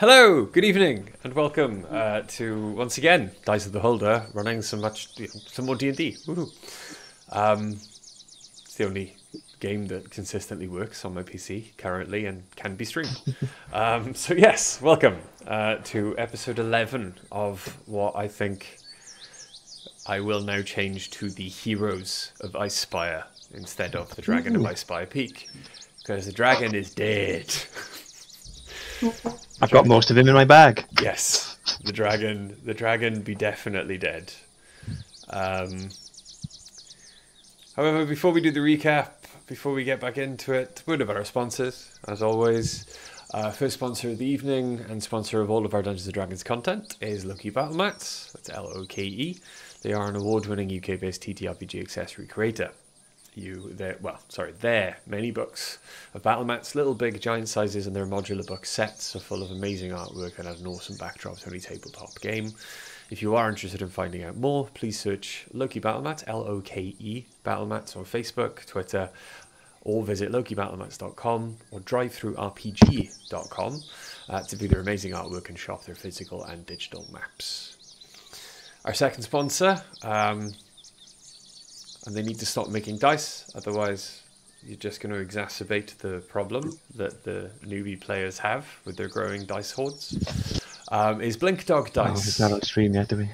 Hello, good evening, and welcome to once again Dice of the Holder, running some more D&D. It's the only game that consistently works on my PC currently and can be streamed. So yes, welcome to episode 11 of what I think I will now change to the Heroes of Icespire instead of the Dragon of Icespire Peak, because the dragon is dead. I've got most of him in my bag. Yes, the dragon be definitely dead. However, before we do the recap, before we get back into it, a word about our sponsors, as always. First sponsor of the evening and sponsor of all of our Dungeons & Dragons content is Loki Battle Mats. That's L-O-K-E. They are an award-winning UK-based TTRPG accessory creator. Their many books of battle mats, little, big, giant sizes, and their modular book sets are full of amazing artwork and have an awesome backdrop to any tabletop game. If you are interested in finding out more, please search Loki Battle Mats, L-O-K-E Battle Mats on Facebook, Twitter, or visit lokibattlemats.com or drivethroughrpg.com to view their amazing artwork and shop their physical and digital maps. Our second sponsor, and they need to stop making dice, otherwise you're just going to exacerbate the problem that the newbie players have with their growing dice hoards, is Blink Dog Dice. Oh, it's not on stream yet, do we?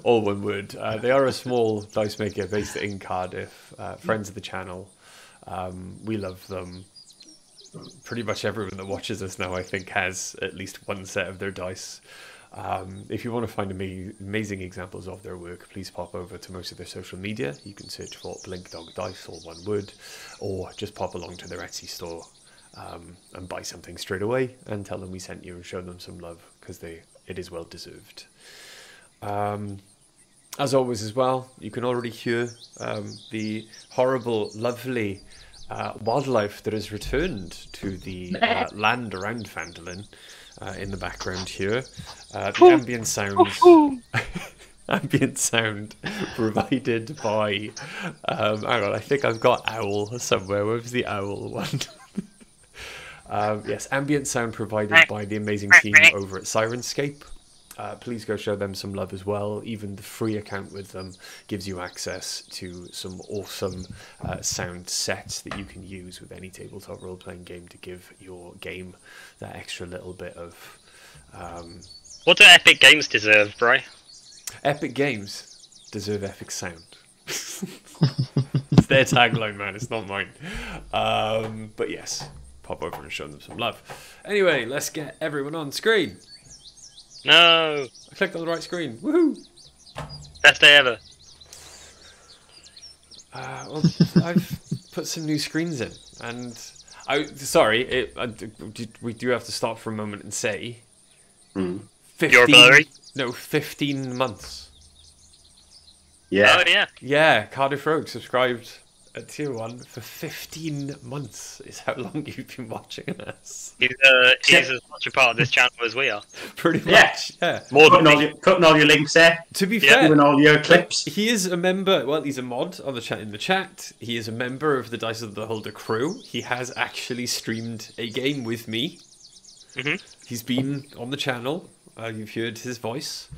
All one word. They are a small dice maker based in Cardiff, friends of the channel. We love them. Pretty much everyone that watches us now, I think, has at least one set of their dice. If you want to find amazing examples of their work, please pop over to most of their social media. You can search for Blink Dog Dice, all one word, or just pop along to their Etsy store and buy something straight away and tell them we sent you and show them some love, because it is well deserved. As always as well, you can already hear the horrible, lovely wildlife that has returned to the land around Phandalin. In the background here, the ambient sound provided by hang on, I think I've got owl somewhere. Where's the owl one? Yes, ambient sound provided by the amazing team over at Sirenscape. Please go show them some love as well. Even the free account with them gives you access to some awesome sound sets that you can use with any tabletop role-playing game to give your game that extra little bit of... What do epic games deserve, Bri? Epic games deserve epic sound. It's their tagline, man. It's not mine. But yes, pop over and show them some love. Anyway, let's get everyone on screen. No! I clicked on the right screen. Woohoo! Best day ever. Well, I've put some new screens in, and we do have to stop for a moment and say, 15, you're blurry. No, 15 months. Yeah. Oh yeah. Yeah, Cardiff Rogue subscribed at tier 1 for 15 months is how long you've been watching us. He's as much a part of this channel as we are. Pretty much, yeah. More putting all your links there. To be fair, doing all your clips. He is a member. Well, he's a mod on the chat. In the chat, he is a member of the Dice of the Holder crew. He has actually streamed a game with me. Mm-hmm. He's been on the channel. You've heard his voice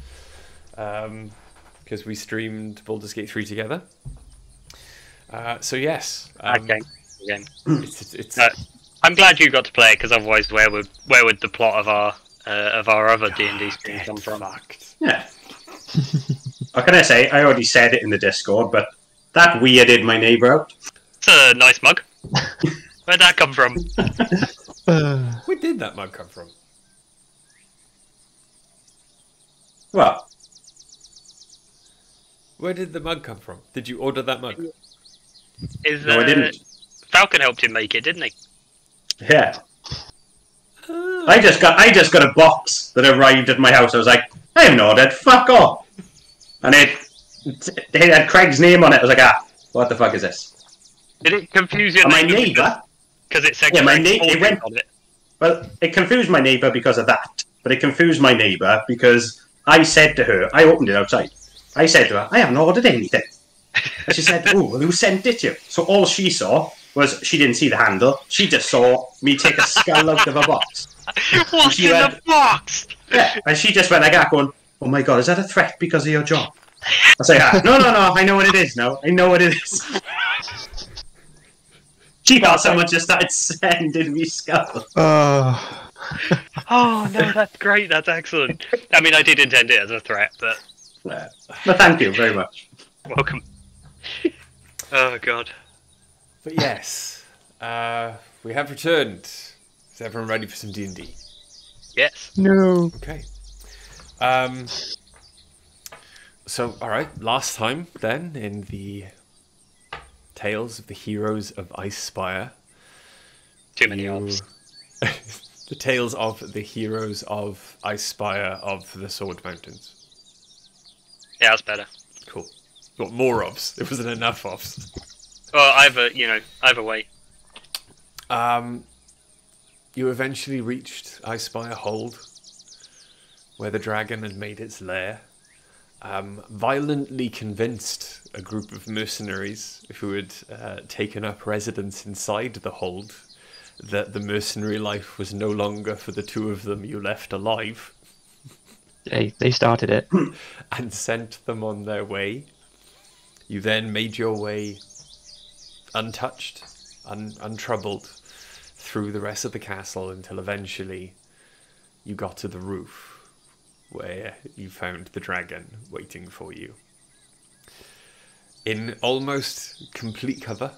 because we streamed Baldur's Gate 3 together. So yes, okay. It's I'm glad you got to play it, because otherwise, where would the plot of our other D&D stream come from? Fucked. Yeah. What can I say? I already said it in the Discord, but that weirded my neighbour out. It's a nice mug. Where'd that come from? Where did that mug come from? Well, where did the mug come from? Did you order that mug? No, I didn't. Falcon helped him make it, didn't he? Yeah. I just got a box that arrived at my house. I was like, I haven't ordered. Fuck off. And it had Craig's name on it. I was like, what the fuck is this? Did it confuse you? And my neighbour? Because it said it went on it. Well, it confused my neighbour because of that. But it confused my neighbour because I said to her, I opened it outside. I said to her, I haven't ordered anything. And she said, oh, well, who sent it to you? So all she saw was, she didn't see the handle. She just saw me take a skull out of a box. What's She in went- the box? Yeah, and she just went like that, going, "Oh my god, is that a threat because of your job?" I say, "No, I know what it is now. I know what it is." She thought someone just started sending me skull. Oh. Oh no, that's great. That's excellent. I mean, I did intend it as a threat, but But thank you very much. welcome. Oh god. But yes, we have returned. Is everyone ready for some D&D? Yes. No. Okay. So, all right. Last time, then, in the Tales of the Heroes of Icespire, Too many odds. the Tales of the Heroes of Icespire of the Sword Mountains. Yeah, that's better. Cool. Got more ofs. It wasn't enough ofs. Well, either way. You eventually reached Icespire Hold, where the dragon had made its lair. Violently convinced a group of mercenaries who had taken up residence inside the hold that the mercenary life was no longer for the two of them you left alive, They started it. and sent them on their way. You then made your way untouched, untroubled, through the rest of the castle until eventually you got to the roof, where you found the dragon waiting for you. In almost complete cover,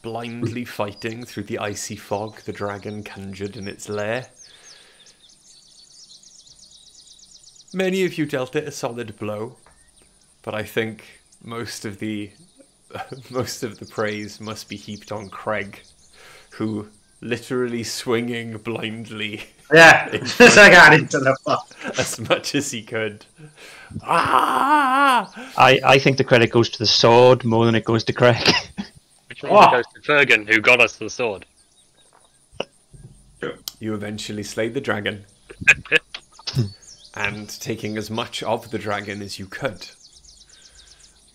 blindly fighting through the icy fog the dragon conjured in its lair. Many of you dealt it a solid blow, but I think most of the praise must be heaped on Craig, who, literally swinging blindly Yeah, as I got into the fuck. as much as he could. Ah! I think the credit goes to the sword more than it goes to Craig. Which means it goes to Fergus, who got us the sword. You eventually slayed the dragon, and taking as much of the dragon as you could,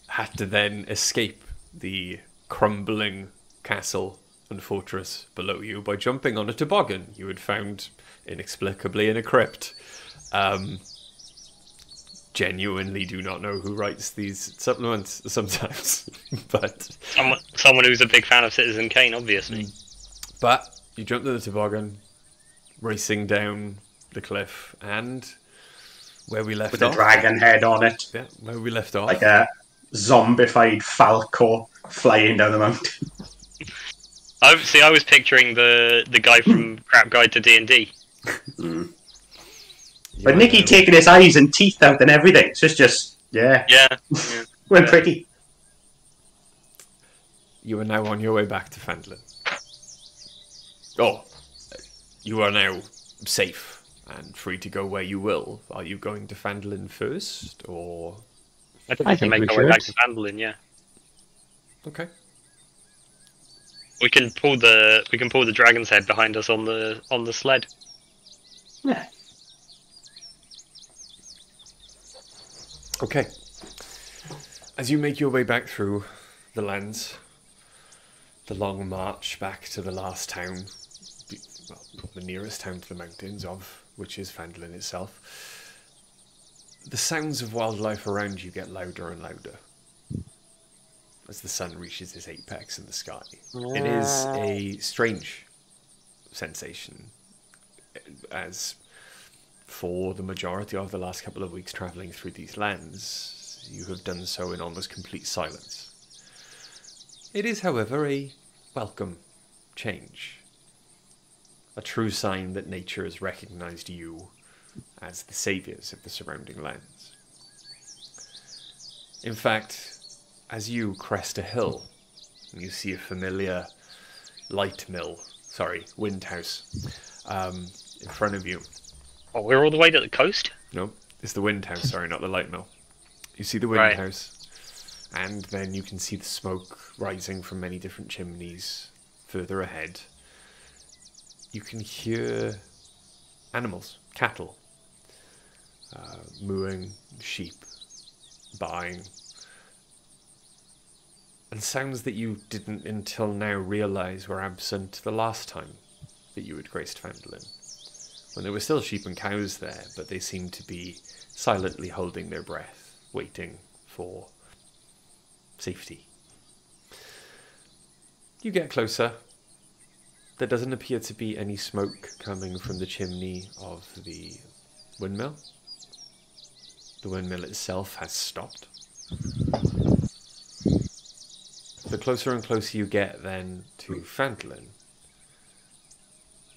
had to then escape the crumbling castle and fortress below you by jumping on a toboggan you had found inexplicably in a crypt. Genuinely do not know who writes these supplements sometimes, but Someone who's a big fan of Citizen Kane, obviously. But you jumped in the toboggan, racing down the cliff, and where we left With a off. dragon head on it. Yeah, where we left off. Like a zombified falco flying down the mountain. I was picturing the guy from Crap Guide to D&D. But Nicky taking his eyes and teeth out and everything. So it's just, yeah. Went pretty. You are now on your way back to Fandlin. Oh, you are now safe and free to go where you will. Are you going to Fandlin first, or...? I think I we can think make we our way should. back to Vandalin, yeah. Okay. We can pull the dragon's head behind us on the sled. Yeah. Okay. As you make your way back through the lands, the long march back to the last town, well, the nearest town to the mountains, of which is Fandlin itself, the sounds of wildlife around you get louder and louder as the sun reaches its apex in the sky. It is a strange sensation, as for the majority of the last couple of weeks travelling through these lands, you have done so in almost complete silence. It is, however, a welcome change. A true sign that nature has recognised you as the saviours of the surrounding lands. In fact, as you crest a hill, you see a familiar wind house in front of you. Oh, we're all the way to the coast? No, it's the wind house, sorry, not the light mill. You see the wind house, and then you can see the smoke rising from many different chimneys further ahead. You can hear animals, cattle, mooing, sheep, baaing, and sounds that you didn't until now realise were absent the last time that you had graced Fandolin. when there were still sheep and cows there, but they seemed to be silently holding their breath, waiting for safety. You get closer. There doesn't appear to be any smoke coming from the chimney of the windmill. The windmill itself has stopped. The closer and closer you get then to Phandalin,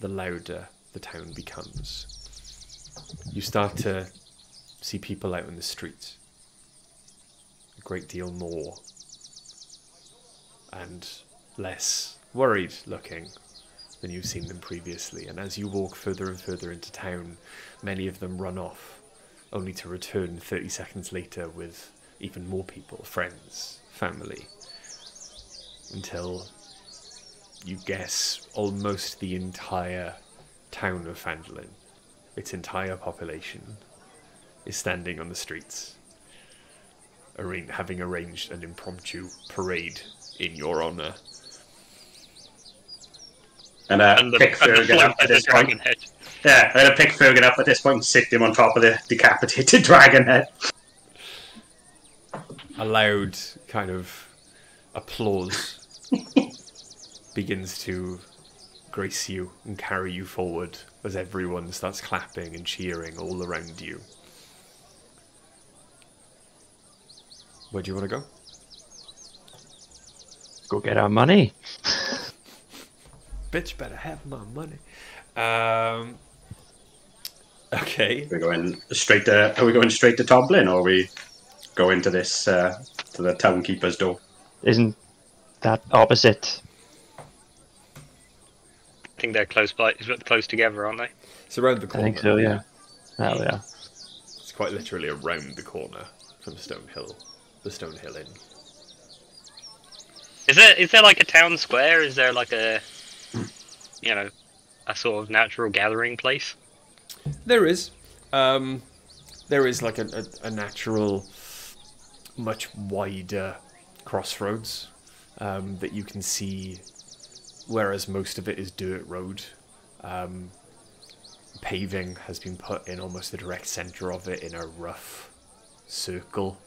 the louder the town becomes. You start to see people out in the streets. A great deal more and less worried looking than you've seen them previously. And as you walk further and further into town, many of them run off, only to return 30 seconds later with even more people, friends, family, until you guess almost the entire town of Phandalin, its entire population, is standing on the streets, having arranged an impromptu parade in your honour. And pick Fergus up at this point. Yeah, I'm gonna pick Fergus up at this point and sit him on top of the decapitated dragon head. A loud kind of applause begins to grace you and carry you forward as everyone starts clapping and cheering all around you. Where do you want to go? Go get our money. Bitch better have my money. Okay. Are we going straight to Toblin, or are we going to this to the townkeeper's door? Isn't that opposite? I think they're close together, aren't they? It's around the I corner. think so, yeah. Oh, yeah. It's quite literally around the corner from the Stone Hill Inn. Is there like a town square? Is there like a sort of natural gathering place? There is. There is like a natural, much wider crossroads that you can see, whereas most of it is dirt road. Paving has been put in almost the direct centre of it in a rough circle.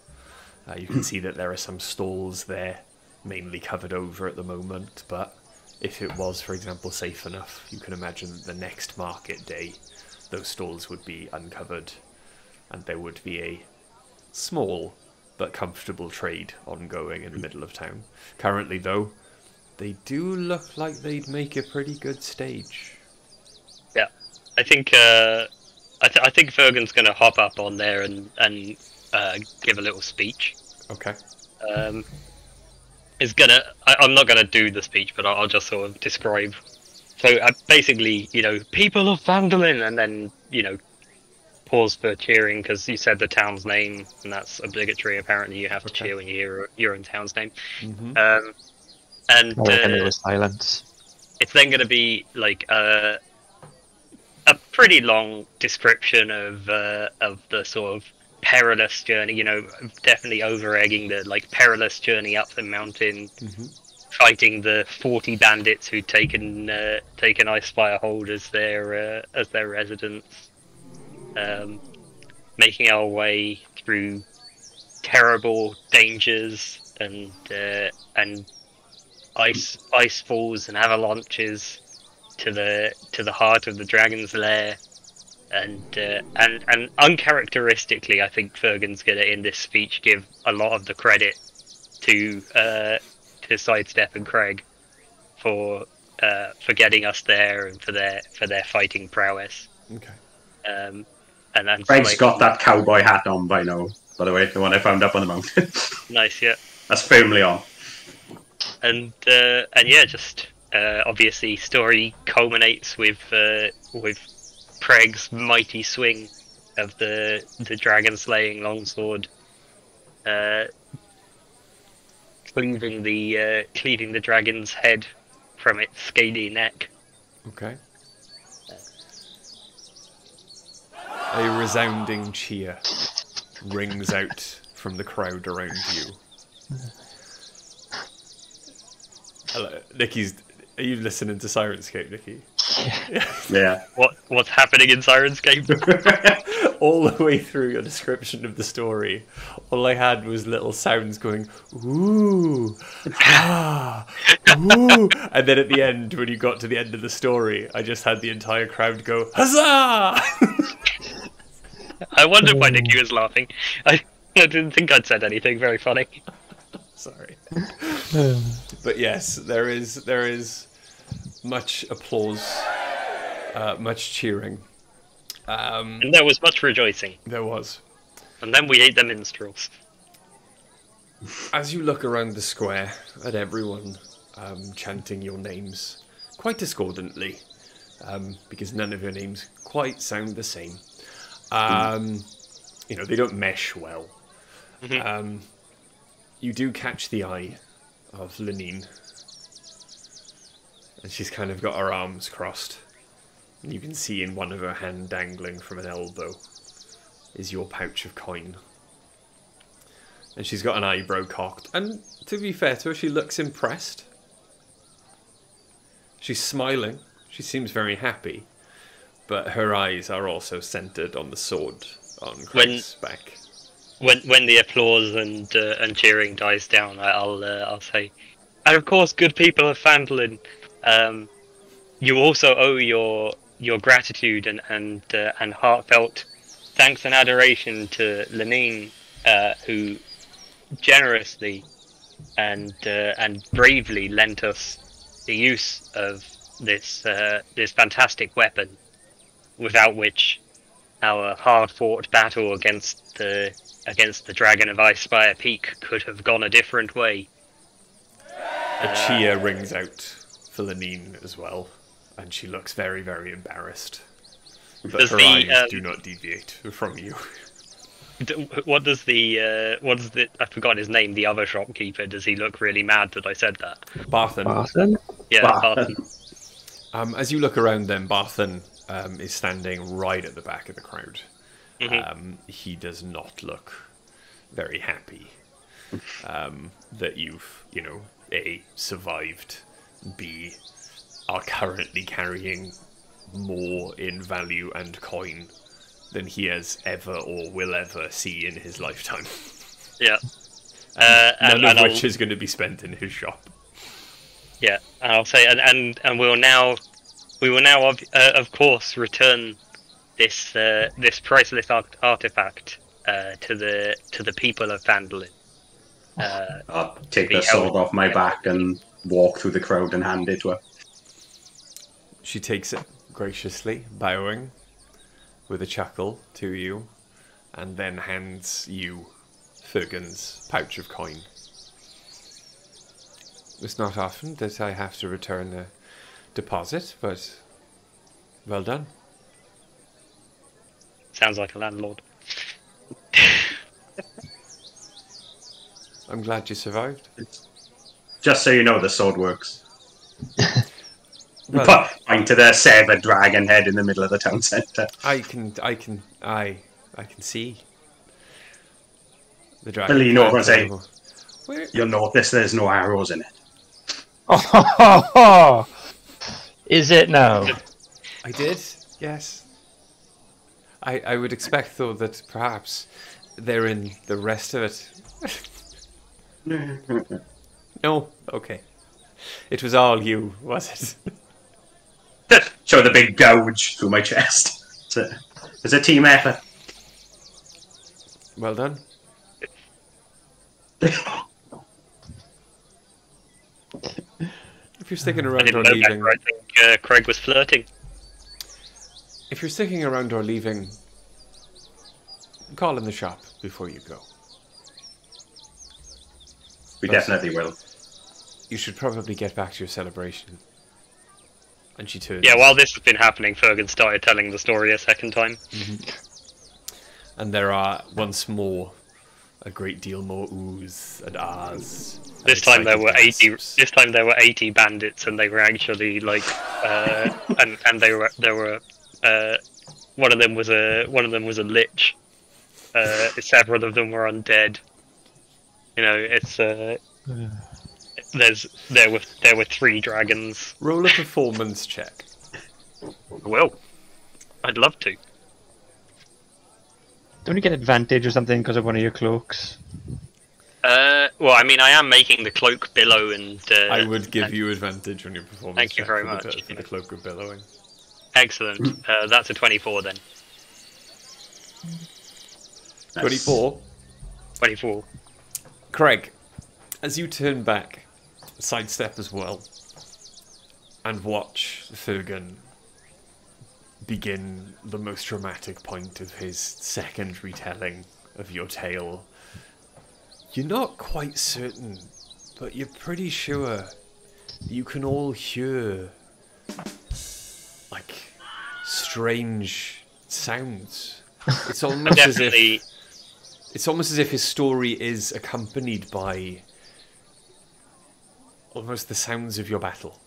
You can see that there are some stalls there, mainly covered over at the moment, but if it was, for example, safe enough, you can imagine that the next market day, those stalls would be uncovered, and there would be a small but comfortable trade ongoing in the middle of town. Currently, though, they do look like they'd make a pretty good stage. Yeah, I think I think Fergan's going to hop up on there and give a little speech. Okay. I'm not gonna do the speech, but I'll just sort of describe. So basically, people of Phandalin, and then pause for cheering because you said the town's name, and that's obligatory. Apparently, you have to cheer when you hear your own town's name. Mm-hmm. And there was silence. It's then going to be like a pretty long description of the sort of perilous journey, definitely over-egging the perilous journey up the mountain, fighting the 40 bandits who'd taken Icespire hold as their residence, making our way through terrible dangers and ice falls and avalanches to the heart of the dragon's lair. And uncharacteristically, I think Fergan's gonna in this speech give a lot of the credit to Sidestep and Craig for getting us there and for their fighting prowess. Okay. And then Craig's got that cowboy hat on by now, by the way, the one I found up on the mountain. Nice, yeah. That's firmly on. And yeah, just obviously story culminates with Craig's mighty swing of the dragon slaying longsword, cleaving the dragon's head from its scaly neck. Okay. A resounding cheer rings out from the crowd around you. Hello, Nikki's. Are you listening to Sirenscape, Nikki? Yeah. What's happening in Sirenscape? All the way through your description of the story, all I had was little sounds going, ooh, ah, ooh. And then at the end, when you got to the end of the story, I just had the entire crowd go, huzzah! I wondered why Nicky was laughing. I didn't think I'd said anything very funny. Sorry. But yes, there is much applause, much cheering. And there was much rejoicing. There was. And then we ate the minstrels. As you look around the square at everyone chanting your names quite discordantly, because none of your names quite sound the same. You know, they don't mesh well. You do catch the eye of Lenine. And she's kind of got her arms crossed. And you can see in one of her hand dangling from an elbow is your pouch of coin. And she's got an eyebrow cocked. And to be fair to her, she looks impressed. She's smiling. She seems very happy. But her eyes are also centered on the sword on Craig's back. When the applause and cheering dies down, I'll say, and of course, good people of Phandalin, you also owe your gratitude and heartfelt thanks and adoration to Lenine, who generously and bravely lent us the use of this fantastic weapon, without which our hard-fought battle against the Dragon of Icespire Peak could have gone a different way. A cheer rings out for Lenine as well, and she looks very, very embarrassed. But her eyes do not deviate from you. What does I forgot his name, the other shopkeeper, does he look really mad that I said that? Barthen. Yeah, Barthen. As you look around then, Barthen is standing right at the back of the crowd. He does not look very happy that you've, A, survived, B, are currently carrying more in value and coin than he has ever or will ever see in his lifetime. Yeah. None of which is going to be spent in his shop. Yeah, and I'll say, and we will now, of course, return this priceless artifact to the people of Phandalin. I'll take the sword off my back and walk through the crowd and hand it to her. She takes it graciously, bowing with a chuckle to you, and then hands you Fergan's pouch of coin. It's not often that I have to return a deposit, but well done. Sounds like a landlord. I'm glad you survived. Just so you know, the sword works. Well, Point to the severed dragon head in the middle of the town centre. I can see the dragon. I'll lean over and say, Where? you'll notice there's no arrows in it. Oh, is it now? I did, yes. I would expect, though, that perhaps they're in the rest of it. No? Okay. It was all you, was it? Show the big gouge through my chest. It's a team effort. Well done. If you're sticking I around didn't or know leaving... better. I think Craig was flirting. If you're sticking around or leaving, call in the shop before you go. We definitely will. You should probably get back to your celebration. And she turns. Yeah, while this has been happening, Fergan started telling the story a second time. And there are once more a great deal more oohs and ahs. This time there were 80. gasps. This time there were 80 bandits, and they were actually like, and there were one of them was a lich. Several of them were undead. It's there were 3 dragons. Roll a performance check. Well, I'd love to. Don't you get advantage or something because of one of your cloaks? Well, I mean, I am making the cloak billow, and I would give you advantage on your performance. Thank you check very for much, The, for the cloak of billowing. Excellent. That's a 24 then. 24. 24. Craig, as you turn back, sidestep as well, and watch Fergan begin the most dramatic point of his second retelling of your tale, you're not quite certain, but you're pretty sure you can all hear like strange sounds. It's almost Definitely. it's almost as if his story is accompanied by almost the sounds of your battle.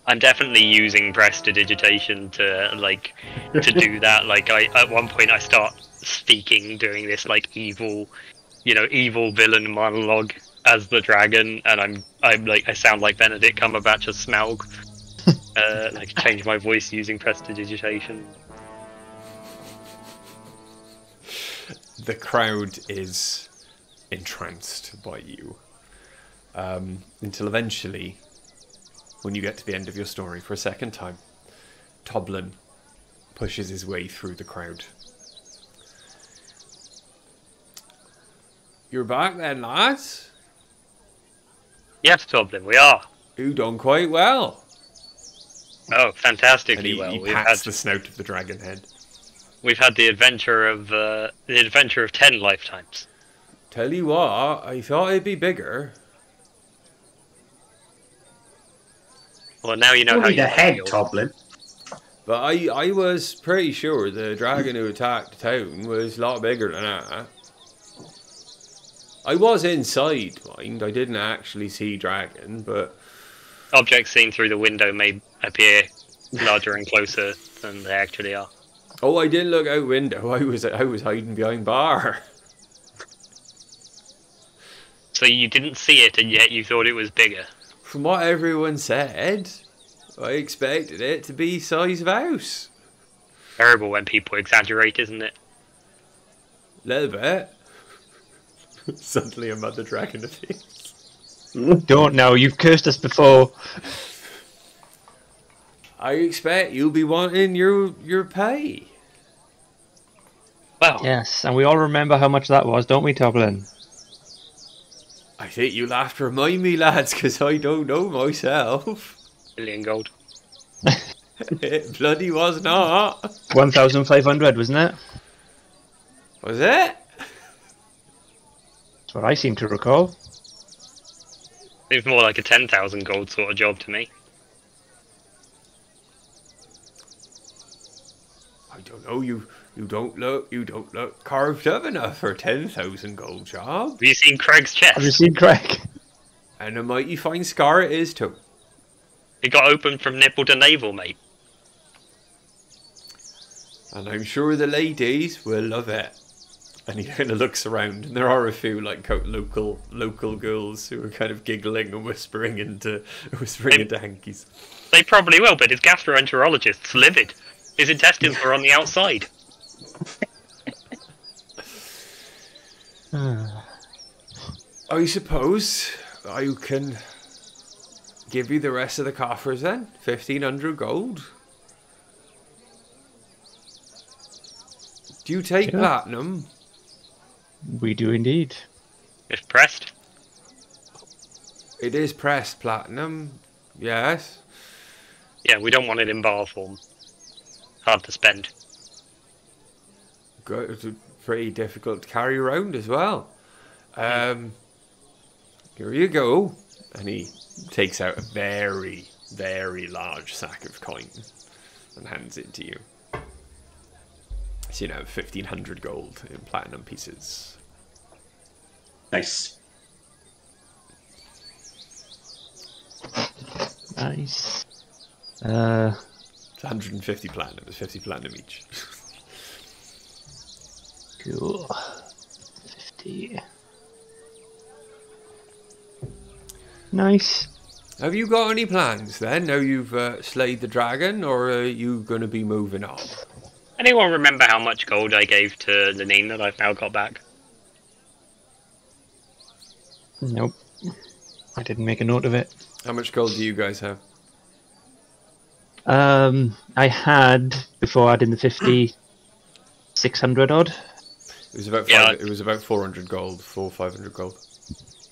I'm definitely using prestidigitation to do that. Like, at one point I start speaking, doing this like evil villain monologue as the dragon, and I sound like Benedict Cumberbatch as Smaug. Like, change my voice using prestidigitation. The crowd is entranced by you until eventually, when you get to the end of your story for a second time, Toblin pushes his way through the crowd. You're back then, lads? Yes, Toblin, we are. You done quite well. Oh, And fantastically he, well. he We've pats had the snout of the dragon head. the adventure of 10 lifetimes. Tell you what, I thought it'd be bigger. Well, now you know how Only you the head, feel. Toblin. But I was pretty sure the dragon who attacked the town was a lot bigger than that. I was inside, mind. I didn't actually see dragon, but Objects seen through the window may appear larger and closer than they actually are. oh, I didn't look out window. I was hiding behind bar. So you didn't see it, and yet you thought it was bigger. From what everyone said, I expected it to be size of house. Terrible when people exaggerate, isn't it? Little bit. Suddenly a mother dragon appears. Don't know, you've cursed us before. I expect you'll be wanting your pay. Well, Yes, and we all remember how much that was, don't we, Toblin? I think you'll have to remind me, lads, because I don't know myself. million gold. It bloody was not. 1,500, wasn't it? Was it? That's what I seem to recall. Seems more like a 10,000 gold sort of job to me. I don't know. You don't look carved up enough for a 10,000 gold job. Have you seen Craig's Have you chest? seen Craig? And a mighty fine scar it is too. It got opened from nipple to navel, mate. And I'm sure the ladies will love it. And he kind of looks around, and there are a few like local girls who are kind of giggling and whispering into hankies. They probably will, but his gastroenterologist's livid. His intestines were on the outside. I suppose I can give you the rest of the coffers then. 1,500 gold. Do you take Sure. platinum? We do indeed. If pressed. It is pressed platinum. Yes. Yeah, we don't want it in bar form. Hard to spend. It's pretty difficult to carry around as well. Here you go. And he takes out a very, very large sack of coins and hands it to you. So, 1,500 gold in platinum pieces. Nice. Nice. It's 150 platinum. It's 50 platinum each. Cool. 50. Nice. Have you got any plans then? Now you've slayed the dragon, or are you going to be moving on? Anyone remember how much gold I gave to Lenine that I've now got back? Nope. I didn't make a note of it. How much gold do you guys have? I had, before adding the 50, 600 odd. It was about it was about 400 gold, 500 gold.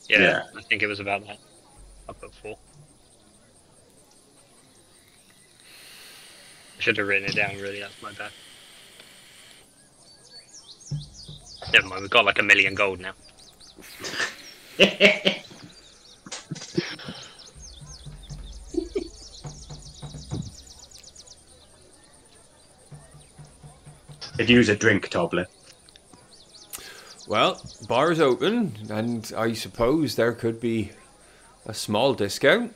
Yeah, I think it was about that. I put 4. I should have written it down, really, that's my bad. Never mind, we've got like 1 million gold now. Could use a drink, Toblin. Well, bar is open, and I suppose there could be a small discount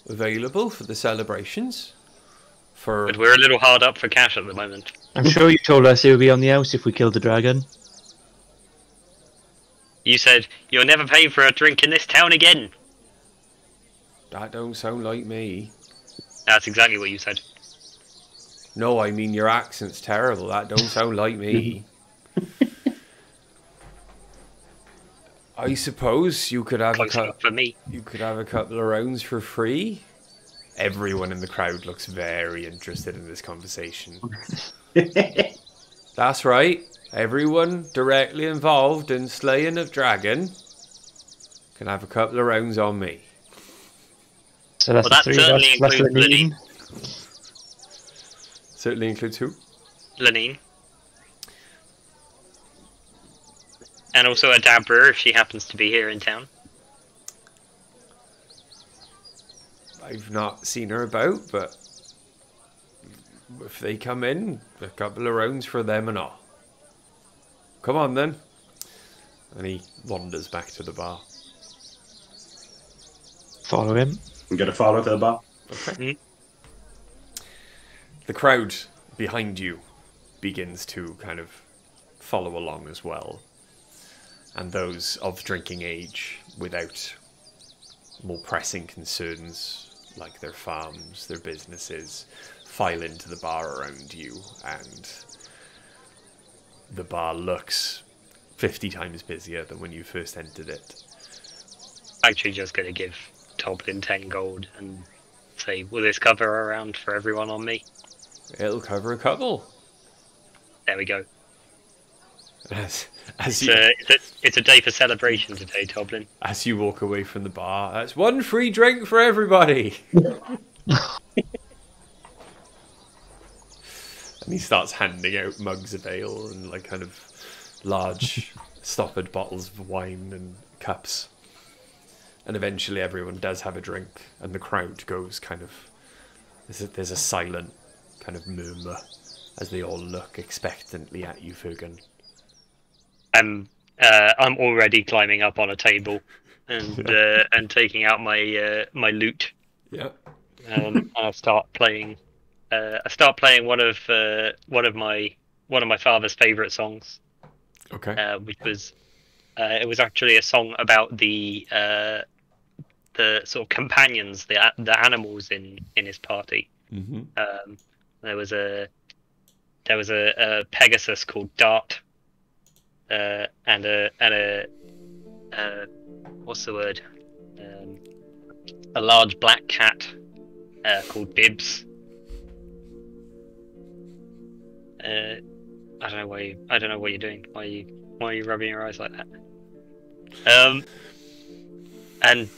available for the celebrations. But we're a little hard up for cash at the moment. I'm sure you told us it would be on the house if we killed the dragon. You said, you'll never pay for a drink in this town again. That don't sound like me. That's exactly what you said. No, I mean your accent's terrible. That don't sound like me. I suppose you could have Close enough for me. You could have a couple of rounds for free. Everyone in the crowd looks very interested in this conversation. That's right. Everyone directly involved in slaying a dragon can have a couple of rounds on me. So that's Well, that the 3 of us, certainly plus includes Lenine. Certainly includes who? Lenine. And also a Dabra if she happens to be here in town. I've not seen her about, but if they come in, a couple of rounds for them and all. Come on then. And he wanders back to the bar. Follow him. I'm going to follow to the bar. Okay. The crowd behind you begins to kind of follow along as well. And those of drinking age without more pressing concerns like their farms, their businesses, file into the bar around you, and the bar looks 50 times busier than when you first entered it. Actually just going to give Toblin 10 gold and say, will this cover around for everyone on me? It'll cover a couple. There we go. As It's a day for celebration today, Toblin. As you walk away from the bar, that's one free drink for everybody. And he starts handing out mugs of ale and like kind of large stoppered bottles of wine and cups. And eventually everyone does have a drink, and the crowd goes kind of... There's a silent kind of murmur as they all look expectantly at you, Fergan. I'm already climbing up on a table and taking out my my lute. Yeah. And I start playing. I start playing one of my father's favorite songs. Okay. Which was it was actually a song about the sort of companions, the animals in his party. Mm-hmm. There was a Pegasus called Dart. And a what's the word? A large black cat called Bibs. I don't know why you're doing. Why are you rubbing your eyes like that? And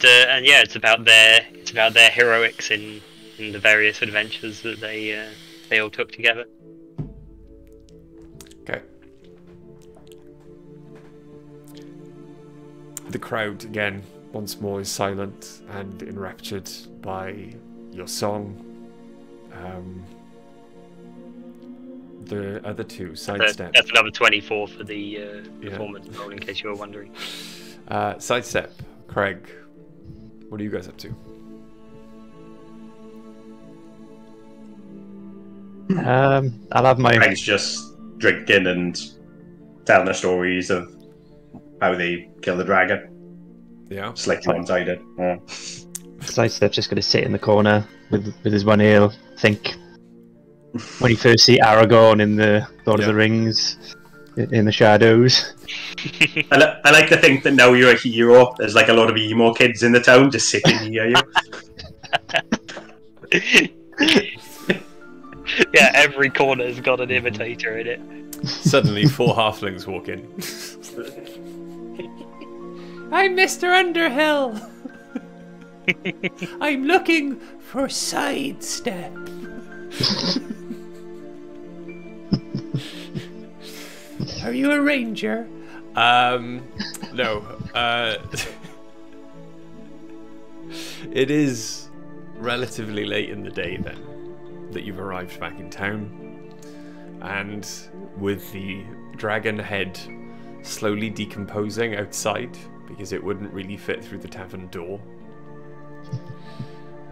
yeah, it's about their heroics in the various adventures that they all took together. Okay. The crowd, again, once more is silent and enraptured by your song. The other two, Sidestep. That's another 24 for the performance roll, in case you were wondering. Sidestep, Craig, what are you guys up to? I'll have my... Craig's just drinking and telling the stories of how they kill the dragon. Yeah. Slightly one-sided. Yeah. Sidestep's just going to sit in the corner with his one ale. Think when you first see Aragorn in the Lord of the Rings, in the shadows. I like to think that now you're a hero. There's like a lot of emo kids in the town just sitting near you. Yeah, every corner's got an imitator in it. Suddenly, 4 halflings walk in. I'm Mr. Underhill. I'm looking for Sidestep. Are you a ranger? No. It is relatively late in the day then that you've arrived back in town, and with the dragon head slowly decomposing outside because it wouldn't really fit through the tavern door,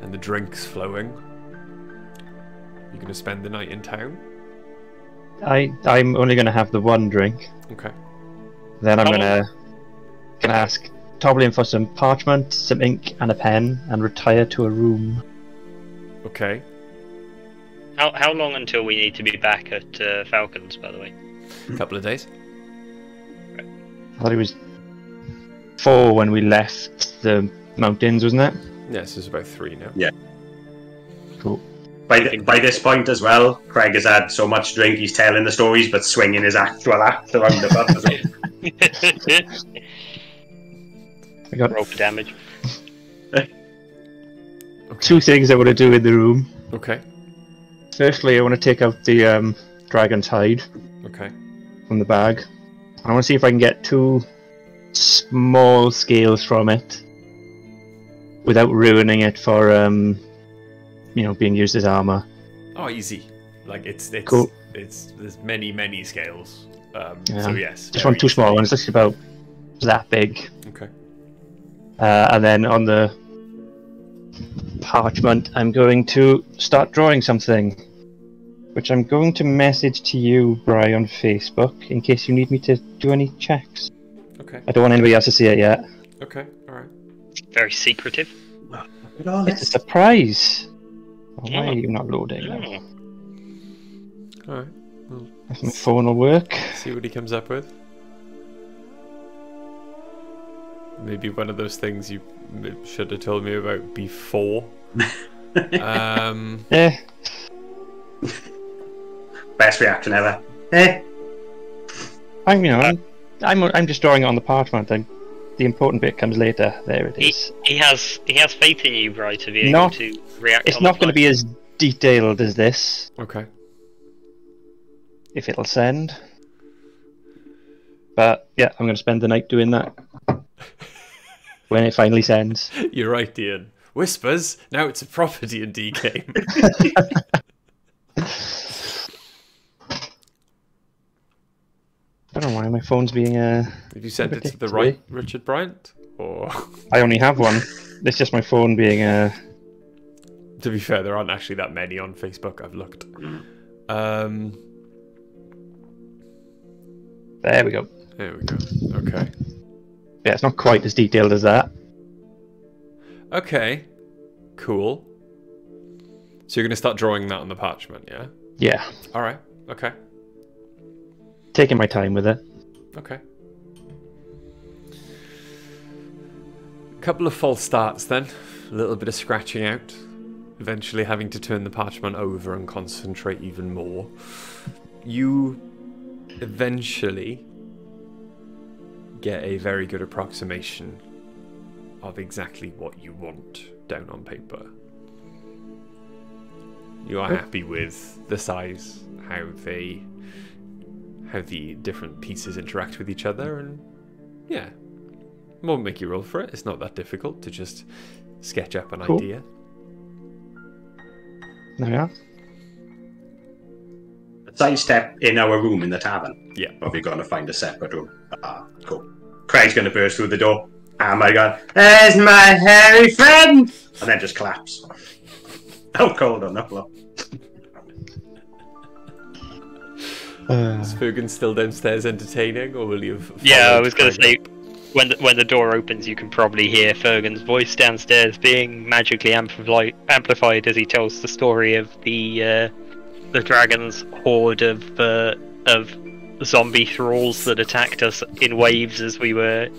and the drinks flowing, you're going to spend the night in town? I'm only going to have the one drink. Okay. Then I'm going to ask Toblin for some parchment, some ink, and a pen, and retire to a room. Okay. How long until we need to be back at Falcons, by the way? A couple of days. I thought it was 4 when we left the mountains, wasn't it? Yes, it's about 3 now. Yeah. Cool. By this point as well, Craig has had so much drink he's telling the stories but swinging his actual axe around the butt as well. I got roll for damage. 2 things I want to do in the room. Okay. Firstly, I want to take out the dragon's hide Okay. from the bag. I want to see if I can get 2 small scales from it without ruining it for being used as armor. Oh, easy. Like it's cool. There's many scales. Yeah. So yes. Just want 2 small ones, just about that big. Okay. And then on the parchment, I'm going to start drawing something, which I'm going to message to you, Bri, on Facebook, in case you need me to do any checks. Okay. I don't want anybody else to see it yet. Okay. All right. Very secretive. It's a surprise. Why are you not loading now? All right. Well, If my phone will work. see what he comes up with. Maybe one of those things you should have told me about before. Yeah. Best reaction ever. Eh? I'm just drawing it on the parchment. The important bit comes later. There it is. He has faith in you, Bri, to be able to react. It's not going to be as detailed as this. Okay. If it'll send. But yeah, I'm going to spend the night doing that. When it finally sends. You're right, Ian. Whispers. Now it's a proper D&D game. I don't know why my phone's being Have you sent it to the right Richard Bryant? Or I only have one. It's just my phone being to be fair, there aren't actually that many on Facebook. I've looked. There we go. There we go. Okay. Yeah, it's not quite as detailed as that. Okay. Cool. So you're going to start drawing that on the parchment, yeah? Yeah. All right. Okay. Taking my time with it. Okay. A couple of false starts then. A little bit of scratching out. Eventually having to turn the parchment over and concentrate even more. You eventually get a very good approximation of exactly what you want down on paper. You are happy with the size, how the different pieces interact with each other, and yeah, won't make you roll for it. It's not that difficult to just sketch up an idea. Yeah. Sidestep in our room in the tavern. Yeah. Or are we going to find a separate room? Ah, cool. Craig's going to burst through the door. Oh my god. There's my hairy friend! And then just collapse. How cold on the floor. Is Fugan still downstairs entertaining, or will you have Yeah, I followed was going to say, Craig when the door opens, you can probably hear Fergan's voice downstairs being magically amplified as he tells the story of the dragon's horde of zombie thralls that attacked us in waves as we were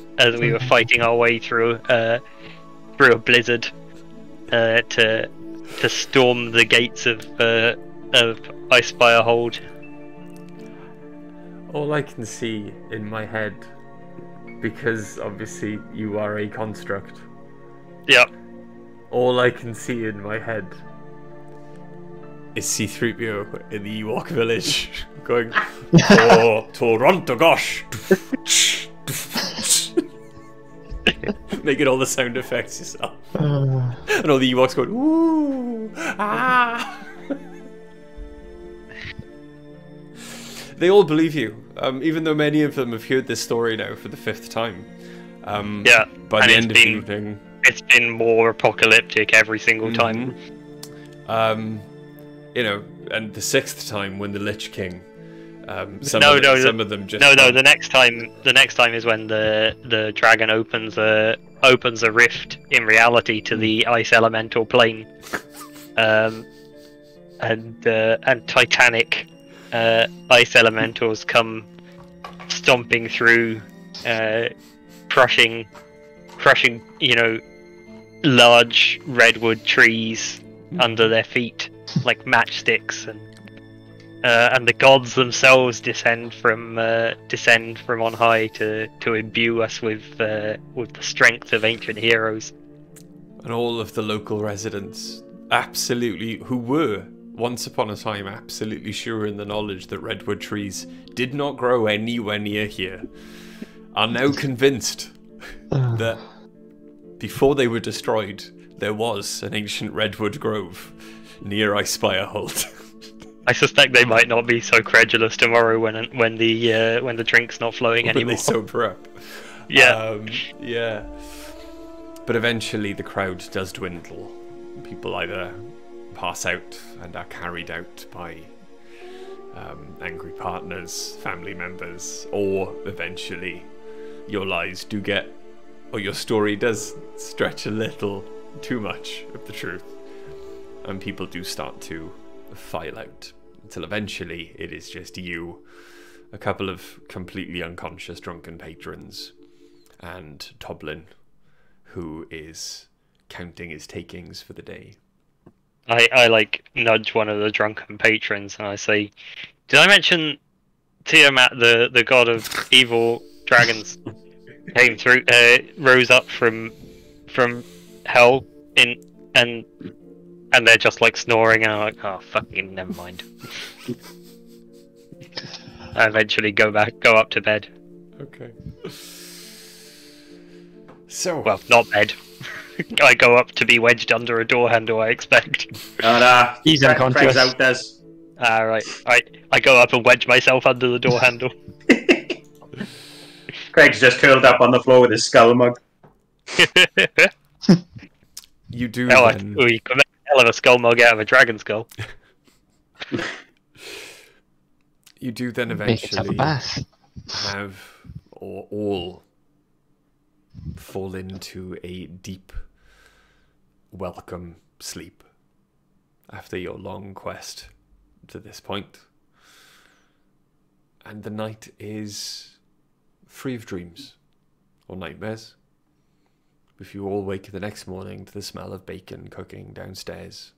fighting our way through a blizzard to storm the gates of Icespire Hold. All I can see in my head, because obviously you are a construct. Yep. All I can see in my head is C-3PO in the Ewok village going, "Oh, Toronto, gosh!" Making all the sound effects yourself. And all the Ewoks going, "Ooh! Ah!" They all believe you, even though many of them have heard this story now for the 5th time. Yeah, by the end of the evening. It's been more apocalyptic every single time. You know, and the 6th time when the Lich King. Some of them just. The next time is when the dragon opens a rift in reality to the ice elemental plane, and titanic ice elementals come stomping through, crushing, large redwood trees under their feet like matchsticks, and the gods themselves descend from on high to imbue us with the strength of ancient heroes. And all of the local residents, who were once upon a time absolutely sure in the knowledge that redwood trees did not grow anywhere near here, are now convinced that before they were destroyed, there was an ancient redwood grove near Icespire Hold. I suspect they might not be so credulous tomorrow when the drink's not flowing anymore. When they sober up. Yeah. Yeah. But eventually the crowd does dwindle. People either pass out and are carried out by angry partners, family members, or eventually your lies do get, or your story does stretch a little too much of the truth, and people do start to file out until eventually it is just you, a couple of completely unconscious drunken patrons, and Toblin, who is counting his takings for the day. I like nudge one of the drunken patrons and I say, "Did I mention Tiamat, the god of evil dragons, came through, rose up from hell and they're just like snoring, and I'm like, oh fucking never mind." I eventually go up to bed. Okay. So, well, not bed. I go up to be wedged under a door handle, I expect. He's unconscious. Craig's out there. Alright. I go up and wedge myself under the door handle. Craig's just curled up on the floor with his skull mug. You do you can make a hell of a skull mug out of a dragon skull. You do then Make it have a eventually bath. have, or all, fall into a deep, welcome sleep after your long quest to this point. And the night is free of dreams or nightmares. If you all wake the next morning to the smell of bacon cooking downstairs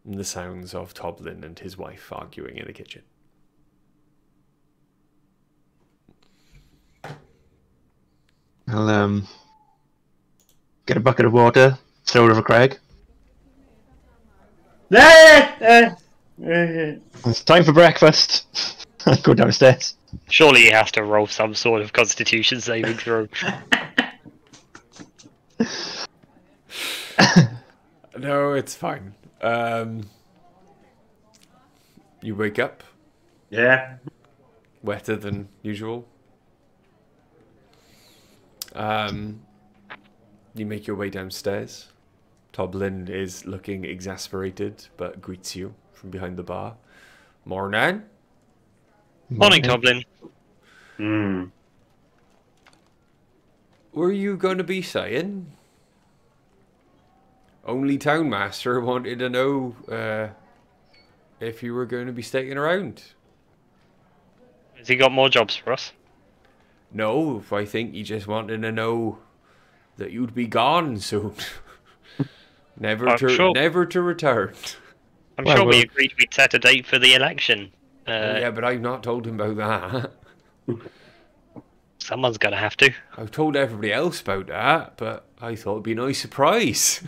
and the sounds of Toblin and his wife arguing in the kitchen. I'll get a bucket of water, throw it over Craig. It's time for breakfast. I'll go downstairs. Surely he has to roll some sort of constitution saving throw. No, it's fine. You wake up. Yeah. Wetter than usual. You make your way downstairs. Toblin is looking exasperated, but greets you from behind the bar. Morning. Morning, Toblin. were you going to be saying? Only Townmaster wanted to know if you were going to be sticking around. Has he got more jobs for us? No, I think he just wanted to know that you'd be gone soon. never to return. I'm sure we agreed we'd set a date for the election. Yeah, but I've not told him about that. Someone's gonna have to. I've told everybody else about that, but I thought it'd be a nice surprise.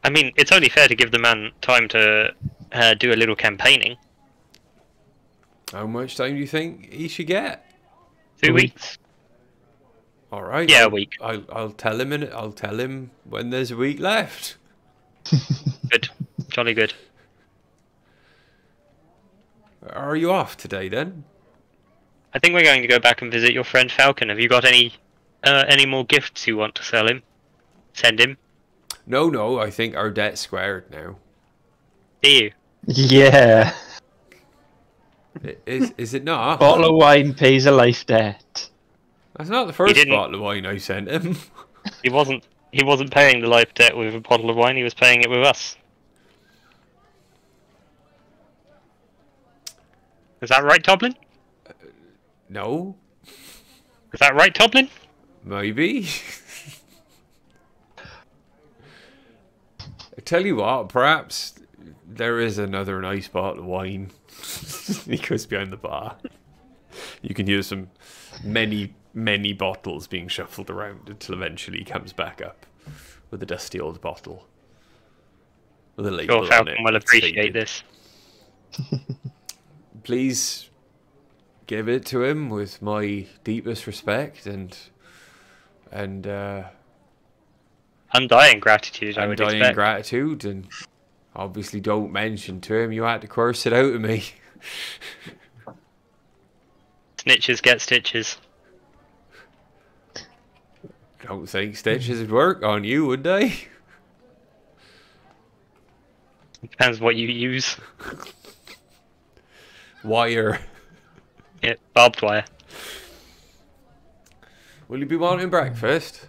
I mean, it's only fair to give the man time to do a little campaigning. How much time do you think he should get? 2 weeks. All right. Yeah, a week. I'll tell him. I'll tell him when there's a week left. Good, jolly good. Are you off today then? I think we're going to go back and visit your friend Falcon. Have you got any more gifts you want to sell him? Send him? No. I think our debt's squared now. Do you? Yeah. Is it not? Bottle of wine pays a life debt. That's not the first bottle of wine I sent him. He wasn't paying the life debt with a bottle of wine. He was paying it with us. Is that right, Toblin? No. Is that right, Toblin? Maybe. I tell you what, perhaps there is another nice bottle of wine. He goes behind the bar. You can hear some many bottles being shuffled around until eventually he comes back up with a dusty old bottle with a label Sure, on it. Falcon will appreciate this. Please give it to him with my deepest respect and Undying gratitude, I would undying expect. gratitude, and obviously don't mention to him you had to curse it out of me. Snitches get stitches. Don't think stitches would work on you, would they? Depends what you use. Wire. Yeah, barbed wire. Will you be wanting breakfast?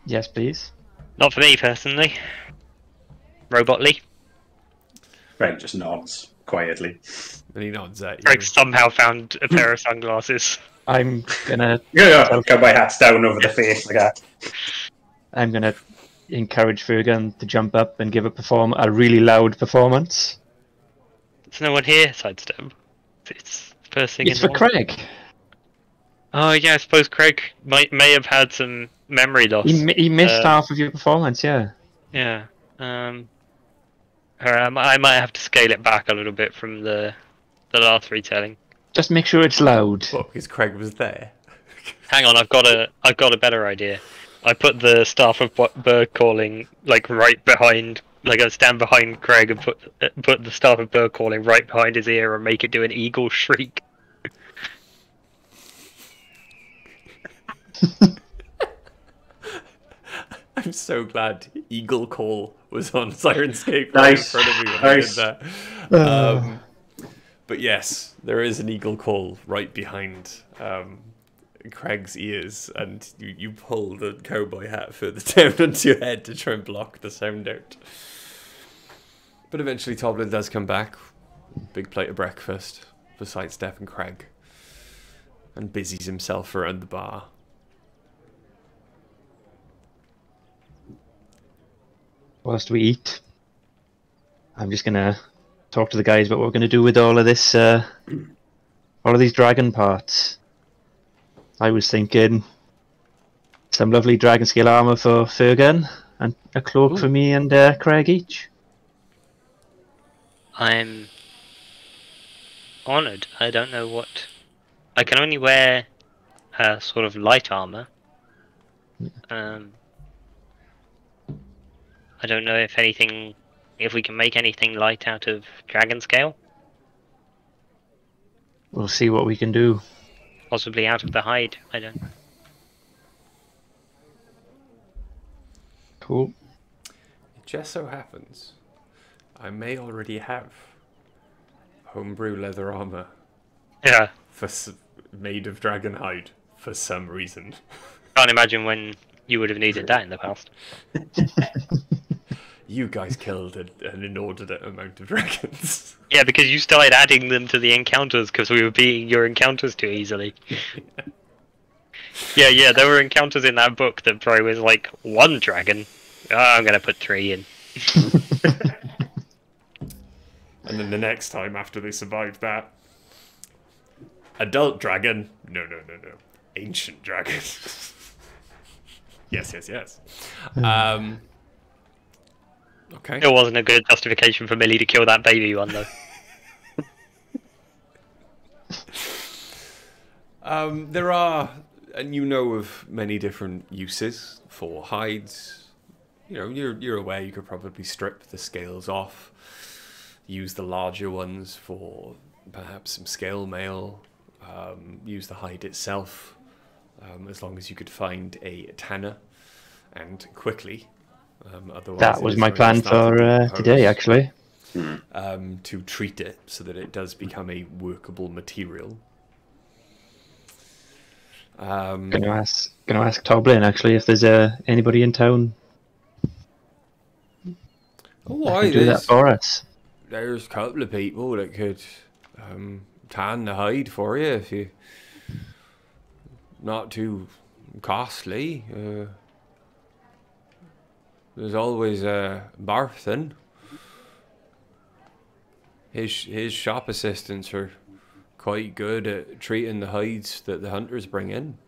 Yes, please. Not for me personally. Robot Lee. Greg just nods quietly. And he nods at you. Greg somehow found a pair of sunglasses. I'm gonna Yeah, got my hats down over the face like that. I'm gonna encourage Fergan to jump up and give a really loud performance. There's no one here, sidestep. It's first thing It's in for the morning. Craig. Oh yeah, I suppose Craig may have had some memory loss. He missed half of your performance, yeah. Yeah. Alright, I might have to scale it back a little bit from the last retelling. Just make sure it's loud. What, because Craig was there? Hang on, I've got a better idea. I put the staff of bird calling like right behind, like I stand behind Craig and put the staff of bird calling right behind his ear and make it do an eagle shriek. I'm so glad Eagle Call was on Sirenscape Nice. right in front of me when Nice. I did that. But yes, there is an Eagle Call right behind Craig's ears, and you pull the cowboy hat further down onto your head to try and block the sound out. But eventually Toblin does come back, big plate of breakfast, besides Steph and Craig, and busies himself around the bar. Whilst we eat, I'm just gonna talk to the guys about what we're gonna do with all of this, all of these dragon parts. I was thinking some lovely dragon scale armor for Fergan and a cloak for me and Craig each. I'm honoured. I don't know what. I can only wear sort of light armor. I don't know if we can make anything light out of dragon scale. We'll see what we can do. Possibly out of the hide. I don't know. Cool. It just so happens I may already have homebrew leather armor Yeah. made of dragon hide for some reason. Can't imagine when you would have needed that in the past. You guys killed an inordinate amount of dragons. Yeah, because you started adding them to the encounters because we were beating your encounters too easily. Yeah, there were encounters in that book that probably was like 1 dragon. Oh, I'm gonna put 3 in. And then the next time after they survived that, adult dragon. No. Ancient dragon. Yes. Okay. It wasn't a good justification for Millie to kill that baby one though. There are, and you know of many different uses for hides. You know, you're aware you could probably strip the scales off, use the larger ones for perhaps some scale mail, use the hide itself, as long as you could find a tanner, and quickly. Otherwise, That was my plan for today, actually. To treat it so that it does become a workable material. Gonna ask Toblin actually if there's anybody in town that can do that for us. There's a couple of people that could tan the hide for you if you not too costly. There's always Barthen. His shop assistants are quite good at treating the hides that the hunters bring in.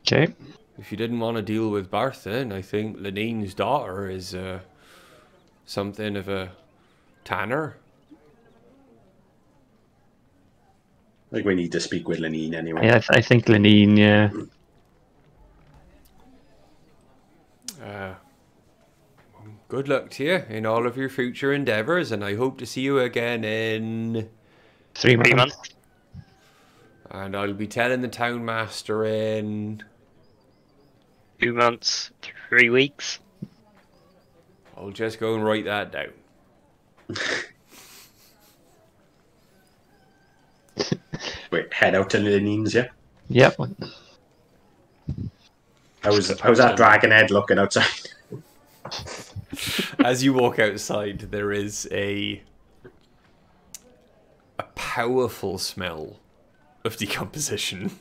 Okay. If you didn't want to deal with Barthen, I think Lenine's daughter is something of a tanner. I think we need to speak with Lenine anyway. Yeah, I think Lenine, yeah. Good luck to you in all of your future endeavours, and I hope to see you again in 3 months. 3 months. And I'll be telling the town master in 2 months, 3 weeks. I'll just go and write that down. Wait, head out to Lenine's, yeah? Yep. How's that dragon head looking outside? As you walk outside, there is a powerful smell of decomposition,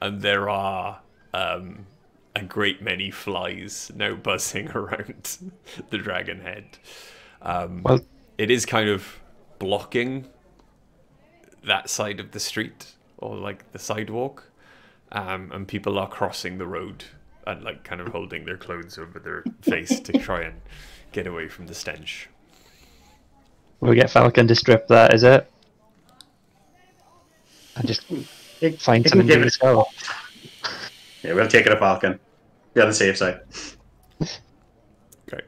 and there are a great many flies now buzzing around the dragon head. Well, it is kind of blocking that side of the street, or like the sidewalk, and people are crossing the road and like kind of holding their clothes over their face to try and get away from the stench. we'll get Falcon to strip that, is it? And just find some give to it- go. Yeah, we'll take it to Falcon. Be on the safe side. Okay.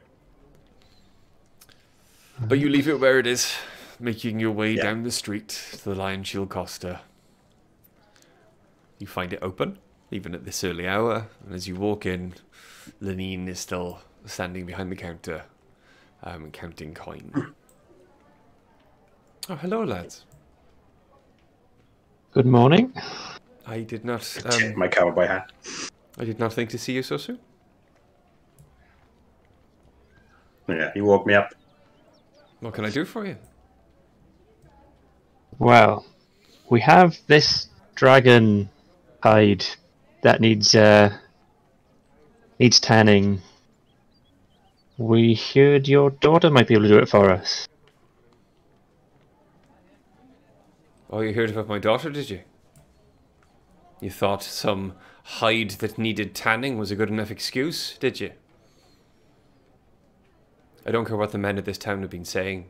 But you leave it where it is, making your way down the street to the Lion Shield Costa. You find it open, even at this early hour, and as you walk in, Lenine is still standing behind the counter, counting coin. Oh, hello, lads. Good morning. I did not. Take my cowboy hat. I did not think to see you so soon. Yeah, he woke me up. What can I do for you? Well, we have this dragon hide that needs tanning. We heard your daughter might be able to do it for us. Oh, you heard about my daughter, did you? You thought some hide that needed tanning was a good enough excuse, did you? I don't care what the men of this town have been saying.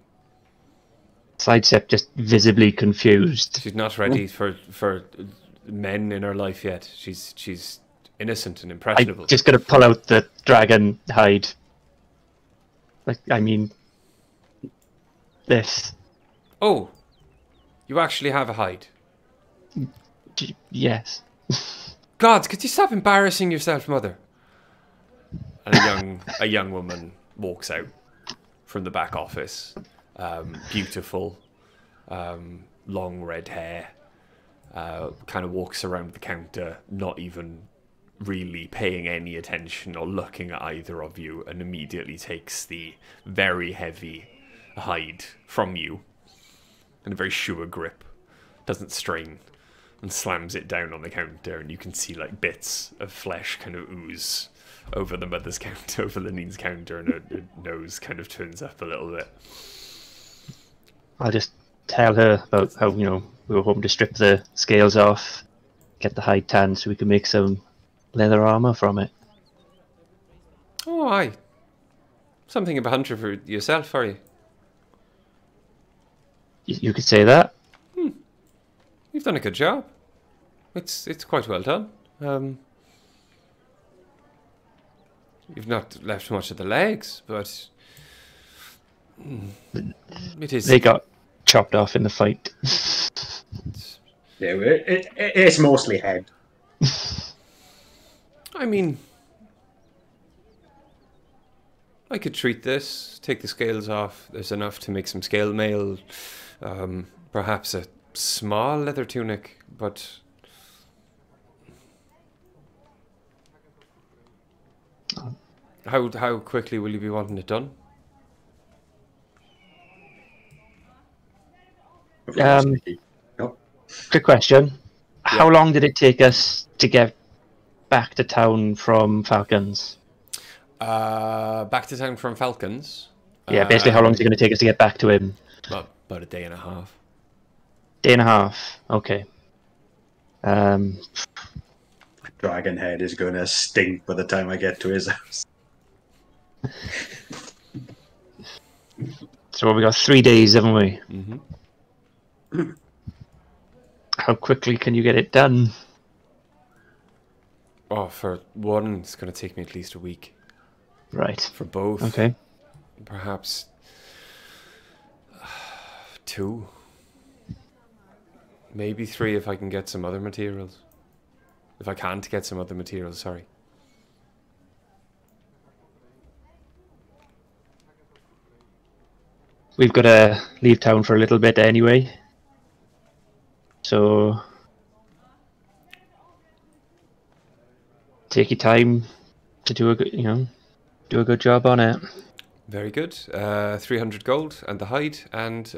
Sidestep just visibly confused. She's not ready for men in her life yet. She's innocent and impressionable. I'm just gonna pull out the dragon hide. Like, I mean, this. Oh, you actually have a hide. Yes. Gods, could you stop embarrassing yourself, mother? And a young woman walks out from the back office. Beautiful, long red hair, kind of walks around the counter, not even really paying any attention or looking at either of you, and immediately takes the very heavy hide from you in a very sure grip, doesn't strain, and slams it down on the counter, and you can see like bits of flesh kind of ooze over the mother's counter, over Lanine's counter, and her nose kind of turns up a little bit. I'll just tell her about how, we were hoping to strip the scales off, get the hide tan so we can make some leather armor from it. Oh, aye. Something of a hunter for yourself, are you? You could say that. You've done a good job. It's quite well done. You've not left much of the legs, but it is. They got chopped off in the fight. Yeah, it's mostly head. I mean, I could treat this, take the scales off. There's enough to make some scale mail, perhaps a small leather tunic, but how quickly will you be wanting it done? Quick question. How long did it take us to get back to town from Falcons? Back to town from Falcons. Yeah, basically how long is it going to take us to get back to him? About a day and a half. Day and a half. Okay. Dragon head is going to stink by the time I get to his house. So we got 3 days, haven't we? Mm-hmm. How quickly can you get it done? Oh, for one, it's going to take me at least a week. Right. For both, Okay. perhaps 2. Maybe 3 if I can get some other materials. If I can't get some other materials, sorry. We've got to leave town for a little bit anyway. So take your time to do a good, do a good job on it. Very good. 300 gold and the hide, and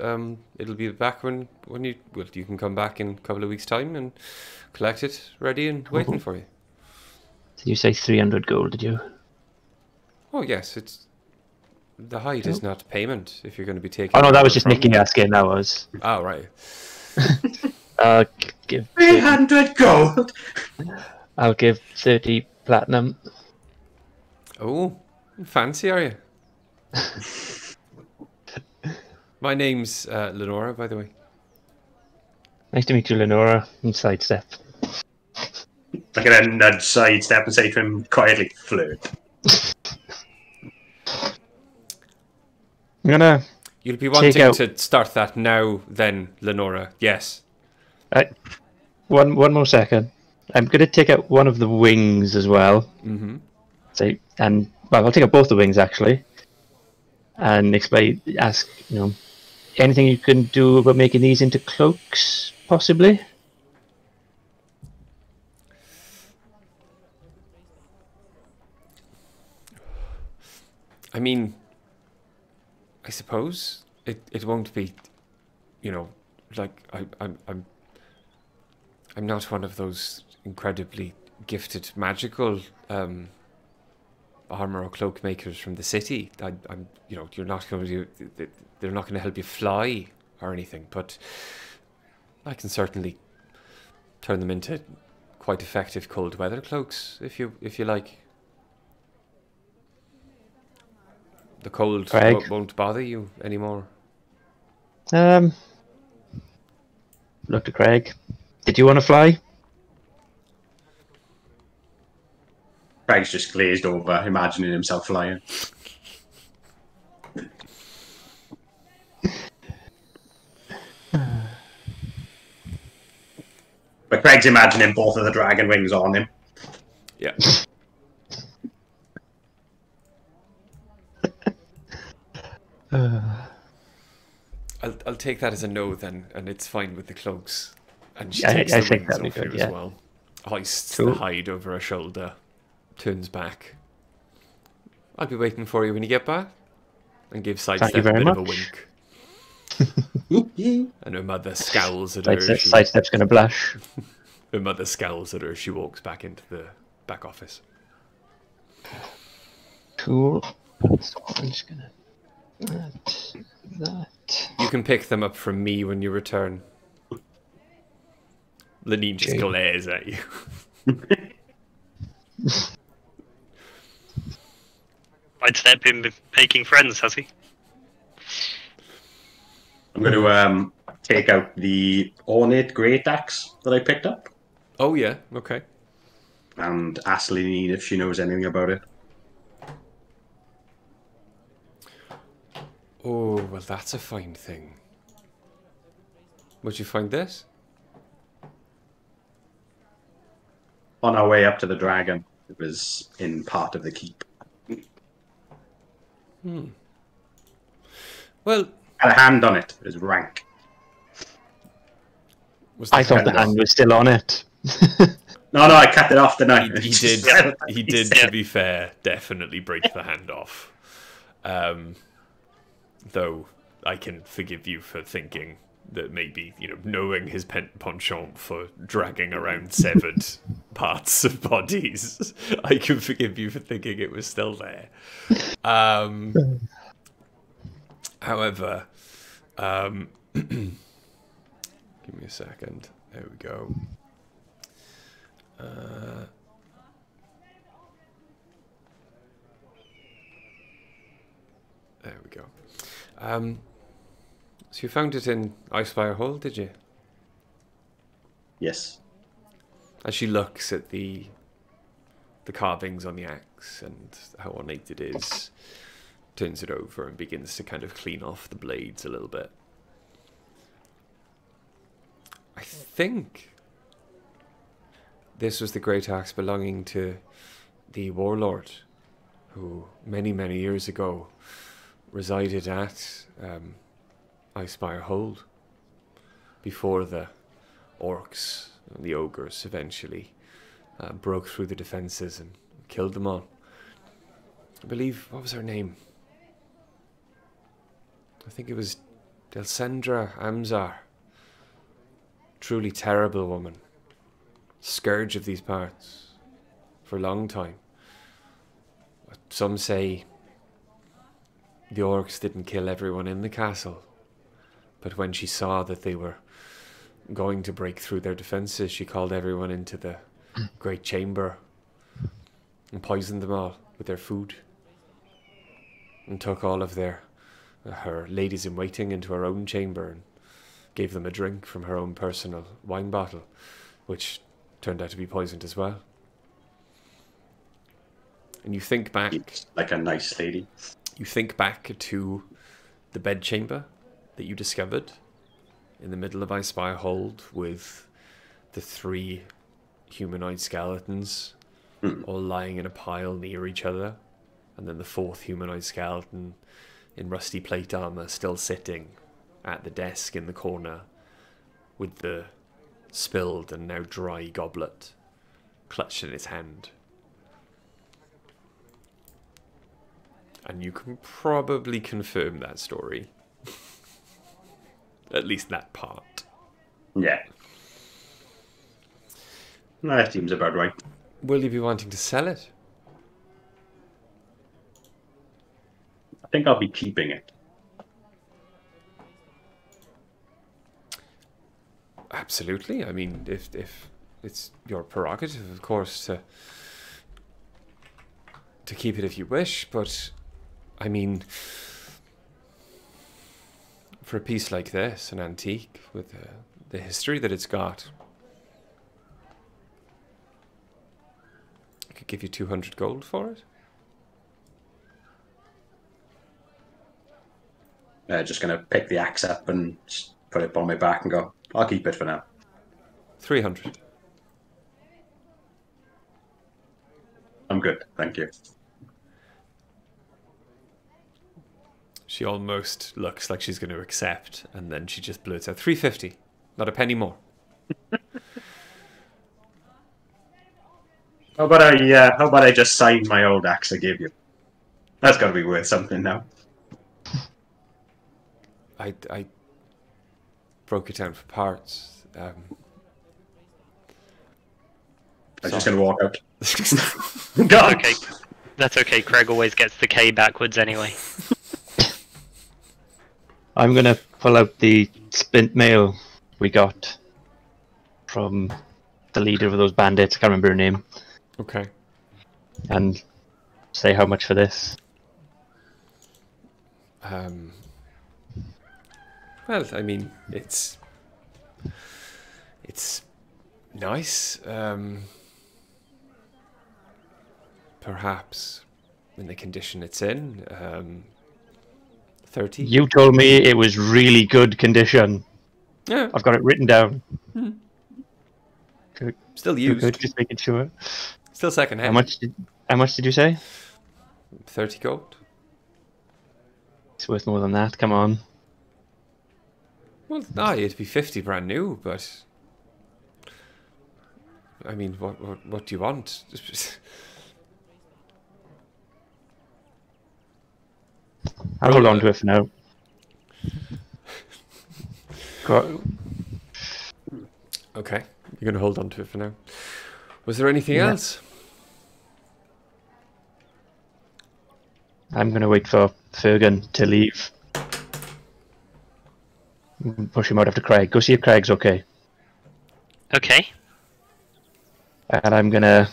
it'll be back when you can come back in a couple of weeks' time and collect it, ready and waiting for you. Did you say 300 gold? Did you? Oh yes, it's the hide is not payment if you're going to be taking. Oh no, that was just from Nicky asking. That was. Oh right. Give 300 gold. I'll give 30 platinum. Oh, fancy are you? My name's Lenora, by the way. Nice to meet you, Lenora. And sidestep. I'm going to nudge sidestep and say to him quietly, flirt. I'm gonna. You'll be wanting to start that now, then, Lenora. Yes. One more second. I'm gonna take out one of the wings as well. Mm-hmm. I'll take out both the wings actually, and ask anything you can do about making these into cloaks, possibly. I mean, I suppose it won't be, like I'm not one of those incredibly gifted magical armor or cloak makers from the city. You're not going to. They're not going to help you fly or anything, but I can certainly turn them into quite effective cold weather cloaks if you like. The cold won't bother you anymore. Look to Craig. Did you want to fly? Craig's just glazed over, imagining himself flying. But Craig's imagining both of the dragon wings on him. Yeah. I'll take that as a no then, and it's fine with the cloaks. And she Yeah, takes I the think wings that'd be off good, you yeah. as well. Hoists the Cool. hide over her shoulder, turns back. Hoists the Cool. hide over her shoulder, turns back. I'll be waiting for you when you get back. And gives Thank you Sidestep a very bit of a much. wink. And her mother scowls at her. Sidestep's going to blush. Her mother scowls at her as she walks back into the back office. Cool. So I'm just going to add that. You can pick them up from me when you return. Lenine just Okay. glares at you. Sidestep been making friends, has he? I'm going to take out the ornate great axe that I picked up Oh, yeah, okay. and ask Lenine if she knows anything about it. Oh, well, that's a fine thing. Where'd you find this? On our way up to the dragon, it was in part of the keep. Well, Had a hand on it. It was rank. was I thought the hand was still on it. No, I cut it off, didn't I? He did. He did. To be fair, definitely break the hand off. Though I can forgive you for thinking that maybe, knowing his penchant for dragging around severed parts of bodies, I can forgive you for thinking it was still there. However, give me a second. There we go. There we go. So you found it in Icespire Hall, did you? Yes. As she looks at the carvings on the axe and how ornate it is, turns it over and begins to kind of clean off the blades a little bit. I think this was the great axe belonging to the warlord who many, many years ago resided at Icespire Hold before the orcs and the ogres eventually broke through the defences and killed them all. I believe, what was her name? I think it was Delsendra Amzar. Truly terrible woman. Scourge of these parts for a long time. But some say the orcs didn't kill everyone in the castle, but when she saw that they were going to break through their defences, she called everyone into the great chamber and poisoned them all with their food and took all of her ladies in waiting into her own chamber and gave them a drink from her own personal wine bottle, which turned out to be poisoned as well. And you think back, Like a nice lady. you think back to the bedchamber that you discovered in the middle of Icespire Hold with the 3 humanoid skeletons all lying in a pile near each other, and then the 4th humanoid skeleton in rusty plate armor still sitting at the desk in the corner with the spilled and now dry goblet clutched in his hand. And you can probably confirm that story. At least that part. Yeah. That seems about right. Will you be wanting to sell it? I think I'll be keeping it. Absolutely. I mean, if it's your prerogative, of course, to keep it if you wish, but I mean, for a piece like this, an antique with the history that it's got, I could give you 200 gold for it. Just going to pick the axe up and just put it on my back and go, I'll keep it for now. 300. I'm good, thank you. She almost looks like she's going to accept, and then she just blurts out 350. Not a penny more. How about I just sign my old axe I gave you? That's got to be worth something now. I broke it down for parts. I'm just going to walk out. That's okay. That's okay. Craig always gets the K backwards anyway. I'm gonna pull out the splint mail we got from the leader of those bandits. I can't remember her name. Okay. And say how much for this. Well, I mean, it's nice. Perhaps in the condition it's in, 30. You told me it was really good condition. Yeah, I've got it written down. still used. Good, just making sure. Still second hand. How much did you say? 30 gold. It's worth more than that. Come on. Well, no, it'd be 50 brand new, but I mean, what do you want? I'll hold on to it for now. Okay, you're gonna hold on to it for now. Was there anything else? I'm gonna wait for Fergus to leave. Push him out after Craig. Go see if Craig's okay. Okay. And I'm gonna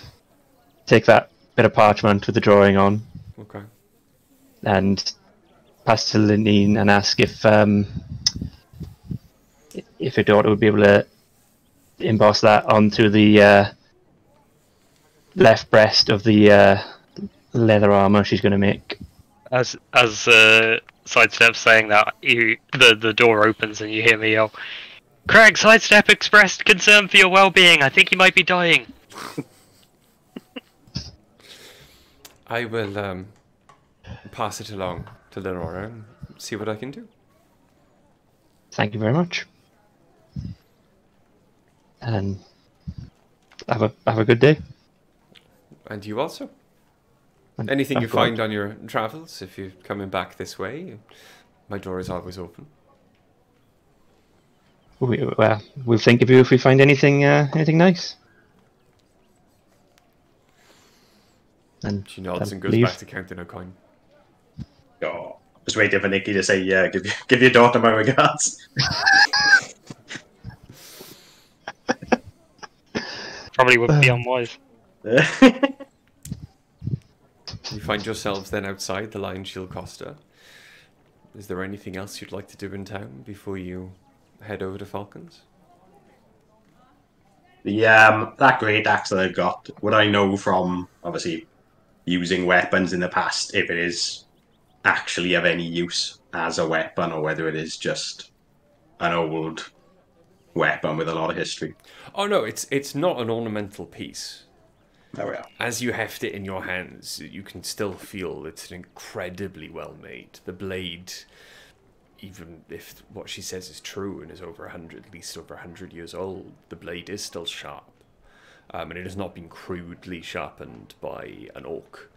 take that bit of parchment with the drawing on Okay. and pass to Lineen and ask if her daughter would be able to emboss that onto the left breast of the leather armor she's going to make. As Sidestep saying that, the door opens and you hear me yell, "Craig, Sidestep expressed concern for your well-being. I think you might be dying." I will pass it along to Lenora and see what I can do. Thank you very much. And have a good day. And you also. Anything you find on your travels, if you're coming back this way, my door is always open. We'll think of you if we find anything nice. And She nods and goes leave. back to counting a coin. Oh, just waiting for Nikki to say, "Yeah, give your daughter my regards." Probably would be unwise. You find yourselves then outside the Lion Shield Costa. Is there anything else you'd like to do in town before you head over to Falcons? That great axe that I've got, would I know from, obviously, using weapons in the past, if it is actually of any use as a weapon, or whether it is just an old weapon with a lot of history? Oh no, it's not an ornamental piece. There we are. As you heft it in your hands, you can still feel it's incredibly well made. The blade, even if what she says is true and is at least over 100 years old, the blade is still sharp. And it has not been crudely sharpened by an orc,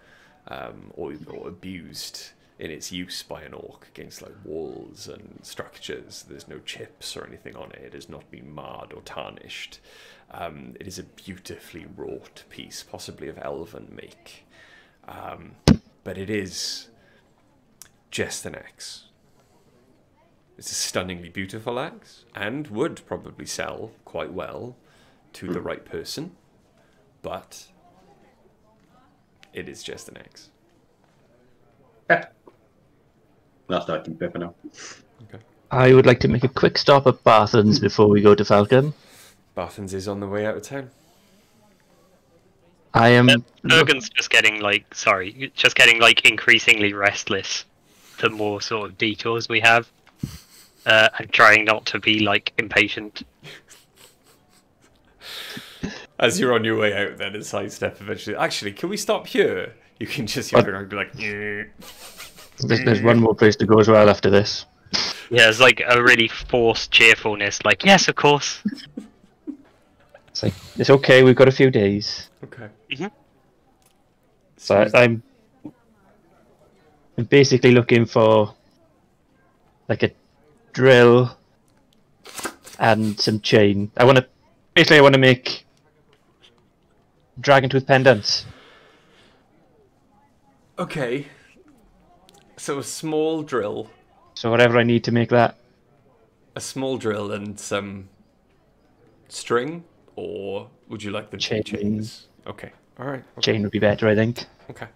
or abused in its use by an orc against like walls and structures. There's no chips or anything on it. It has not been marred or tarnished. It is a beautifully wrought piece, possibly of elven make. But it is just an axe. It's a stunningly beautiful axe, and would probably sell quite well to the right person, but it is just an axe. That's not keep it for now. Okay. I would like to make a quick stop at Barthen's before we go to Falcon. Barthen's is on the way out of town. I am. Bergen's just getting increasingly restless the more sort of detours we have, and trying not to be like impatient. As you're on your way out, then a sidestep eventually. Actually, can we stop here? You can just hear her be like. There's one more place to go as well after this. Yeah, it's like a really forced cheerfulness. Like, yes, of course. It's like, it's okay, we've got a few days. Okay. So I'm basically looking for like a drill and some chain. I want to make dragon tooth pendants. Okay. So a small drill. So whatever I need to make that. A small drill and some string, or would you like the Chain. chains? Okay. All right. Okay. Chain would be better, I think. Okay.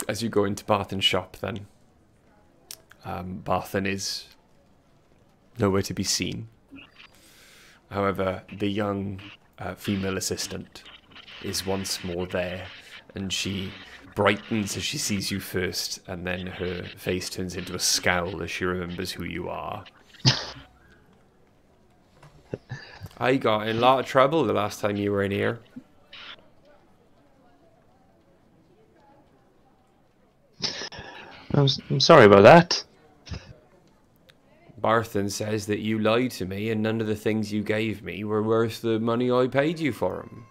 As you go into Barthen's shop, then Barthen is nowhere to be seen. However, the young female assistant is once more there, and she brightens as she sees you first, and then her face turns into a scowl as she remembers who you are. I got in a lot of trouble the last time you were in here. I'm sorry about that. Barthen says that you lied to me and none of the things you gave me were worth the money I paid you for them.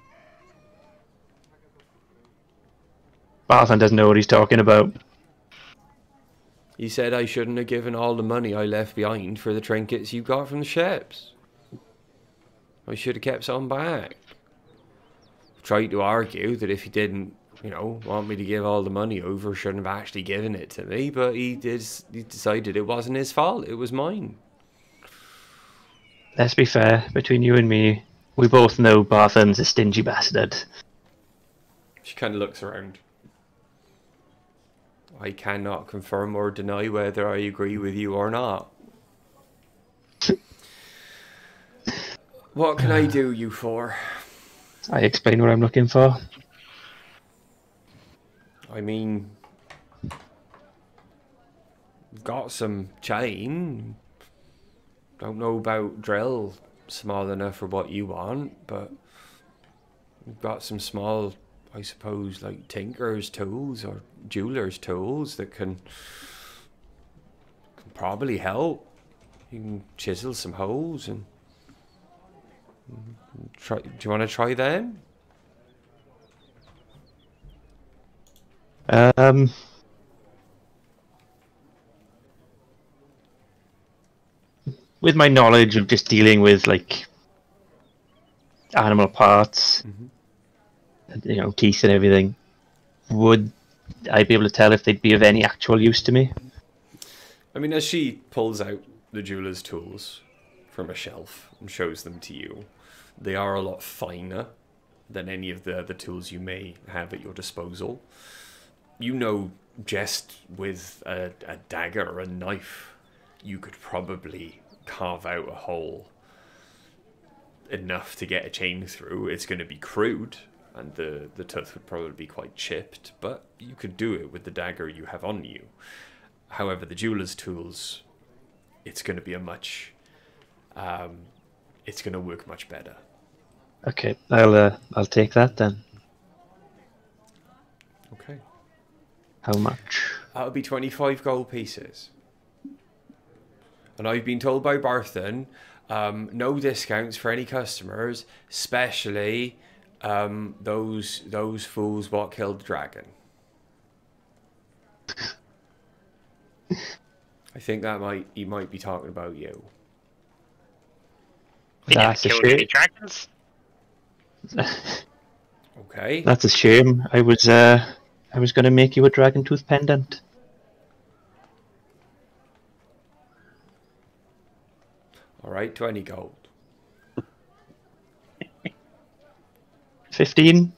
Barthen doesn't know what he's talking about. He said I shouldn't have given all the money I left behind for the trinkets you got from the ships. I should have kept some back. Tried to argue that if he didn't, want me to give all the money over, shouldn't have actually given it to me, but he decided it wasn't his fault, it was mine. Let's be fair, between you and me, we both know Barthen's a stingy bastard. She kind of looks around. I cannot confirm or deny whether I agree with you or not. What can I do you for? I explain what I'm looking for. I mean, we've got some chain. Don't know about drill small enough for what you want, but we've got some small, I suppose, like tinker's tools or jeweler's tools that can probably help. You can chisel some holes and try. Do you want to try them? With my knowledge of just dealing with like animal parts, teeth and everything, would I be able to tell if they'd be of any actual use to me? I mean, as she pulls out the jeweler's tools from a shelf and shows them to you, they are a lot finer than any of the other tools you may have at your disposal. Just with a dagger or a knife, you could probably carve out a hole enough to get a chain through. It's going to be crude, and the tooth would probably be quite chipped, but you could do it with the dagger you have on you. However, the jeweler's tools, it's going to be it's going to work much better. Okay, I'll take that then. Okay. How much? That'll be 25 gold pieces. And I've been told by Barthen, no discounts for any customers, especially those fools what killed the dragon. I think he might be talking about you. That's a Killed any shame. dragons? Okay. That's a shame. I was going to make you a dragon tooth pendant. All right, 20 gold. 15.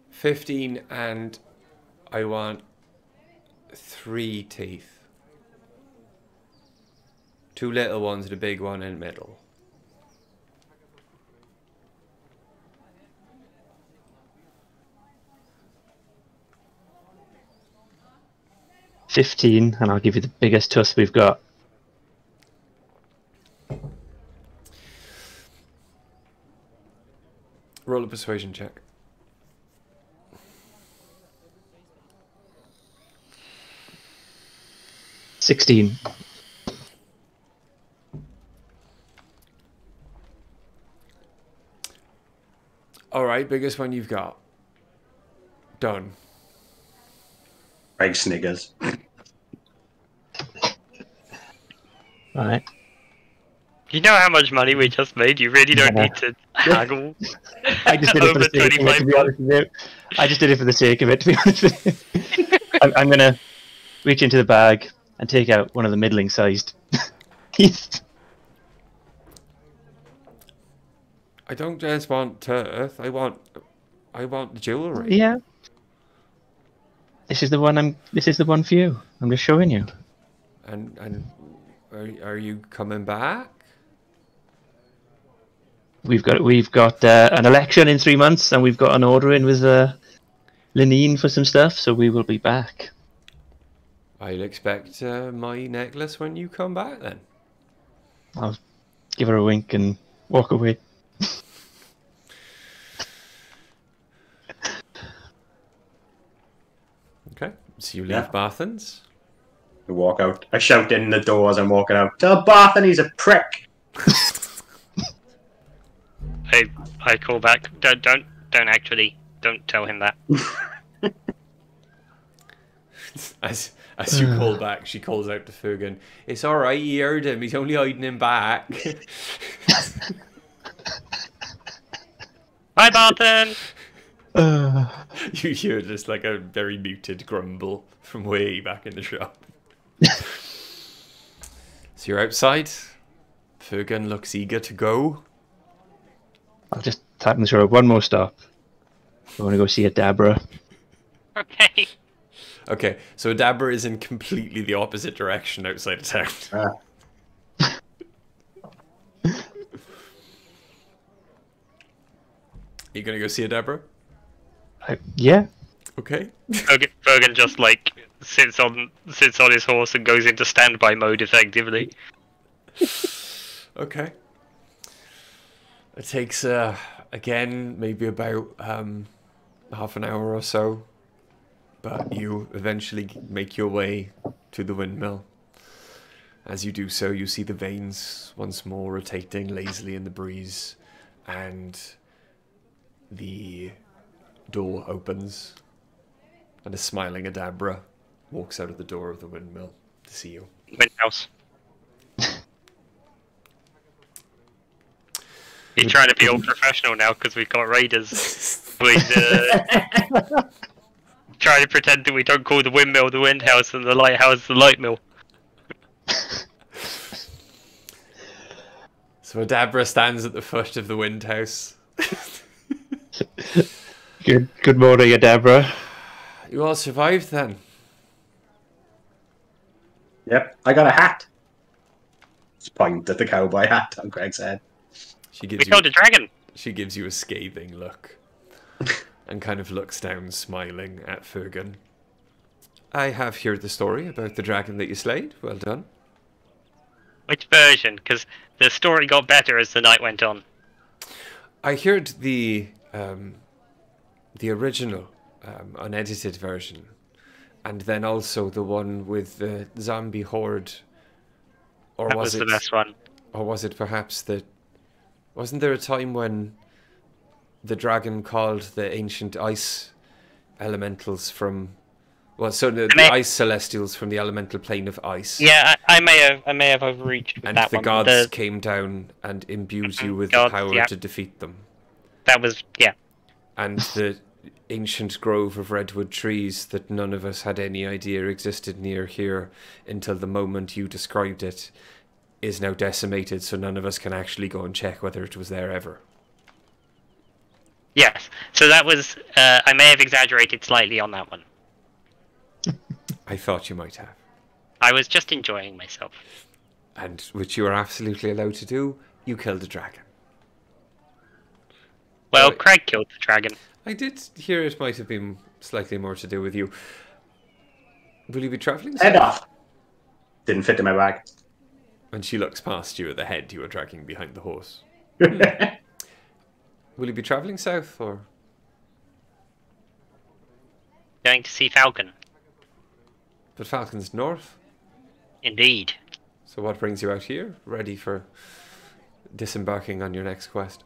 15, and I want 3 teeth. 2 little ones and a big one in the middle. $15, and I'll give you the biggest tusk we've got. Roll a persuasion check. $16. All right, biggest one you've got. Done. Craig sniggers. Right. You know how much money we just made? You really don't need to haggle I just did it for over the sake of it, to 25 be honest with you. I just did it for the sake of it, to be honest with you. I'm going to reach into the bag and take out one of the middling-sized keys. I don't just want turf. I want the jewelry. Yeah. This is the one for you. I'm just showing you. And are you coming back? We've got an election in 3 months, and we've got an order in with Linene for some stuff, so we will be back. I'll expect my necklace when you come back then. I'll give her a wink and walk away. Okay, so you leave Barthens. I walk out. I shout in the door as I'm walking out. Tell Barthen he's a prick. I call back. Don't tell him that. As you call back, she calls out to Fugan. It's all right. He heard him. He's only hiding him back. Bye, Barton. You hear just like a very muted grumble from way back in the shop. So you're outside. Fugan looks eager to go. I'll just tap on the shoulder. One more stop. I want to go see a Dabra. Okay. Okay, so Dabra is in completely the opposite direction outside of town. You gonna go see a Dabra? Yeah. Okay. Bergen just like sits on his horse and goes into standby mode effectively. Okay. It takes again maybe about half an hour or so, but you eventually make your way to the windmill. As you do so, you see the vanes once more rotating lazily in the breeze, and the door opens, and a smiling Adabra walks out of the door of the windmill to see you. Windhouse. He's trying to be all professional now because we've got raiders. Trying to pretend that we don't call the windmill the windhouse and the lighthouse the light mill. So Adabra stands at the foot of the windhouse. Good morning, Adabra. You all survived then? Yep, I got a hat. Just point at the cowboy hat on Greg's head. We killed a dragon. She gives you a scathing look and kind of looks down, smiling at Fugan. I have here the story about the dragon that you slayed. Well done. Which version? Because the story got better as the night went on. I heard the original, unedited version, and then also the one with the zombie horde. Or that was the best one. Or was it perhaps the... Wasn't there a time when the dragon called the ancient ice elementals from... Well, so the ice celestials from the elemental plane of ice. Yeah, I may have overreached with and that the one. gods came down and imbued you with the power to defeat them. That was, yeah. And the ancient grove of redwood trees that none of us had any idea existed near here until the moment you described it is now decimated, so none of us can actually go and check whether it was there ever. Yes, so that was... I may have exaggerated slightly on that one. I thought you might have. I was just enjoying myself. And which you are absolutely allowed to do, you killed a dragon. Well, Craig killed the dragon. I did hear it might have been slightly more to do with you. Will you be travelling? Head off! Didn't fit in my bag. And she looks past you at the head you were dragging behind the horse. Will you be travelling south, or...? Going to see Falcon. But Falcon's north? Indeed. So what brings you out here, ready for disembarking on your next quest?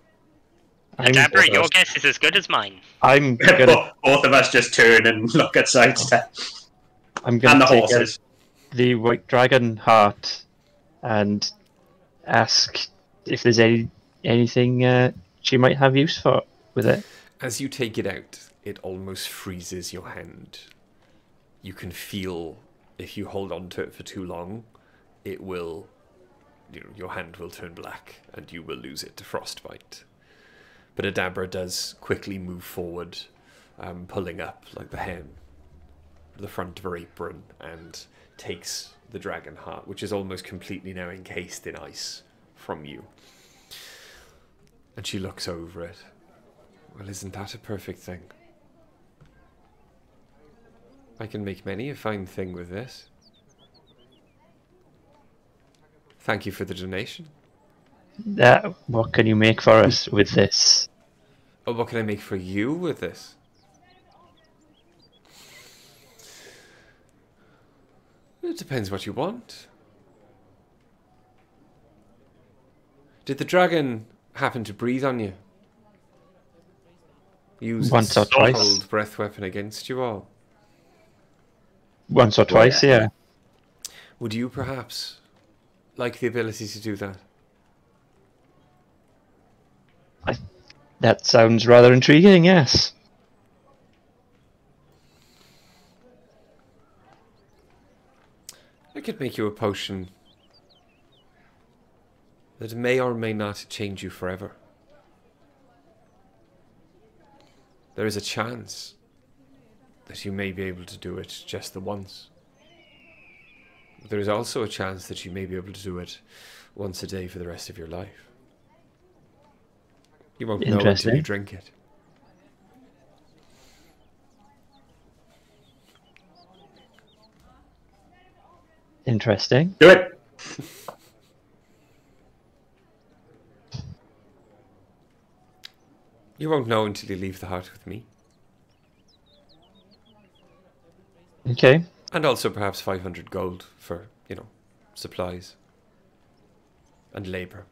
Adabra, your guess is as good as mine. I'm gonna, Both of us just turn and look at Sidestep. I'm And gonna the take horses. the white dragon heart and ask if there's anything she might have use for with it. As you take it out, it almost freezes your hand. You can feel if you hold on to it for too long, it will, your hand will turn black and you will lose it to frostbite. But Adabra does quickly move forward, pulling up like the hen, the front of her apron, and takes the dragon heart, which is almost completely now encased in ice, from you. And she looks over it. Well, isn't that a perfect thing? I can make many a fine thing with this. Thank you for the donation. What can you make for us with this? Oh, what can I make for you with this? It depends what you want. Did the dragon happen to breathe on you? Use Once or its twice. cold breath weapon against you all? Once or twice, yeah. Would you perhaps like the ability to do that? That sounds rather intriguing, yes. I could make you a potion that may or may not change you forever. There is a chance that you may be able to do it just the once. There is also a chance that you may be able to do it once a day for the rest of your life. You won't know until you drink it. Interesting. Do it! You won't know until you leave the heart with me. Okay. And also perhaps 500 gold for, supplies and labour.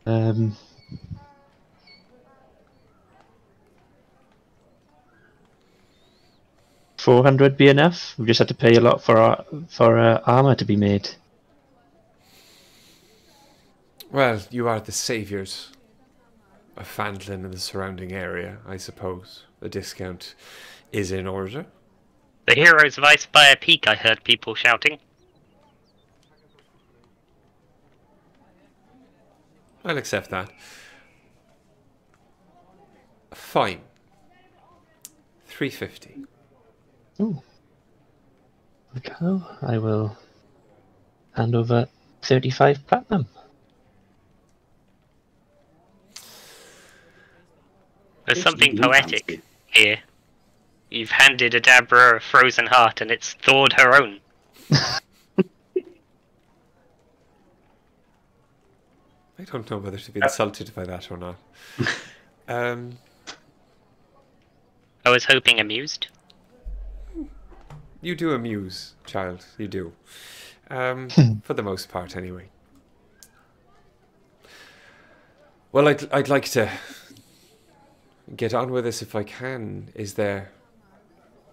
Um, 400 be enough? We just had to pay a lot for armor to be made. Well, you are the saviours of Fandlin and the surrounding area, I suppose. A discount is in order. The heroes of Icespire Peak, I heard people shouting. I'll accept that. Fine. 350. Ooh. Okay, I will hand over 35 platinum. There's something poetic here. You've handed Adabra a frozen heart and it's thawed her own. I don't know whether to be insulted by that or not. I was hoping amused. You do amuse, child. You do. For the most part, anyway. Well, I'd like to get on with this if I can. Is there...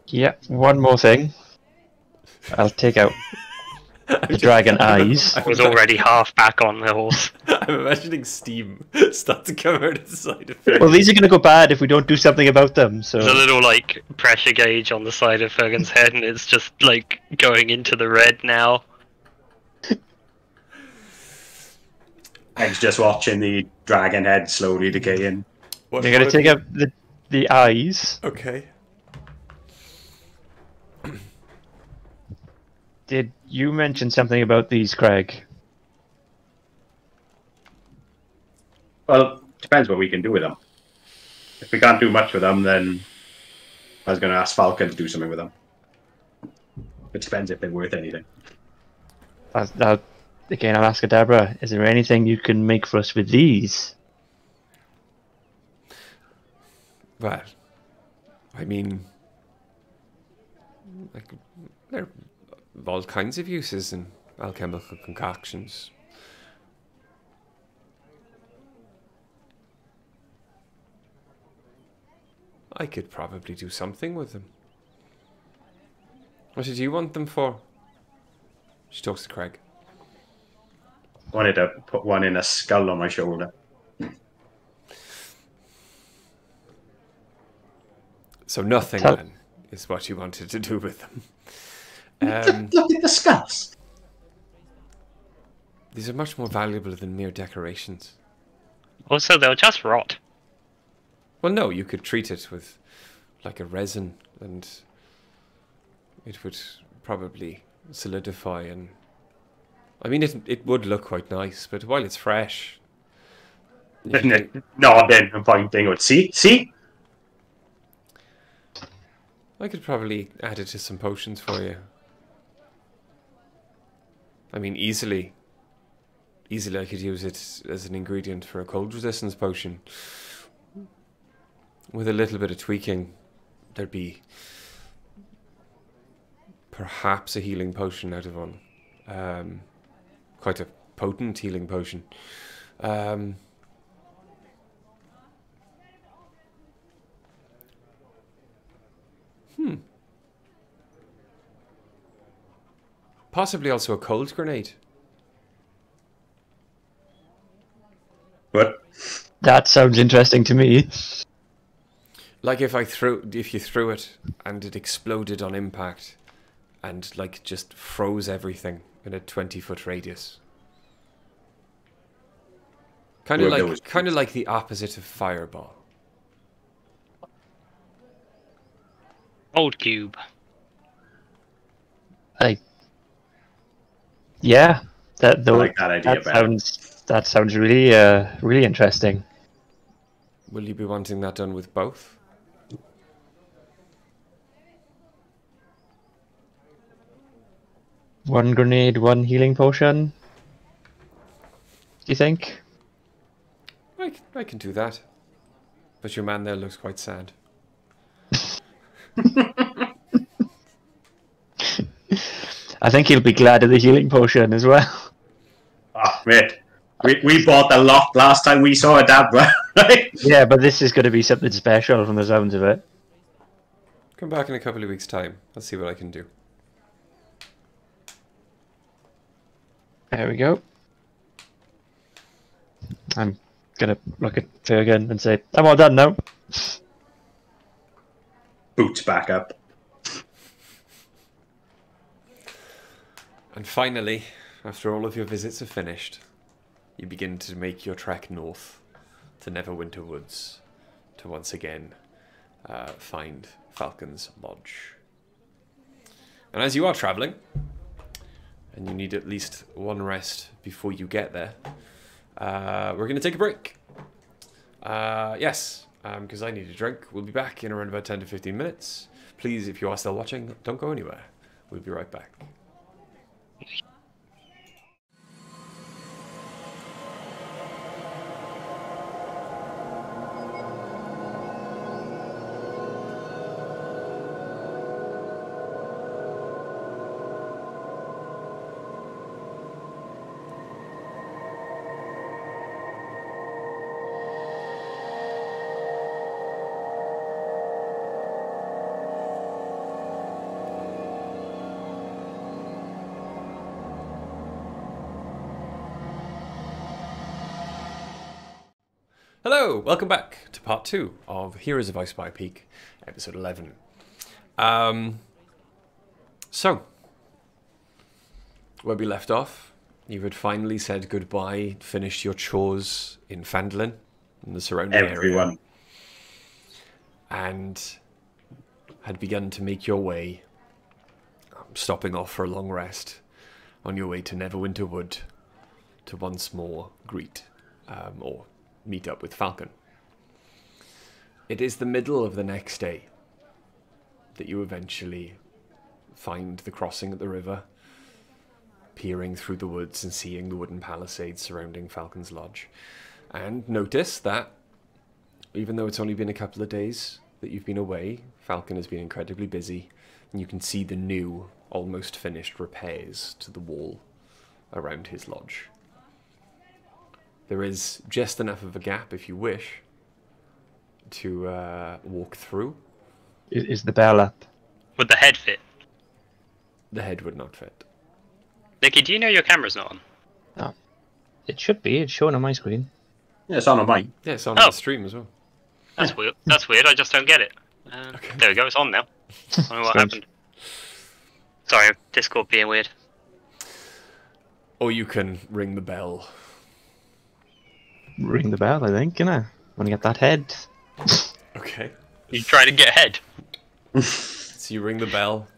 Yeah, one more thing. I'll take out the dragon eyes. I was already half back on the horse. I'm imagining steam start to come out of the side of it. Well, these are going to go bad if we don't do something about them, so... There's a little, pressure gauge on the side of Fergan's head, and it's just, going into the red now. Egg's just watching the dragon head slowly decaying. You're going to take out the eyes. Okay. Did you mention something about these, Craig? Well, depends what we can do with them. If we can't do much with them, then I was going to ask Falcon to do something with them. It depends if they're worth anything. I'll ask Adabra, is there anything you can make for us with these? Well, I mean, like there are all kinds of uses in alchemical concoctions. I could probably do something with them. What did you want them for? She talks to Craig. Wanted to put one in a skull on my shoulder. So nothing then is what you wanted to do with them. Look at the skulls. These are much more valuable than mere decorations. Also, they'll just rot. Well, no, you could treat it with like a resin and it would probably solidify and... I mean, it would look quite nice, but while it's fresh... No, then I'm pointing out. See? I could probably add it to some potions for you. I mean, easily I could use it as an ingredient for a cold resistance potion. With a little bit of tweaking, there'd be perhaps a healing potion out of one. Quite a potent healing potion. Possibly also a cold grenade. What? That sounds interesting to me. Like if you threw it and it exploded on impact and like just froze everything in a 20-foot radius. Kind of like the opposite of fireball. Old cube. Yeah, I like that idea better. That sounds really really interesting. Will you be wanting that done with both? One grenade, one healing potion. Do you think? I can do that. But your man there looks quite sad. I think he'll be glad of the healing potion as well. Ah, mate. We bought the lot last time we saw a Dabra, right? Yeah, but this is going to be something special from the sounds of it. Come back in a couple of weeks' time. I'll see what I can do. There we go. I'm going to look at Fergus and say, I'm all done now. Boots back up. And finally, after all of your visits are finished, you begin to make your trek north to Neverwinter Woods to once again find Falcon's Lodge. And as you are travelling, and you need at least one rest before you get there, we're going to take a break. Yes, because I need a drink. We'll be back in around about 10 to 15 minutes. Please, if you are still watching, don't go anywhere. We'll be right back. Hello, welcome back to part 2 of Heroes of Icespire Peak, episode 11. So, where we left off, you had finally said goodbye, finished your chores in Phandalin, and the surrounding area, and had begun to make your way, stopping off for a long rest, on your way to Neverwinter Wood, to once more greet, or meet up with Falcon. It is the middle of the next day that you eventually find the crossing at the river, peering through the woods and seeing the wooden palisades surrounding Falcon's Lodge, and notice that even though it's only been a couple of days that you've been away, Falcon has been incredibly busy You can see the new, almost finished repairs to the wall around his lodge. There is just enough of a gap, if you wish, to walk through. Is the bell up? Would the head fit? The head would not fit. Nicky, do you know your camera's not on? No. It should be. It's showing on my screen. Yeah, it's on mine. Yeah, it's on the stream as well. That's weird. That's weird. I just don't get it. Okay. There we go. It's on now. I don't know what happened. Sorry, Discord being weird. Or you can ring the bell. Ring the bell, I think, innit? Want to get that head? Okay. You trying to get ahead? So you ring the bell.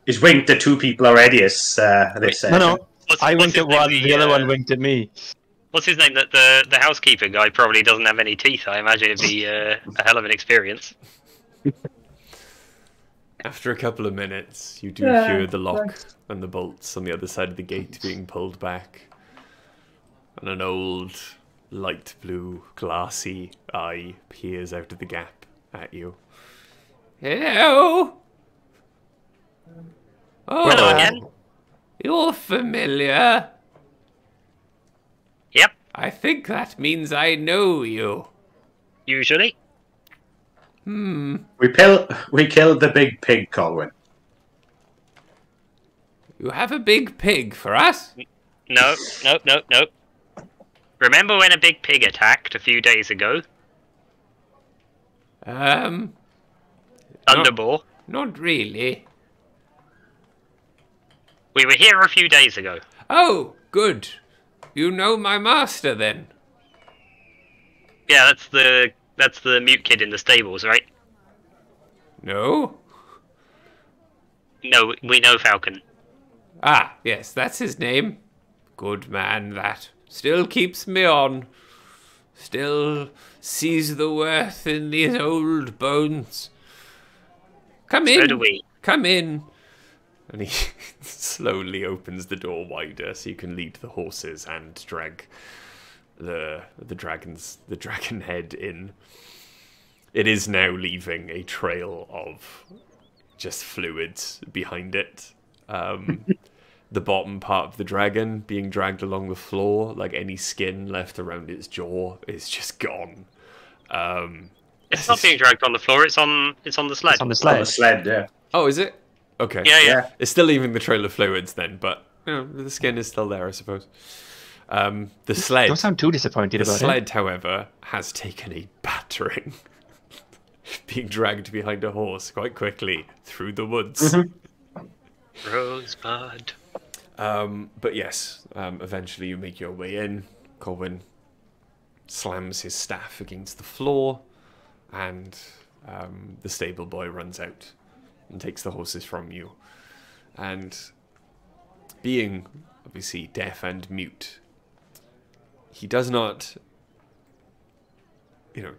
He's winked at 2 people already, as they said. No. I winked at one, the other one winked at me. What's his name? That the housekeeper guy probably doesn't have any teeth. I imagine it'd be a hell of an experience. After a couple of minutes, you do hear the lock and the bolts on the other side of the gate being pulled back. And an old, light blue, glassy eye peers out of the gap at you. Hello? Oh, Hello again. You're familiar. Yep. I think that means I know you. Usually. We killed the big pig, Colwyn. You have a big pig for us? No. Remember when a big pig attacked a few days ago? Thunderball. Not really. We were here a few days ago. Oh, good. You know my master then? Yeah, that's the mute kid in the stables, right? No? No, we know Falcon. Ah, yes, that's his name. Good man, that. Still keeps me on. Still sees the worth in these old bones. Come in. So do we. Come in. And he slowly opens the door wider so you can lead the horses and drag the dragon head in. It is now leaving a trail of just fluids behind it. The bottom part of the dragon being dragged along the floor, like any skin left around its jaw is just gone. It's not being dragged on the floor. It's on the sled. It's on the On the sled. sled, yeah. Oh, is it? Okay. Yeah. It's still leaving the trail of fluids then, but you know, the skin is still there, I suppose. The sled. Don't sound too disappointed The about sled, however, has taken a battering, being dragged behind a horse quite quickly through the woods. Rosebud. But yes, eventually you make your way in. Colwyn slams his staff against the floor, and the stable boy runs out and takes the horses from you. And being obviously deaf and mute, he does not,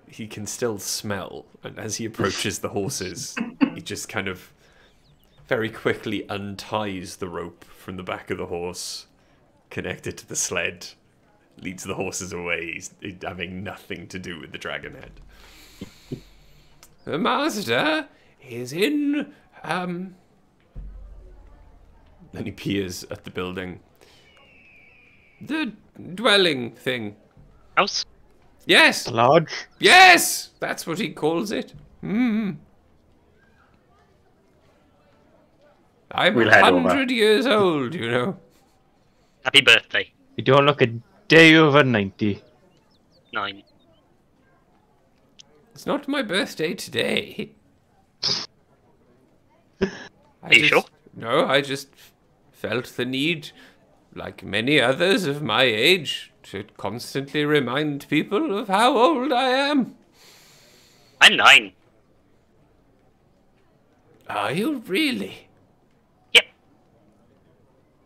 he can still smell. And as he approaches the horses, he just kind of very quickly unties the rope from the back of the horse, connected to the sled, leads the horses away, he's having nothing to do with the dragon head. The master is in, Then he peers at the building. The dwelling thing. House? Yes! The lodge? Yes! That's what he calls it. I'm We'll head over. 100 years old, you know. Happy birthday. You don't look a day over 90. 9. It's not my birthday today. Are you sure? No, I just felt the need, like many others of my age, to constantly remind people of how old I am. I'm 9. Are you really? Yep.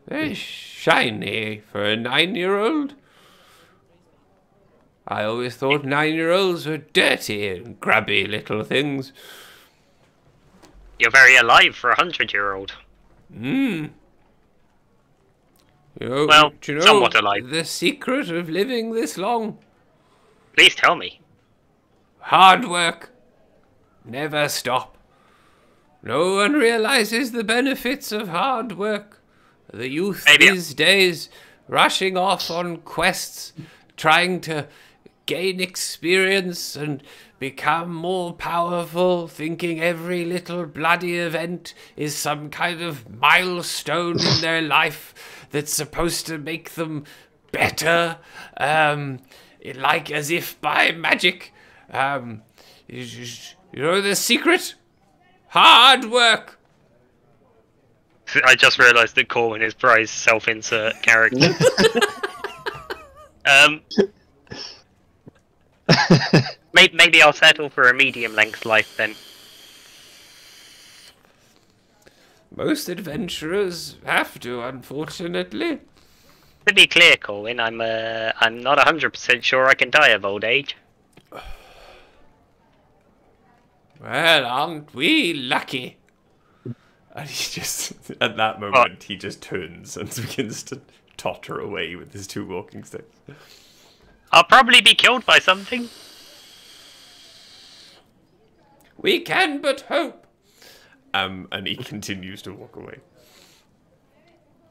Very shiny for a 9-year-old. I always thought 9-year-olds were dirty and grubby little things. You're very alive for a 100-year-old. You know, Well, do you know somewhat alive. the secret of living this long? Please tell me. Hard work. Never stop. No one realizes the benefits of hard work. The youth Maybe. these days rushing off on quests, trying to gain experience and become more powerful, thinking every little bloody event is some kind of milestone in their life that's supposed to make them better, like as if by magic. You know the secret? Hard work. I just realised that Corwin is Bry's self-insert character. Maybe I'll settle for a medium-length life then. Most adventurers have to, unfortunately. To be clear, Corwin, I'm not 100% sure I can die of old age. Well, aren't we lucky? And he just, at that moment, he just turns and begins to totter away with his 2 walking sticks. I'll probably be killed by something. We can but hope. And he continues to walk away.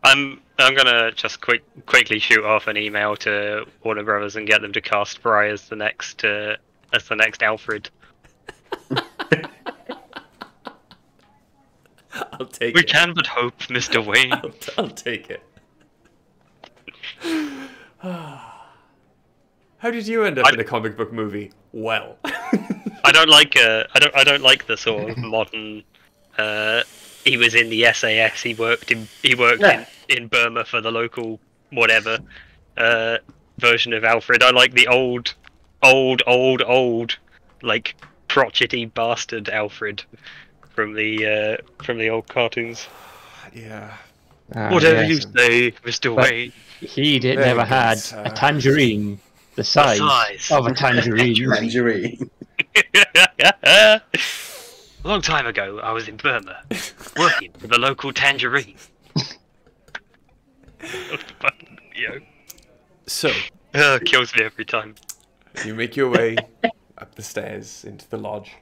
I'm gonna just quickly shoot off an email to Warner Brothers and get them to cast Bry as the next Alfred. I'll take We it. can but hope, Mr. Wayne. I'll take it. How did you end up in a comic book movie? Well, I don't like the sort of modern. He was in the SAS. He worked in Burma for the local whatever version of Alfred. I like the old, like crotchety bastard Alfred from the old cartoons. yeah. Whatever yes. you say, Mr. But- Wayne. He Very never good, had sir. a tangerine the size size. of a tangerine. Tangerine. A long time ago, I was in Burma, working for the local tangerine. So, Kills me every time. you make your way up the stairs into the lodge.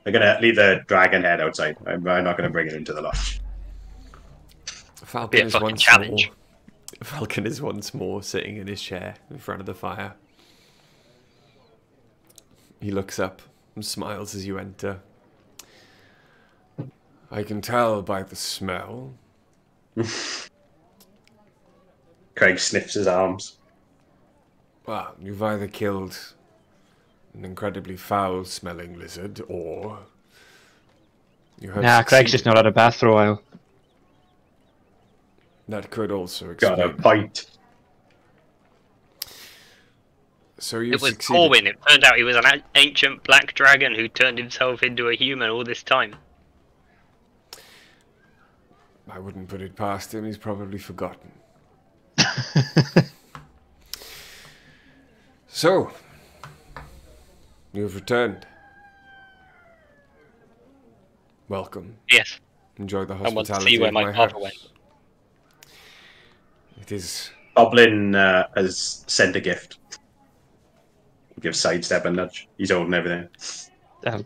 I'm gonna leave the dragon head outside. I'm not gonna bring it into the lodge. Falcon Be a is fucking once challenge. more. Falcon is once more sitting in his chair in front of the fire. He looks up and smiles as you enter. I can tell by the smell. Craig sniffs his arms. Well, you've either killed an incredibly foul-smelling lizard, or you have Nah, Craig's succeeded. just not had a bath for a while. That could also Got a explain. bite. So you It was succeeded. Corwin. It turned out he was an ancient black dragon who turned himself into a human all this time. I wouldn't put it past him. He's probably forgotten. So, you've returned. Welcome. Yes, Enjoy the I want to hospitality see where of my my father house. went. It is. Goblin has sent a gift. Give sidestep a nudge. He's holding everything. I'll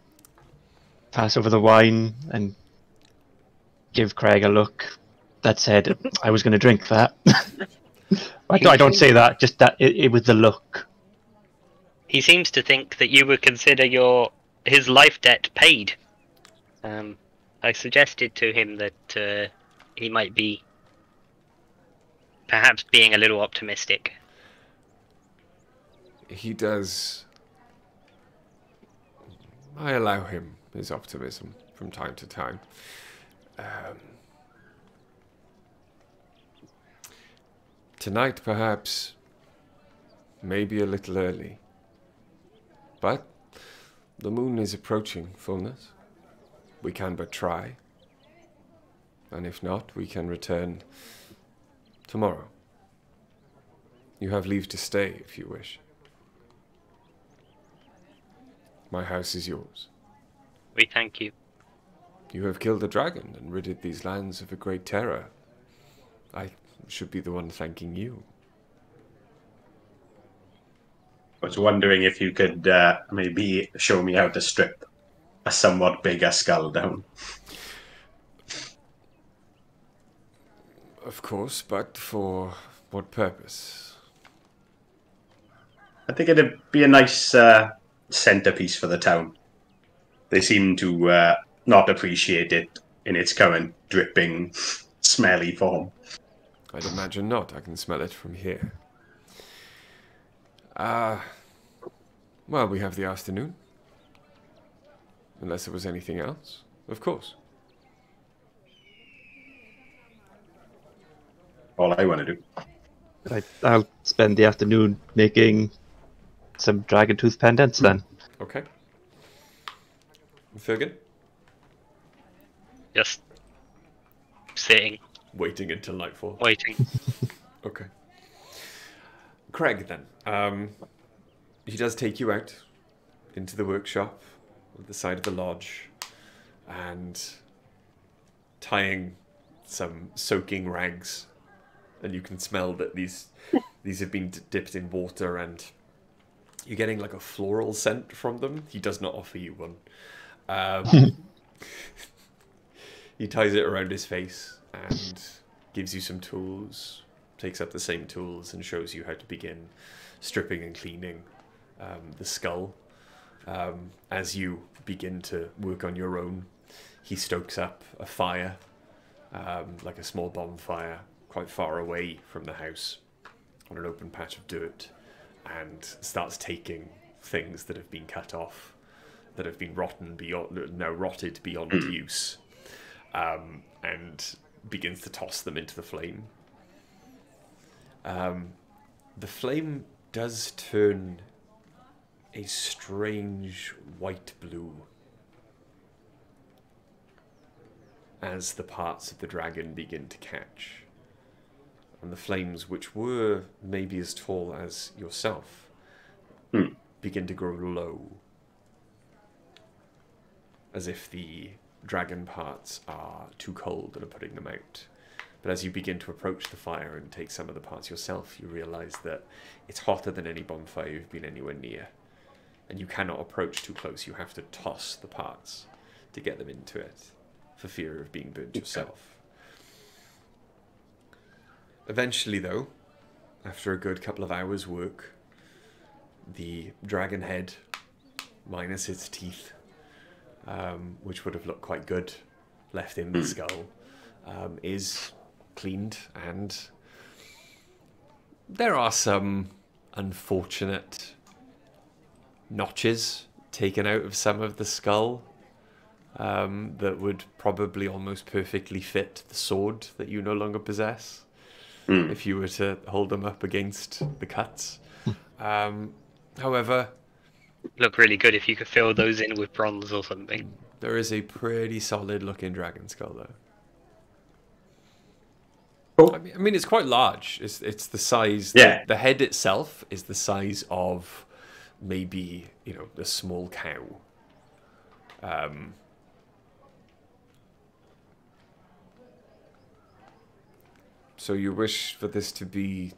pass over the wine and give Craig a look that said, I was going to drink that. I don't say that, just that it was the look. He seems to think that you would consider his life debt paid. I suggested to him that he might be perhaps being a little optimistic. He does. I allow him his optimism from time to time. Tonight, perhaps, maybe a little early. But the moon is approaching fullness. We can but try. And if not, we can return tomorrow. You have leave to stay if you wish. My house is yours. We thank you. You have killed a dragon and ridded these lands of a great terror. I should be the one thanking you. I was wondering if you could maybe show me how to strip. a somewhat bigger skull down. Of course, but for what purpose? I think it'd be a nice centerpiece for the town. They seem to not appreciate it in its current dripping, smelly form. I'd imagine not. I can smell it from here. Well, we have the afternoon. Unless there was anything else. Of course. All I want to do. I'll spend the afternoon making some dragon tooth pendants then. Okay. Fergus? Just sitting, Waiting until nightfall. waiting. Okay. Craig, then. He does take you out into the workshop at the side of the lodge and tying some soaking rags. And you can smell that these have been dipped in water, and you're getting like a floral scent from them. He does not offer you one. He ties it around his face and gives you some tools, takes up the same tools and shows you how to begin stripping and cleaning the skull. As you begin to work on your own, he stokes up a fire, like a small bonfire, quite far away from the house on an open patch of dirt, and starts taking things that have been cut off, that have been rotted beyond use, and begins to toss them into the flame. The flame does turn a strange white blue as the parts of the dragon begin to catch. And the flames, which were maybe as tall as yourself, begin to grow low, as if the dragon parts are too cold and are putting them out. But as you begin to approach the fire and take some of the parts yourself, you realize that it's hotter than any bonfire you've been anywhere near. And you cannot approach too close. You have to toss the parts to get them into it, for fear of being burnt yourself. Eventually, though, after a good couple of hours' work, the dragon head, minus its teeth, which would have looked quite good left in the skull, is cleaned, and there are some unfortunate notches taken out of some of the skull that would probably almost perfectly fit the sword that you no longer possess if you were to hold them up against the cuts. However, Look really good if you could fill those in with bronze or something. there is a pretty solid looking dragon skull though. Cool. I mean, it's quite large. It's the size. Yeah. The head itself is the size of maybe, a small cow. So you wish for this to be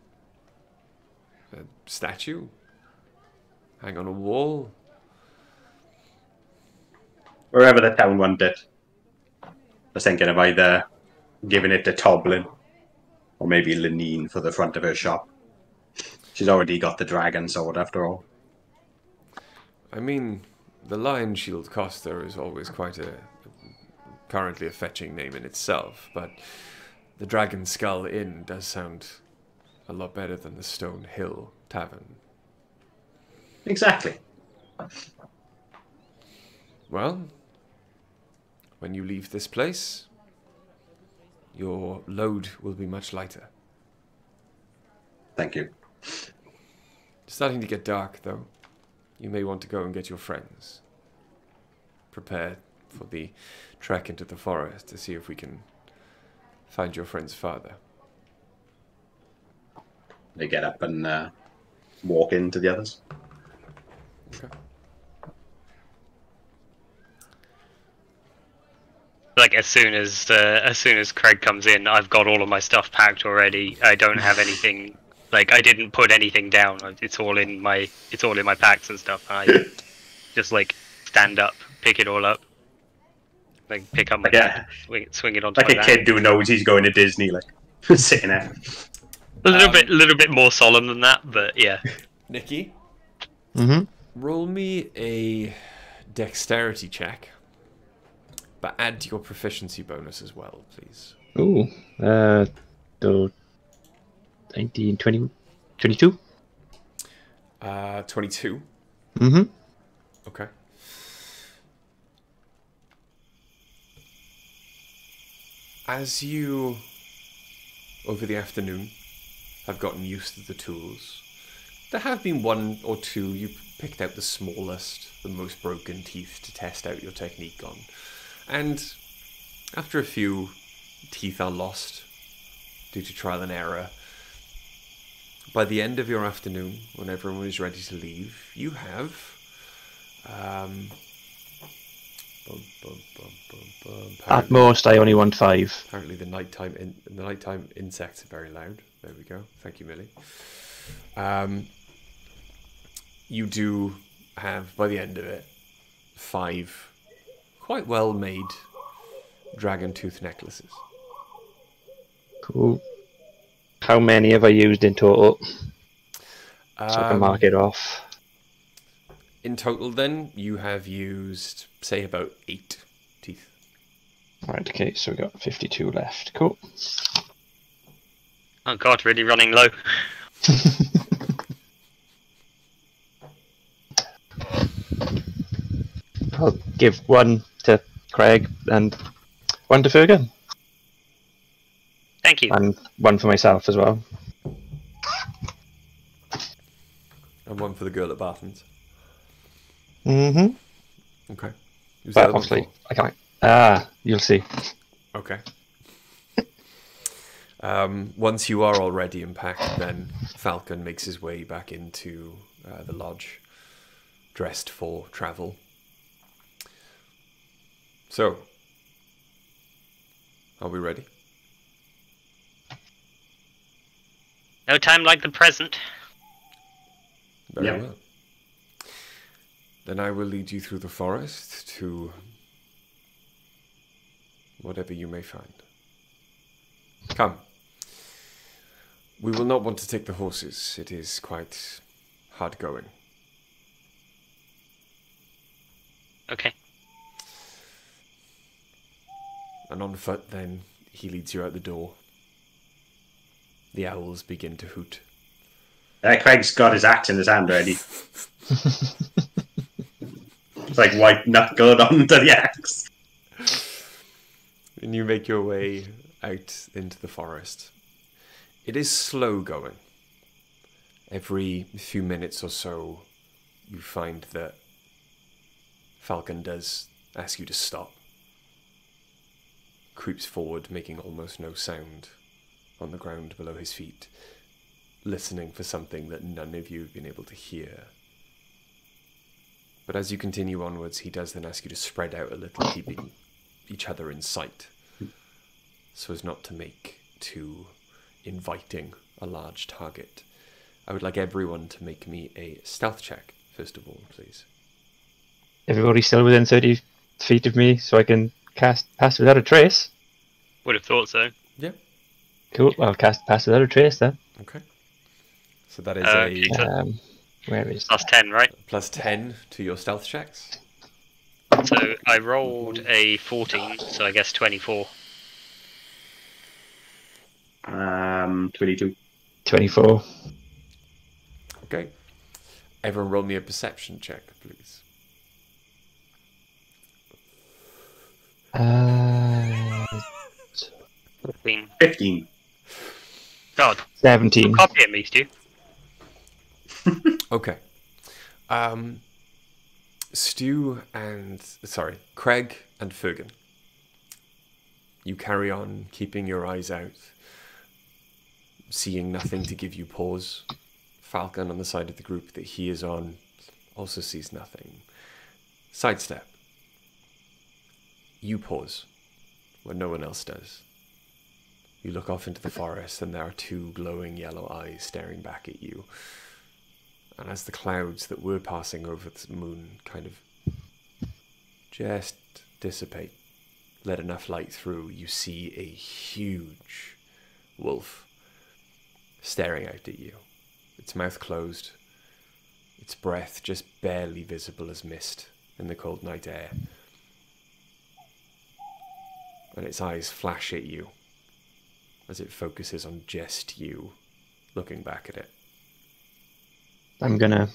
a statue? Hang on a wall? Wherever the town wanted. I was thinking of either giving it to Toblin or maybe Lenine for the front of her shop. She's already got the dragon sword after all. I mean, the Lion Shield Costa is always currently a fetching name in itself, but the Dragon Skull Inn does sound a lot better than the Stone Hill Tavern. Exactly. Well, when you leave this place, your load will be much lighter. Thank you. It's starting to get dark, though. You may want to go and get your friends. Prepare for the trek into the forest to see if we can find your friend's father. They get up and walk into the others. Okay. Like as soon as Craig comes in, I've got all of my stuff packed already. I don't have anything. Like I didn't put anything down. It's all in my packs and stuff. I just like stand up pick it all up. Like pick up my Yeah. swing it onto Like my a back. kid who knows he's going to Disney, like sitting there. A little bit more solemn than that, but yeah. Nikki, Mm-hmm. roll me a dexterity check, but add your proficiency bonus as well, please. Ooh. So 19, 20, 22? 22. Mm-hmm. Okay. As you, over the afternoon, have gotten used to the tools, there have been one or two you picked out the smallest, the most broken teeth to test out your technique on. And after a few teeth are lost due to trial and error, by the end of your afternoon, when everyone is ready to leave, you have At most, I only want 5. apparently the nighttime insects are very loud. There we go. Thank you, Millie. You do have, by the end of it, 5 quite well made dragon tooth necklaces. Cool. How many have I used in total? So I can mark it off. In total, then, you have used, say, about 8 teeth. Right, okay, so we got 52 left. Cool. Oh god, really running low. I'll give one to Craig and one to Fergus. Thank you. And one for myself as well. And one for the girl at Barton's. Mm-hmm. Okay. Who's the But other one obviously, for? I can't. Ah, you'll see. Okay. Once you are already unpacked, then Falcon makes his way back into the lodge, dressed for travel. So, are we ready? No time like the present. Very Yep. well. Then I will lead you through the forest to whatever you may find. Come. We will not want to take the horses. It is quite hard going. Okay. And on foot, then, he leads you out the door. The owls begin to hoot. Craig's got his axe in his hand already. It's like white knuckled onto the axe. And you make your way out into the forest. It is slow going. Every few minutes or so, you find that Falcon does ask you to stop. Creeps forward, making almost no sound on the ground below his feet, listening for something that none of you have been able to hear. But as you continue onwards, he does then ask you to spread out a little, keeping each other in sight, so as not to make too inviting a large target. I would like everyone to make me a stealth check, first of all, please. Everybody's still within 30 feet of me, so I can cast Pass Without a Trace. Would have thought so. Yeah. Cool, I'll cast Pass Without a Trace then. Okay. So that is Where is Plus 10, right? plus 10 to your stealth checks. So I rolled a 14, so I guess 24. 22. 24. Okay. Everyone roll me a perception check, please. 15. 15. God, 17. copying me, Stu. Okay. Craig and Fergus. You carry on, keeping your eyes out, seeing nothing to give you pause. Falcon on the side of the group that he is on also sees nothing. Sidestep. You pause when no one else does. You look off into the forest and there are 2 glowing yellow eyes staring back at you. And as the clouds that were passing over the moon kind of just dissipate. Let enough light through, you see a huge wolf staring out at you. Its mouth closed, its breath just barely visible as mist in the cold night air. And its eyes flash at you as it focuses on just you, looking back at it. I'm gonna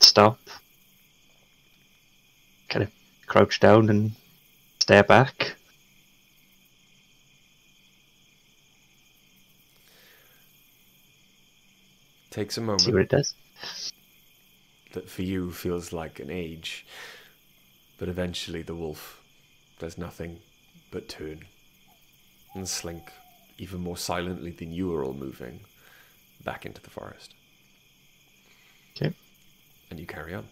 stop, kind of crouch down and stare back. Takes a moment. See what it does. That for you feels like an age, but eventually the wolf does nothing but turn and slink even more silently than you are all moving back into the forest. Okay. And you carry on.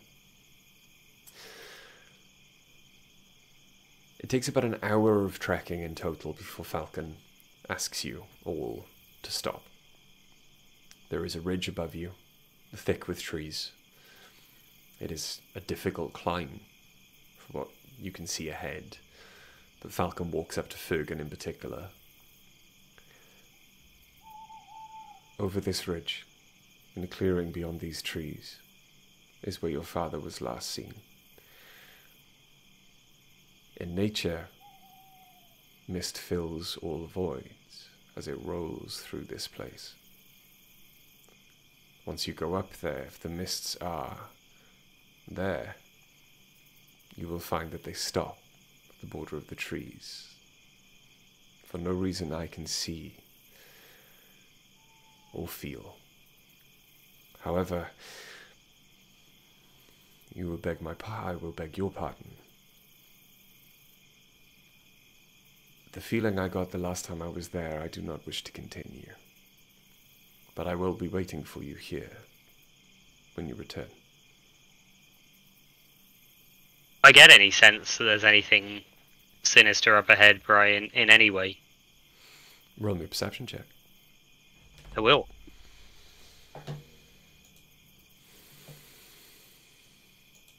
It takes about an hour of trekking in total before Falcon asks you all to stop. There is a ridge above you, thick with trees. It is a difficult climb for what you can see ahead, but Falcon walks up to Fergan in particular. Over this ridge, in a clearing beyond these trees, is where your father was last seen. In nature, mist fills all voids as it rolls through this place. Once you go up there, if the mists are there, you will find that they stop at the border of the trees. For no reason I can see or feel. However, I will beg your pardon. The feeling I got the last time I was there, I do not wish to continue. But I will be waiting for you here when you return. I get any sense that there's anything sinister up ahead, Brian, in any way? Roll me a perception check. I will.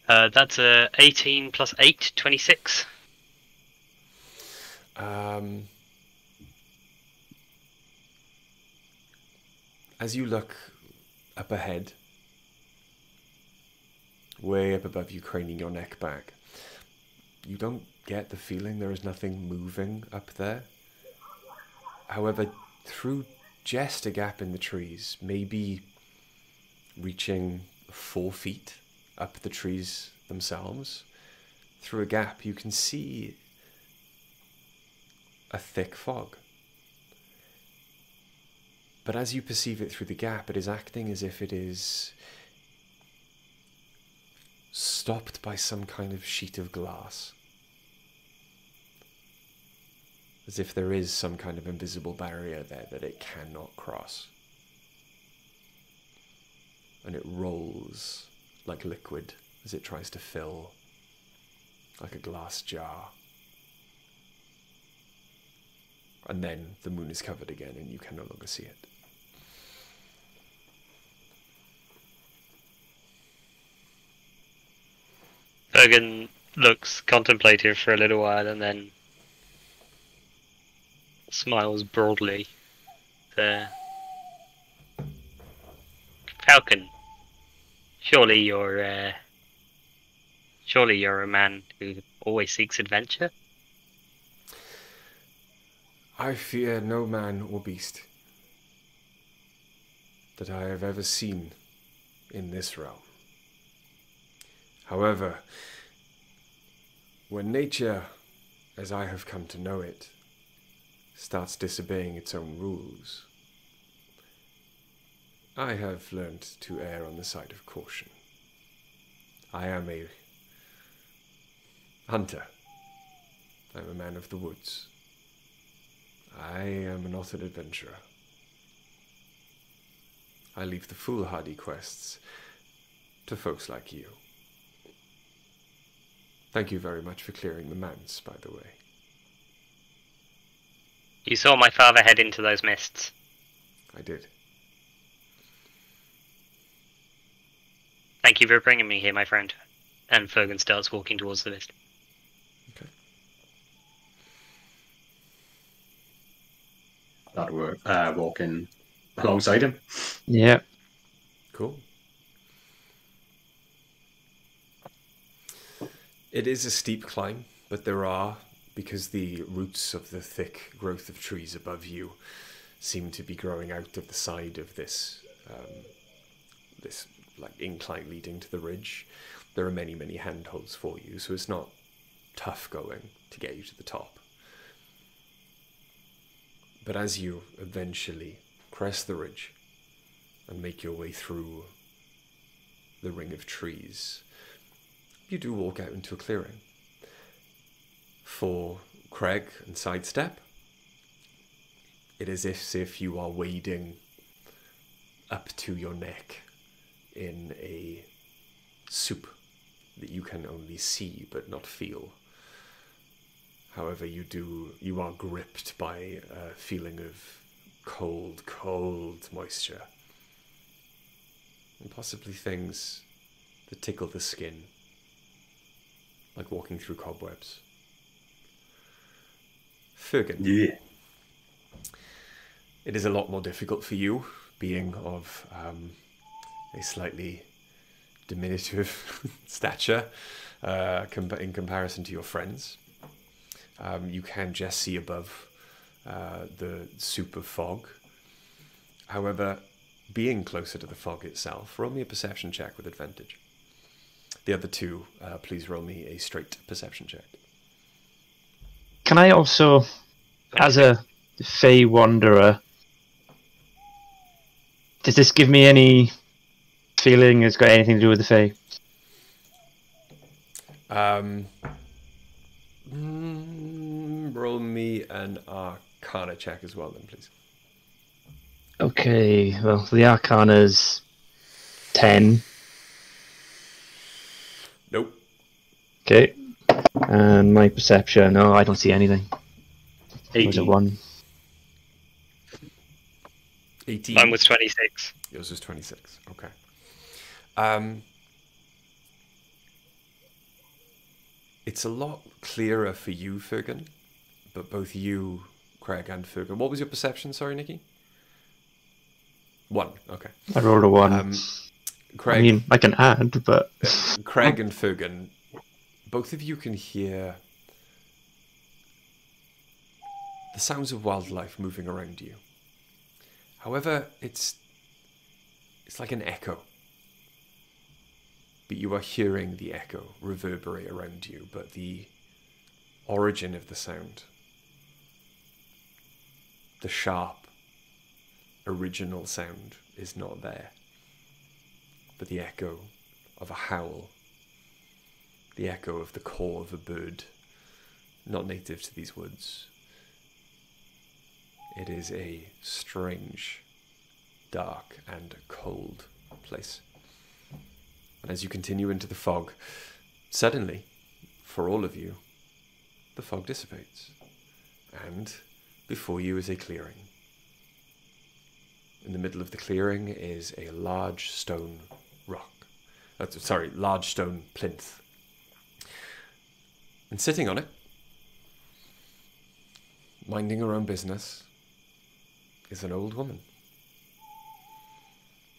That's 18 plus 8, 26. As you look up ahead, way up above you, craning your neck back, you don't get the feeling there is nothing moving up there. However, through just a gap in the trees, maybe reaching 4 feet up the trees themselves, through a gap you can see a thick fog. But as you perceive it through the gap, it is acting as if it is stopped by some kind of sheet of glass. As if there is some kind of invisible barrier there that it cannot cross. And it rolls like liquid as it tries to fill like a glass jar. And then the moon is covered again and you can no longer see it. Bergen looks contemplative for a little while and then smiles broadly. Falcon, surely you're a man who always seeks adventure? I fear no man or beast that I have ever seen in this realm. However, when nature, as I have come to know it, starts disobeying its own rules, I have learned to err on the side of caution. I am a hunter. I am a man of the woods. I am not an adventurer. I leave the foolhardy quests to folks like you. Thank you very much for clearing the manse, by the way. You saw my father head into those mists. I did. Thank you for bringing me here, my friend. And Fergan starts walking towards the mist. start walking alongside him. Yeah. Cool. It is a steep climb, but there are, because the roots of the thick growth of trees above you seem to be growing out of the side of this like incline leading to the ridge. There are many, many handholds for you, so it's not tough going to get you to the top. But as you eventually crest the ridge and make your way through the ring of trees, you do walk out into a clearing. For Craig and Sidestep, it is as if you are wading up to your neck in a soup that you can only see but not feel. However, you are gripped by a feeling of cold, cold moisture. And possibly things that tickle the skin, like walking through cobwebs. Fergan. Yeah. It is a lot more difficult for you, being of a slightly diminutive stature in comparison to your friends. You can just see above the soup of fog. However, being closer to the fog itself, roll me a perception check with advantage. The other two, please roll me a straight perception check. Can I also, as a Fey Wanderer, does this give me any feeling it's got anything to do with the Fey? Roll me an Arcana check as well, then, please. Okay, well, the Arcana's 10. Nope. Okay. And my perception, no, I don't see anything. 18. Was it 1? 18. Mine was 26. Yours was 26. Okay. It's a lot clearer for you, Fergan, but both you, Craig, and Fergan. What was your perception? Sorry, Nikki. 1. Okay. I rolled a 1. Craig. I mean, I can add, but Craig and Fergan, both of you can hear the sounds of wildlife moving around you. However, it's like an echo. But you are hearing the echo reverberate around you, but the origin of the sound, the sharp, original sound, is not there. But the echo of a howl, the echo of the call of a bird, not native to these woods. It is a strange, dark, and cold place. And as you continue into the fog, suddenly, for all of you, the fog dissipates. And before you is a clearing. In the middle of the clearing is a large stone rock. Large stone plinth. And sitting on it, minding her own business, is an old woman.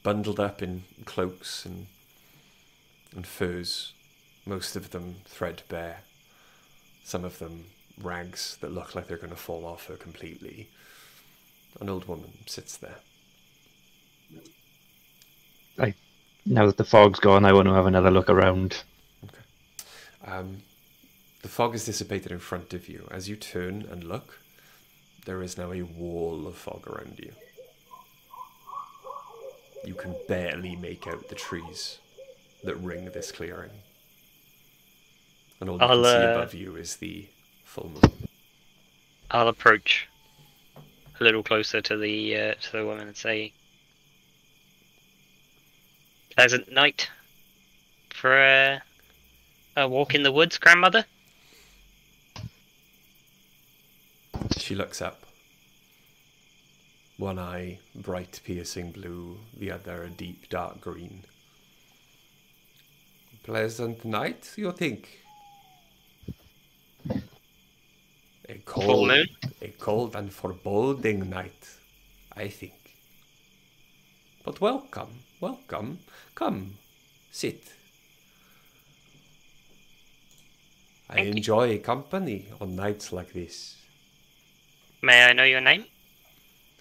Bundled up in cloaks and furs, most of them threadbare, some of them rags that look like they're going to fall off her completely. An old woman sits there. Now that the fog's gone, I want to have another look around. Okay. The fog is dissipated in front of you. As you turn and look, there is now a wall of fog around you. You can barely make out the trees that ring this clearing. And all you can see above you is the full moon. I'll approach a little closer to the woman and say, "Pleasant night for a walk in the woods, grandmother." She looks up. One eye bright piercing blue, the other a deep dark green. Pleasant night, you think? A Full moon? A cold and foreboding night, I think. But welcome, welcome. Come, sit. I Thank you. enjoy company on nights like this. May I know your name?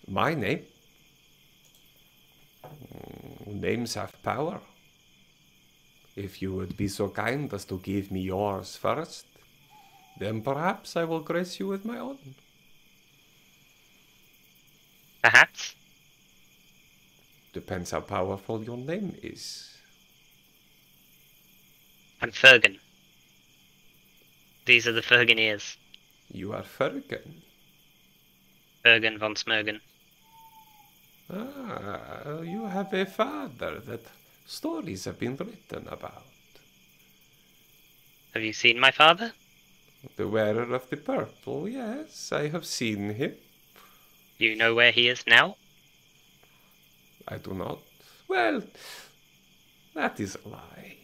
My name? Names have power. If you would be so kind as to give me yours first, then perhaps I will grace you with my own. Perhaps. Depends how powerful your name is. I'm Fergan. These are the Ferganeers. You are Fergan. Fergan von Smergen. Ah, you have a father that stories have been written about. Have you seen my father? The wearer of the purple, yes, I have seen him. You know where he is now? I do not. Well, that is a lie.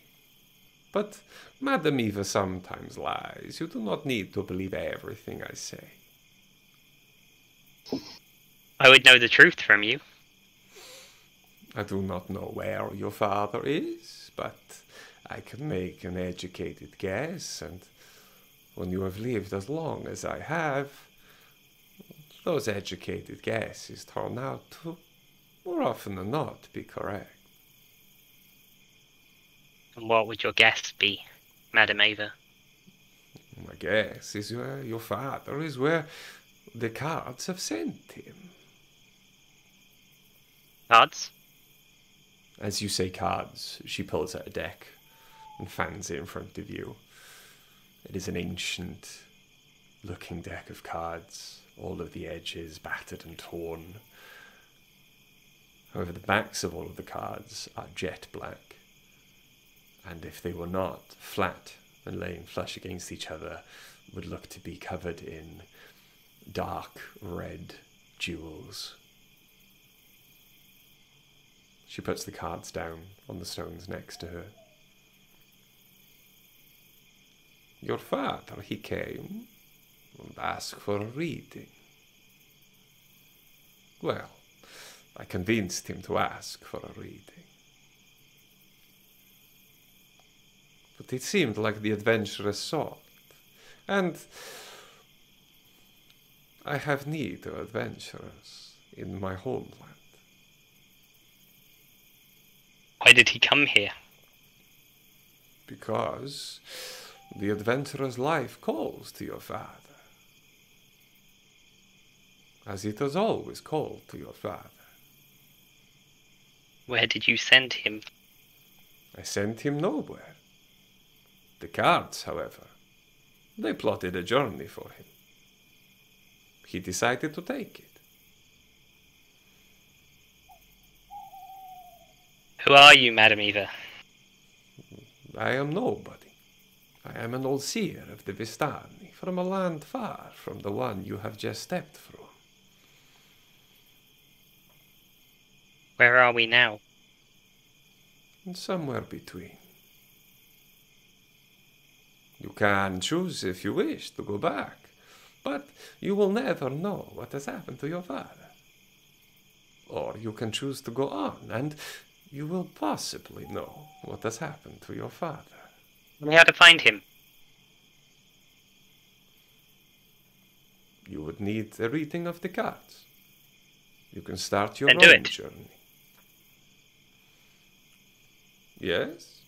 But Madame Eva sometimes lies. You do not need to believe everything I say. I would know the truth from you. I do not know where your father is, but I can make an educated guess, and when you have lived as long as I have, those educated guesses turn out to, more often than not, be correct. And what would your guess be, Madame Eva? My guess is where your father is where the cards have sent him. Cards? As you say cards, she pulls out a deck and fans it in front of you. It is an ancient looking deck of cards, all of the edges battered and torn. However, the backs of all of the cards are jet black, and if they were not flat and laying flush against each other, would look to be covered in dark red jewels. She puts the cards down on the stones next to her. Your father, he came and asked for a reading. Well, I convinced him to ask for a reading. But it seemed like the adventurous sort, and I have need of adventurers in my homeland. Why did he come here? Because the adventurer's life calls to your father, as it has always called to your father. Where did you send him? I sent him nowhere. The cards, however, they plotted a journey for him. He decided to take it. Who are you, Madame Eva? I am nobody. I am an old seer of the Vistani, from a land far from the one you have just stepped from. Where are we now? And somewhere between. You can choose if you wish to go back, but you will never know what has happened to your father. Or you can choose to go on, and you will possibly know what has happened to your father. Tell me how to find him. You would need a reading of the cards. You can start your And do own it. journey. Yes?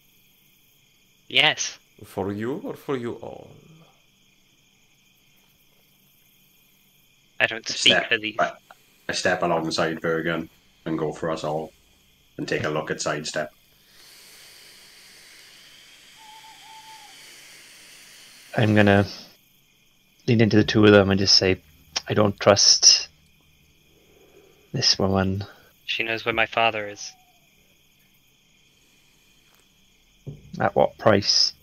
Yes. For you or for you all? I don't speak for these. I step alongside Vergan and go for us all and take a look at Sidestep. I'm gonna lean into the two of them and just say, I don't trust this woman. She knows where my father is. At what price?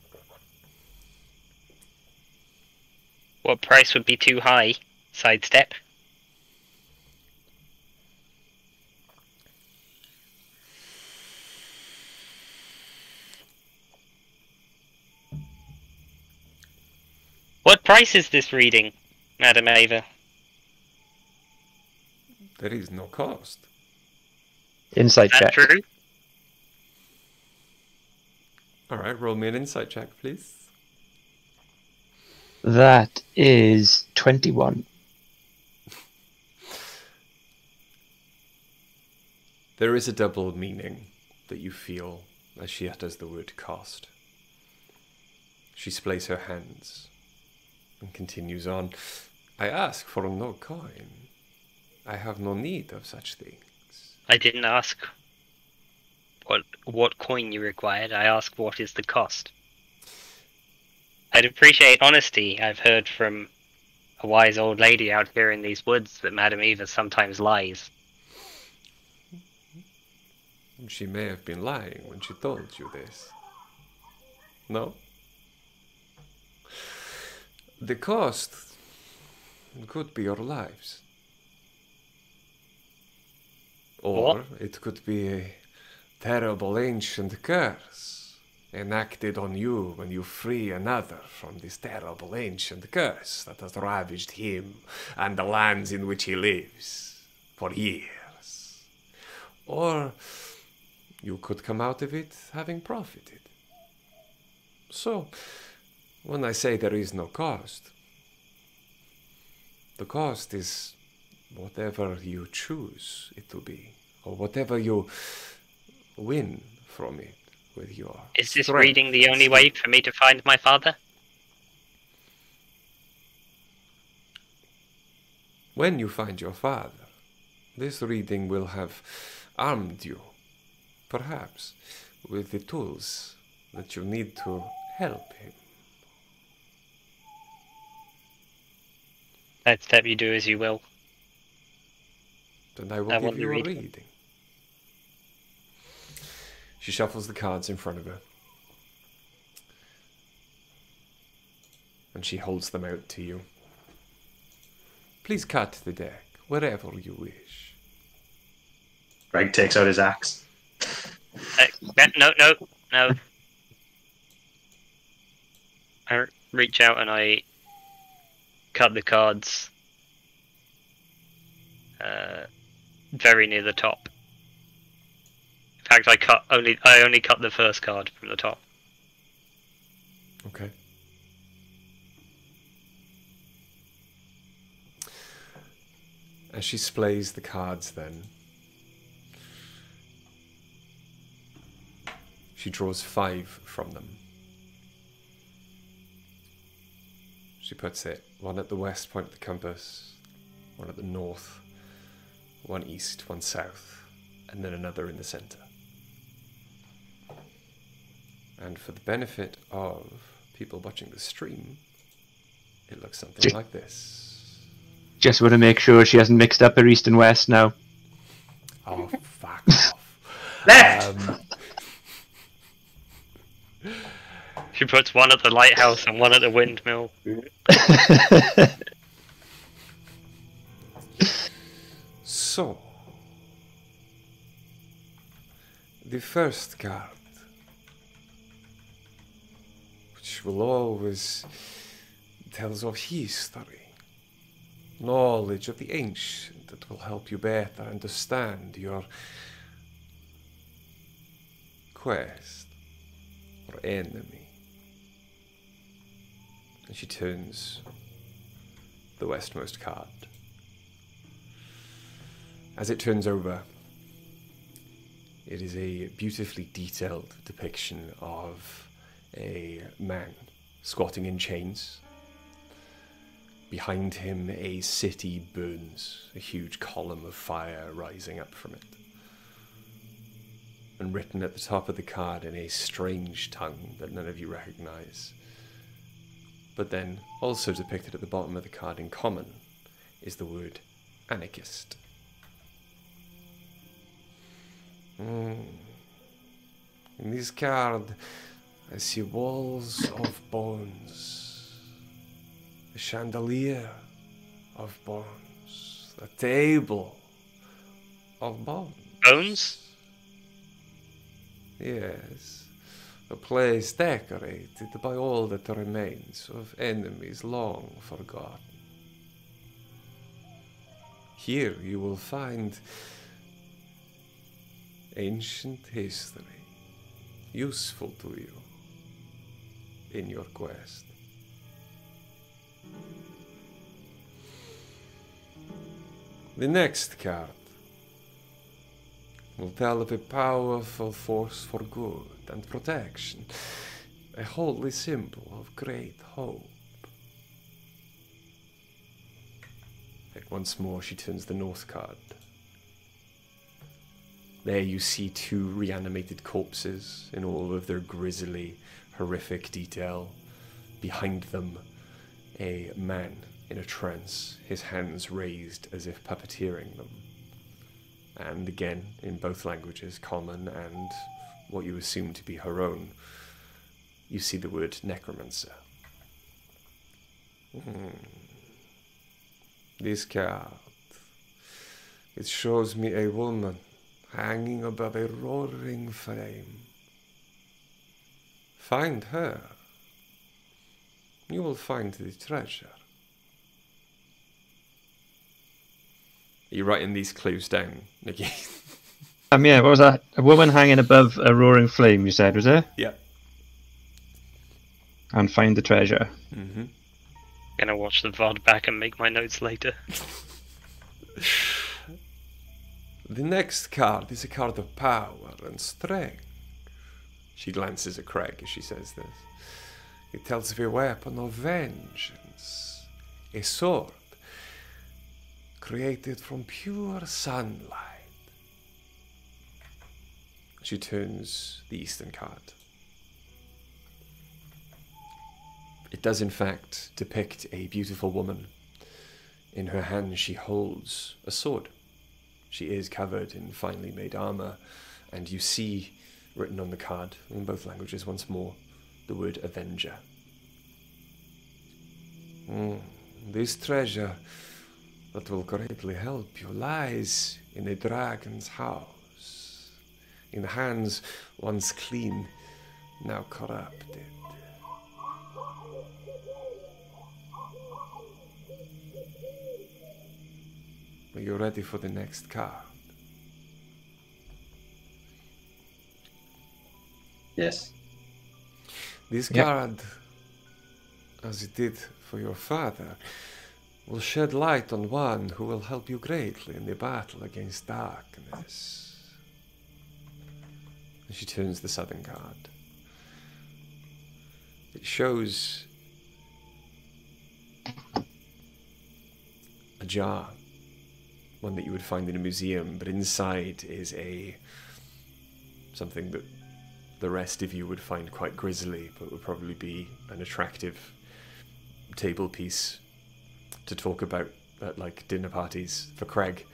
What price would be too high? Sidestep. What price is this reading, Madam Ava? There is no cost. Insight Is that check. true? Alright, roll me an insight check, please. That is 21. There is a double meaning that you feel as she utters the word cost. She splays her hands and continues on. I ask for no coin. I have no need of such things. I didn't ask what coin you required. I asked what is the cost. I'd appreciate honesty. I've heard from a wise old lady out here in these woods that Madam Eva sometimes lies. She may have been lying when she told you this. No? The cost could be your lives. Or What? it could be a terrible ancient curse enacted on you when you free another from this terrible ancient curse that has ravaged him and the lands in which he lives for years. Or you could come out of it having profited. So, when I say there is no cost, the cost is whatever you choose it to be, or whatever you win from it with your Is this strength reading the and only skill. way for me to find my father? When you find your father, this reading will have armed you, perhaps, with the tools that you need to help him. I'd step you do as you will. Then I will I give want the you a reading. reading. She shuffles the cards in front of her. And she holds them out to you. Please cut the deck wherever you wish. Greg takes out his axe. No. I reach out and I cut the cards very near the top. In fact, I only cut the first card from the top. Okay. As she splays the cards then, she draws 5 from them. She puts it, one at the west point of the compass, one at the north, one east, one south, and then another in the center. And for the benefit of people watching the stream, it looks something like this. Just want to make sure she hasn't mixed up her east and west now. Oh, fuck off. Left! She puts one at the lighthouse and one at the windmill. So, the first card, which will always tells of history, knowledge of the ancient that will help you better understand your quest or enemy. And she turns the westmost card. As it turns over, it is a beautifully detailed depiction of a man squatting in chains. Behind him, a city burns, a huge column of fire rising up from it. And written at the top of the card in a strange tongue that none of you recognize, but then also depicted at the bottom of the card in common, is the word anarchist. In this card, I see walls of bones, a chandelier of bones, a table of bones. Bones? Yes, a place decorated by all that remains of enemies long forgotten. Here you will find ancient history, useful to you in your quest. The next card will tell of a powerful force for good and protection, a holy symbol of great hope. And once more she turns the north card. There you see two reanimated corpses in all of their grisly, horrific detail. Behind them, a man in a trance, his hands raised as if puppeteering them. And again, in both languages, common and what you assume to be her own, you see the word necromancer. This card, it shows me a woman hanging above a roaring flame. Find her. You will find the treasure. Are you writing these clues down, Nikki? Yeah, what was that? A woman hanging above a roaring flame, you said, was it? Yeah. And find the treasure. Mm-hmm. Gonna watch the VOD back and make my notes later. The next card is a card of power and strength. She glances at Craig as she says this. It tells of a weapon of vengeance, a sword created from pure sunlight. She turns the eastern card. It does in fact depict a beautiful woman. In her hand she holds a sword. She is covered in finely made armor, and you see written on the card, in both languages once more, the word Avenger. This treasure that will greatly help you lies in a dragon's house, in hands once clean, now corrupted. Are you ready for the next card? Yes. This Yep. card, as it did for your father, will shed light on one who will help you greatly in the battle against darkness. And she turns the southern card. It shows a jar, one that you would find in a museum, but inside is something that the rest of you would find quite grisly, but would probably be an attractive table piece to talk about at like dinner parties for Craig.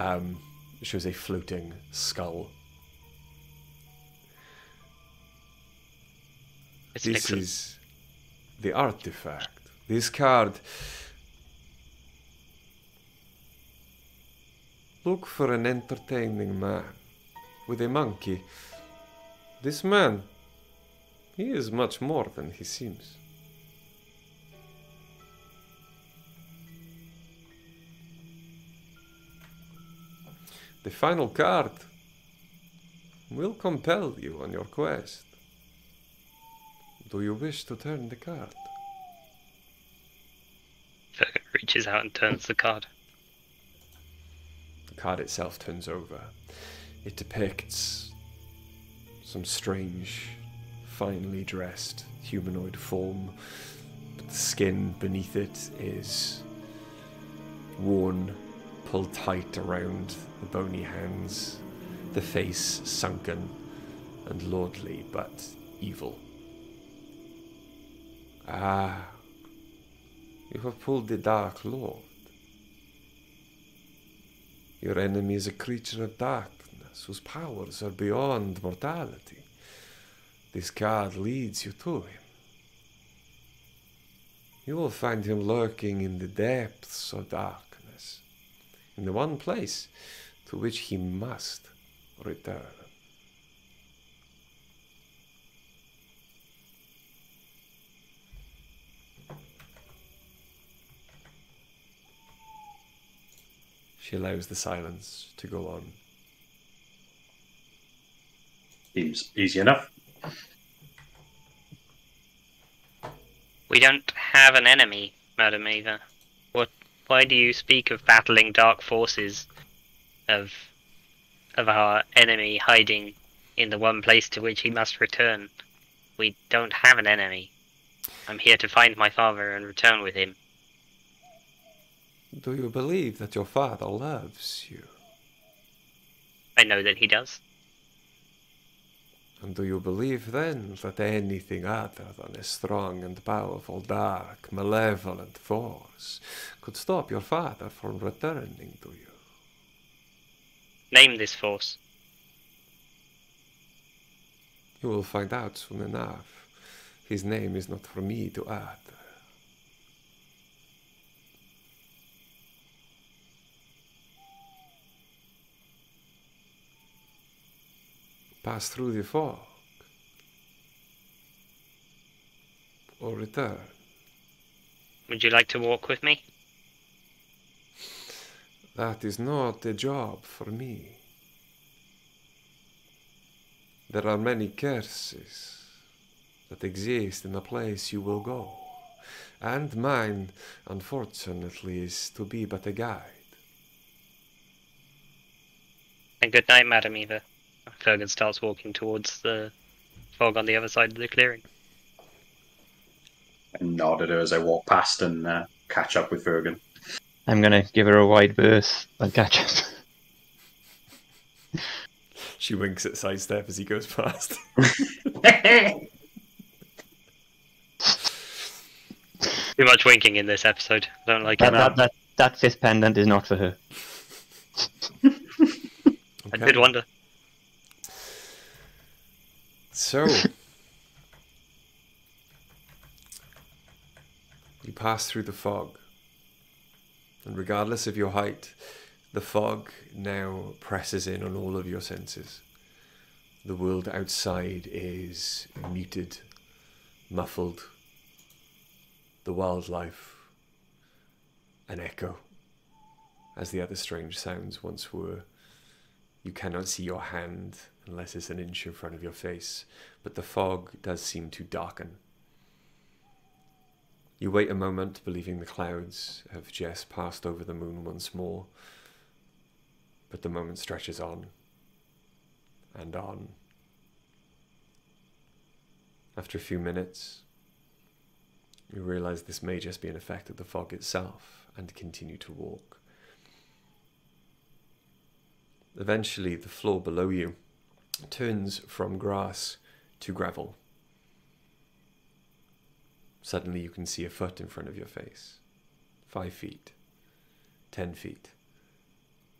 It shows a floating skull. This is the artifact. This card. Look for an entertaining man with a monkey. This man, he is much more than he seems. The final card will compel you on your quest. Do you wish to turn the card? Fergus reaches out and turns the card. The card itself turns over. It depicts some strange, finely dressed humanoid form, but the skin beneath it is worn, pulled tight around the bony hands, the face sunken and lordly but evil. Ah, you have pulled the Dark Lord. Your enemy is a creature of darkness whose powers are beyond mortality. This card leads you to him. You will find him lurking in the depths of darkness, in the one place to which he must return. She allows the silence to go on. Seems easy enough. We don't have an enemy, Madam Eva. Why do you speak of battling dark forces, of our enemy hiding in the one place to which he must return? We don't have an enemy. I'm here to find my father and return with him. Do you believe that your father loves you? I know that he does. And do you believe then that anything other than a strong and powerful, dark, malevolent force could stop your father from returning to you? Name this force. You will find out soon enough. His name is not for me to add. Pass through the fog, or return. Would you like to walk with me? That is not a job for me. There are many curses that exist in the place you will go, and mine, unfortunately, is to be but a guide. And good night, Madam Eva. Fergus starts walking towards the fog on the other side of the clearing. I nod at her as I walk past and catch up with Fergus. I'm gonna give her a wide berth and catch up. She winks at Sidestep as he goes past. Too much winking in this episode. I don't like it. That fifth pendant is not for her. I did wonder. So, you pass through the fog, and regardless of your height, the fog now presses in on all of your senses. The world outside is muted, muffled. The wildlife, an echo, as the other strange sounds once were. You cannot see your hand unless it's an inch in front of your face, but the fog does seem to darken. You wait a moment, believing the clouds have just passed over the moon once more, but the moment stretches on and on. After a few minutes, you realize this may just be an effect of the fog itself and continue to walk. Eventually, the floor below you turns from grass to gravel. Suddenly you can see a foot in front of your face. 5 feet. 10 feet.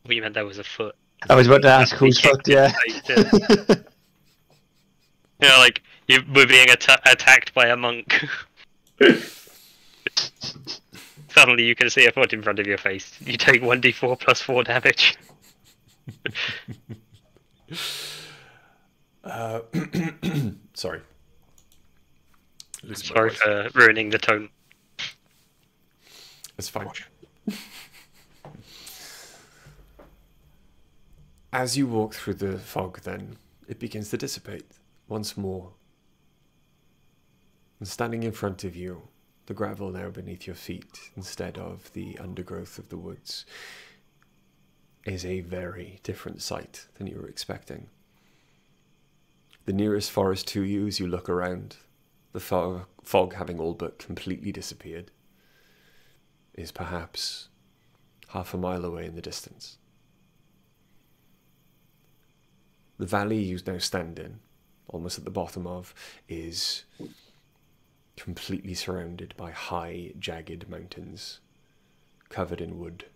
Well, you meant that was a foot. I was about to ask whose foot, yeah. You know, like, you were being attacked by a monk. Suddenly you can see a foot in front of your face. You take 1d4 plus 4 damage. Sorry. Sorry for ruining the tone. It's fine. As you walk through the fog, then, it begins to dissipate once more. And standing in front of you, the gravel now beneath your feet, instead of the undergrowth of the woods, is a very different sight than you were expecting. The nearest forest to you, as you look around, the fog having all but completely disappeared, is perhaps half a mile away in the distance. The valley you now stand in, almost at the bottom of, is completely surrounded by high, jagged mountains, covered in wood,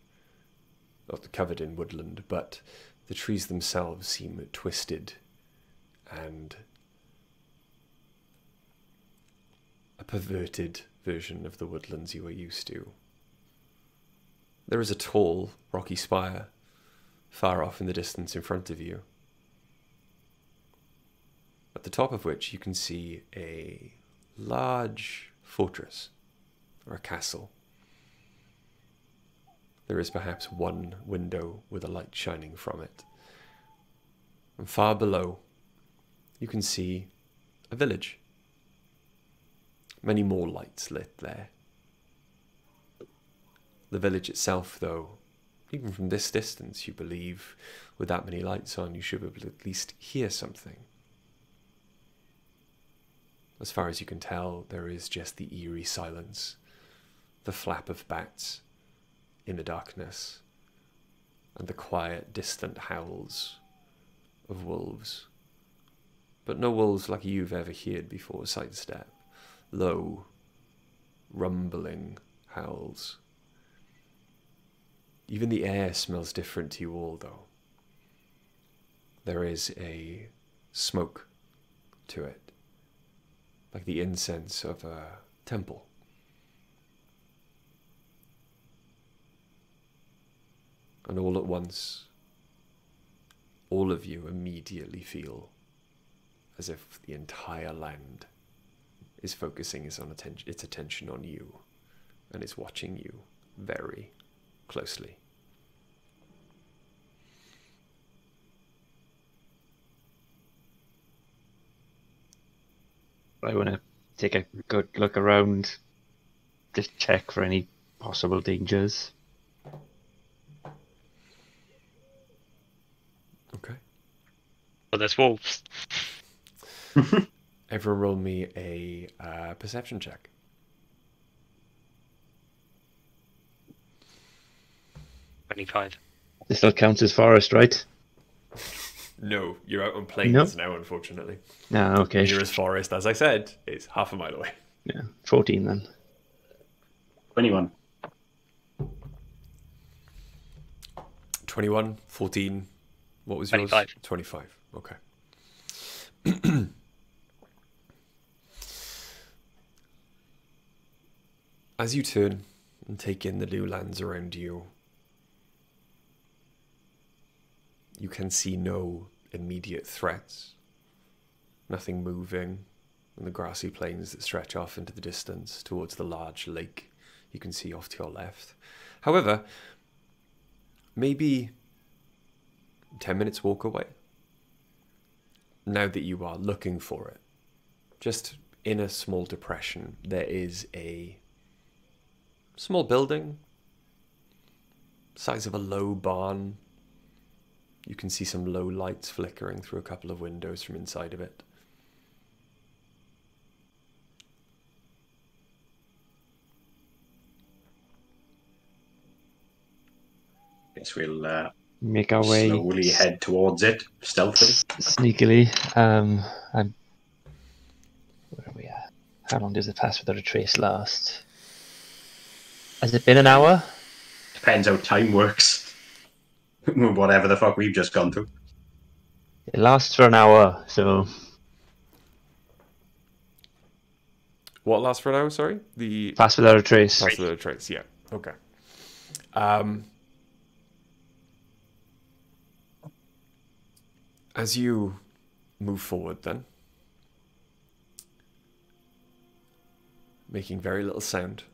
not covered in woodland, but the trees themselves seem twisted and a perverted version of the woodlands you are used to. There is a tall, rocky spire far off in the distance in front of you, at the top of which you can see a large fortress or a castle. there is perhaps one window with a light shining from it. And far below, you can see a village. Many more lights lit there. The village itself, though, even from this distance, you believe, with that many lights on, you should be able to at least hear something. As far as you can tell, there is just the eerie silence, the flap of bats in the darkness, and the quiet, distant howls of wolves. But no wolves like you've ever heard before, Sidestep. Low, rumbling howls. Even the air smells different to you all, though. There is a smoke to it, like the incense of a temple. And all at once, all of you immediately feel as if the entire land is focusing its attention on you, and is watching you very closely. I want to take a good look around, just check for any possible dangers. Okay. Well, there's wolves. Everyone roll me a perception check. $25. This still counts as forest, right? No, you're out on plains Nope. now, unfortunately. No, okay. Nearest forest, as I said, is half a mile away. Yeah, 14 then. 21. 21, 14, what was yours? 25. 25, okay. As you turn and take in the new lands around you, you can see no immediate threats. Nothing moving in the grassy plains that stretch off into the distance towards the large lake you can see off to your left. However, maybe 10 minutes walk away, now that you are looking for it, just in a small depression, there is a small building, size of a low barn. You can see some low lights flickering through a couple of windows from inside of it. Guess we'll Make our way slowly head towards it, stealthily. sneakily. Where are we at? How long does it pass without a trace last? Has it been an hour? Depends how time works. Whatever the fuck we've just gone through. It lasts for an hour, so What lasts for an hour, sorry? The pass without a trace. pass without a trace, yeah. Okay. As you move forward then, making very little sound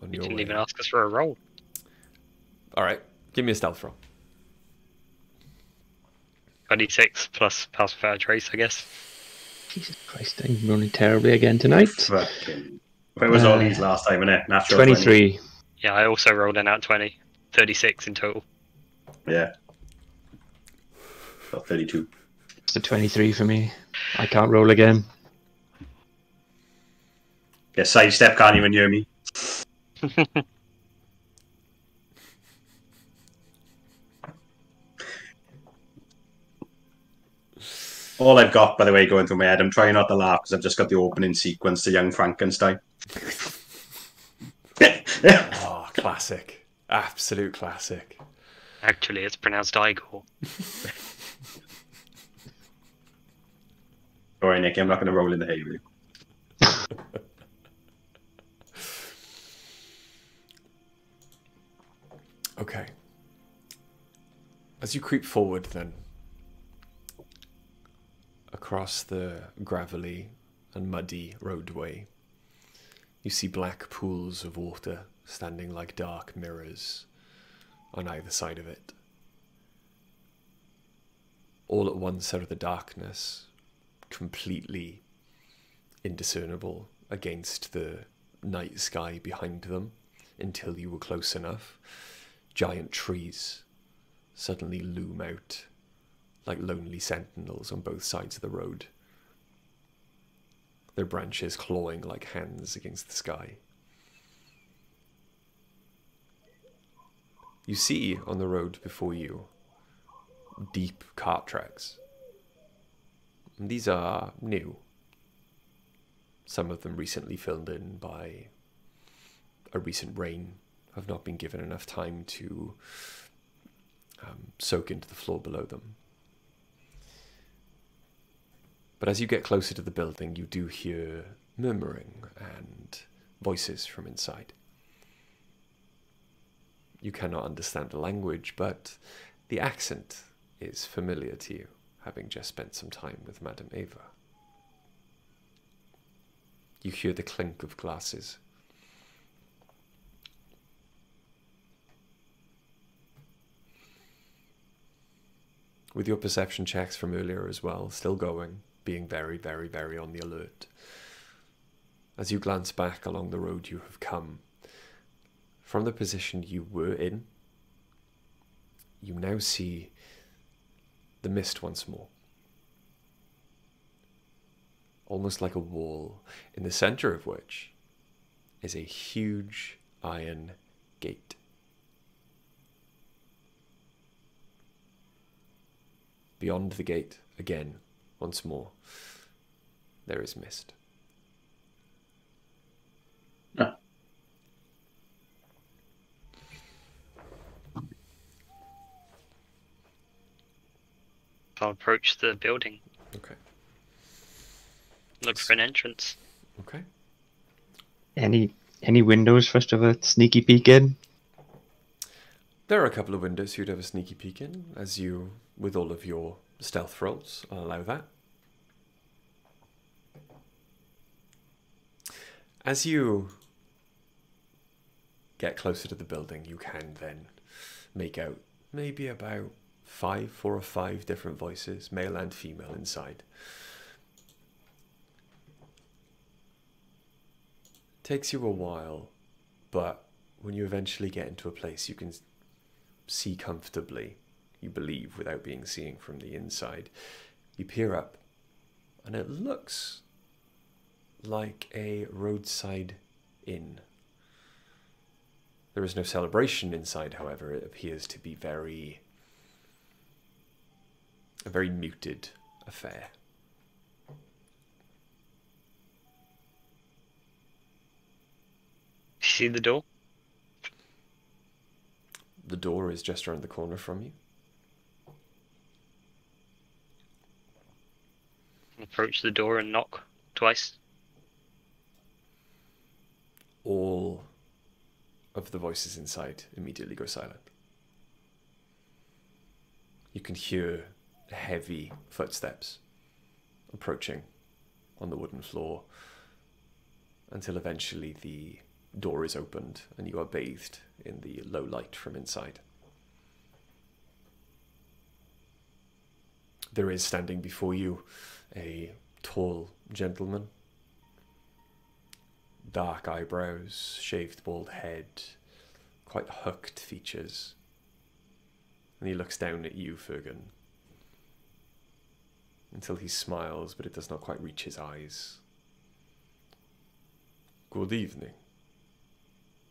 on You your didn't way. even ask us for a roll. Alright, give me a stealth roll. 26 plus pass without a trace, I guess. Jesus Christ, I'm running terribly again tonight. Fucking. It was all these last time, innit? Natural 23. Yeah, I also rolled an out 20. 36 in total. 20. Yeah. Got 32. It's a 23 for me. I can't roll again. Guess Sidestep can't even hear me. All I've got, by the way, going through my head, I'm trying not to laugh because I've just got the opening sequence to Young Frankenstein. Oh, classic. Absolute classic. Actually, it's pronounced Igor. Alright, Nick, I'm not going to roll in the hay with you. Okay. As you creep forward then, across the gravelly and muddy roadway, you see black pools of water standing like dark mirrors on either side of it. All at once out of the darkness, completely indiscernible against the night sky behind them until you were close enough, giant trees suddenly loom out like lonely sentinels on both sides of the road, their branches clawing like hands against the sky. You see on the road before you deep cart tracks. These are new. Some of them recently filled in by a recent rain, have not been given enough time to soak into the floor below them. But as you get closer to the building, you do hear murmuring and voices from inside. You cannot understand the language, but the accent is familiar to you, having just spent some time with Madame Eva. You hear the clink of glasses. With your perception checks from earlier as well, still going, being very, very, very on the alert. As you glance back along the road you have come, from the position you were in, you now see the mist once more. Almost like a wall, in the center of which is a huge iron gate. Beyond the gate, again, once more, there is mist. Yeah. I'll approach the building. Okay. Look for an entrance. Okay. Any windows for us to have a sneaky peek in? There are a couple of windows you'd have a sneaky peek in, as you, with all of your stealth rolls, I'll allow that. As you get closer to the building, you can then make out maybe about 4 or 5 different voices, male and female, inside. Takes you a while, but when you eventually get into a place you can see comfortably, you believe, without being seeing from the inside, you peer up, and it looks like a roadside inn. There is no celebration inside, however. It appears to be a very muted affair. See the door? The door is just around the corner from you. Approach the door and knock twice. All of the voices inside immediately go silent. You can hear heavy footsteps approaching on the wooden floor until eventually the door is opened and you are bathed in the low light from inside. There is standing before you a tall gentleman, dark eyebrows, shaved bald head, quite hooked features. And he looks down at you, Fergus, until he smiles, but it does not quite reach his eyes. Good evening.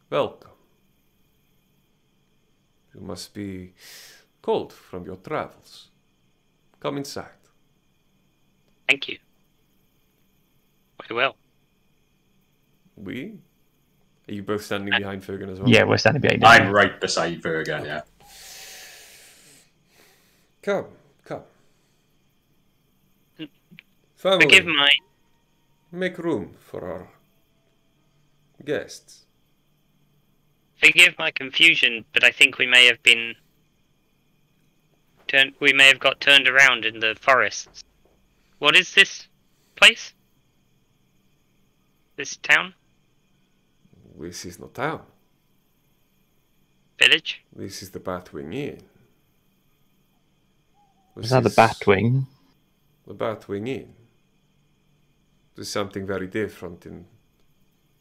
Welcome. You must be cold from your travels. Come inside. Thank you. Very well. We? Are you both standing behind Fergus as well? Yeah, we're standing behind him. I'm right beside Verga, yeah. Come, come. Family, Forgive my... make room for our guests. Forgive my confusion, but I think we may have been... We may have got turned around in the forests. What is this place? This town? This is no town. village. This is the Batwing Inn. Is that the Batwing? The Batwing Inn. There's something very different in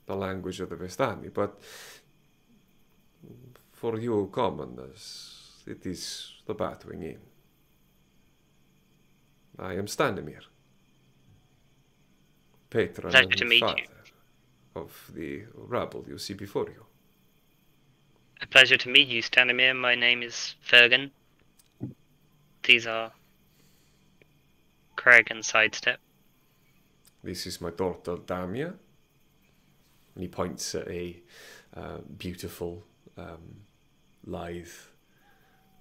the language of the Vestani, but for you commoners, it is the Batwing Inn. I am Stanimir, patron Pleasure and to meet father you. of the rabble you see before you. A pleasure to meet you, Stanimir. My name is Fergan. These are Craig and Sidestep. This is my daughter Damia. And he points at a beautiful, lithe,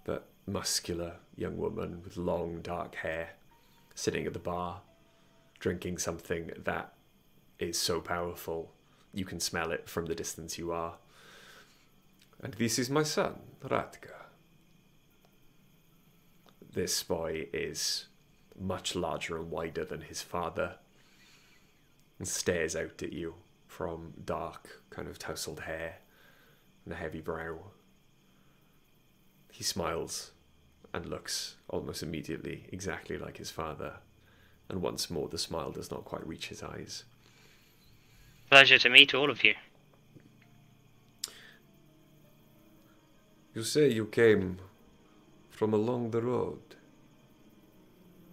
but muscular young woman with long dark hair, sitting at the bar, drinking something that is so powerful you can smell it from the distance you are. And this is my son, Ratga. This boy is much larger and wider than his father, and stares out at you from dark, kind of tousled hair and a heavy brow. He smiles and looks almost immediately exactly like his father, and once more the smile does not quite reach his eyes. Pleasure to meet all of you. You say you came from along the road.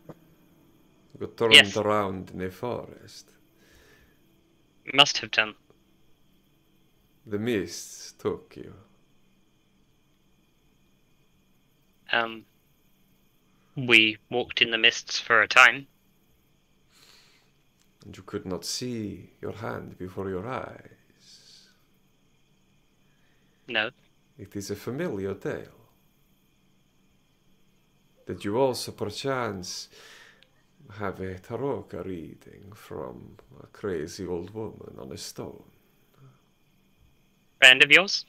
You got turned Yes. around in a forest. Must have done. The mists took you. We walked in the mists for a time. And you could not see your hand before your eyes. No. It is a familiar tale. Did you also perchance have a tarot reading from a crazy old woman on a stone? Friend of yours?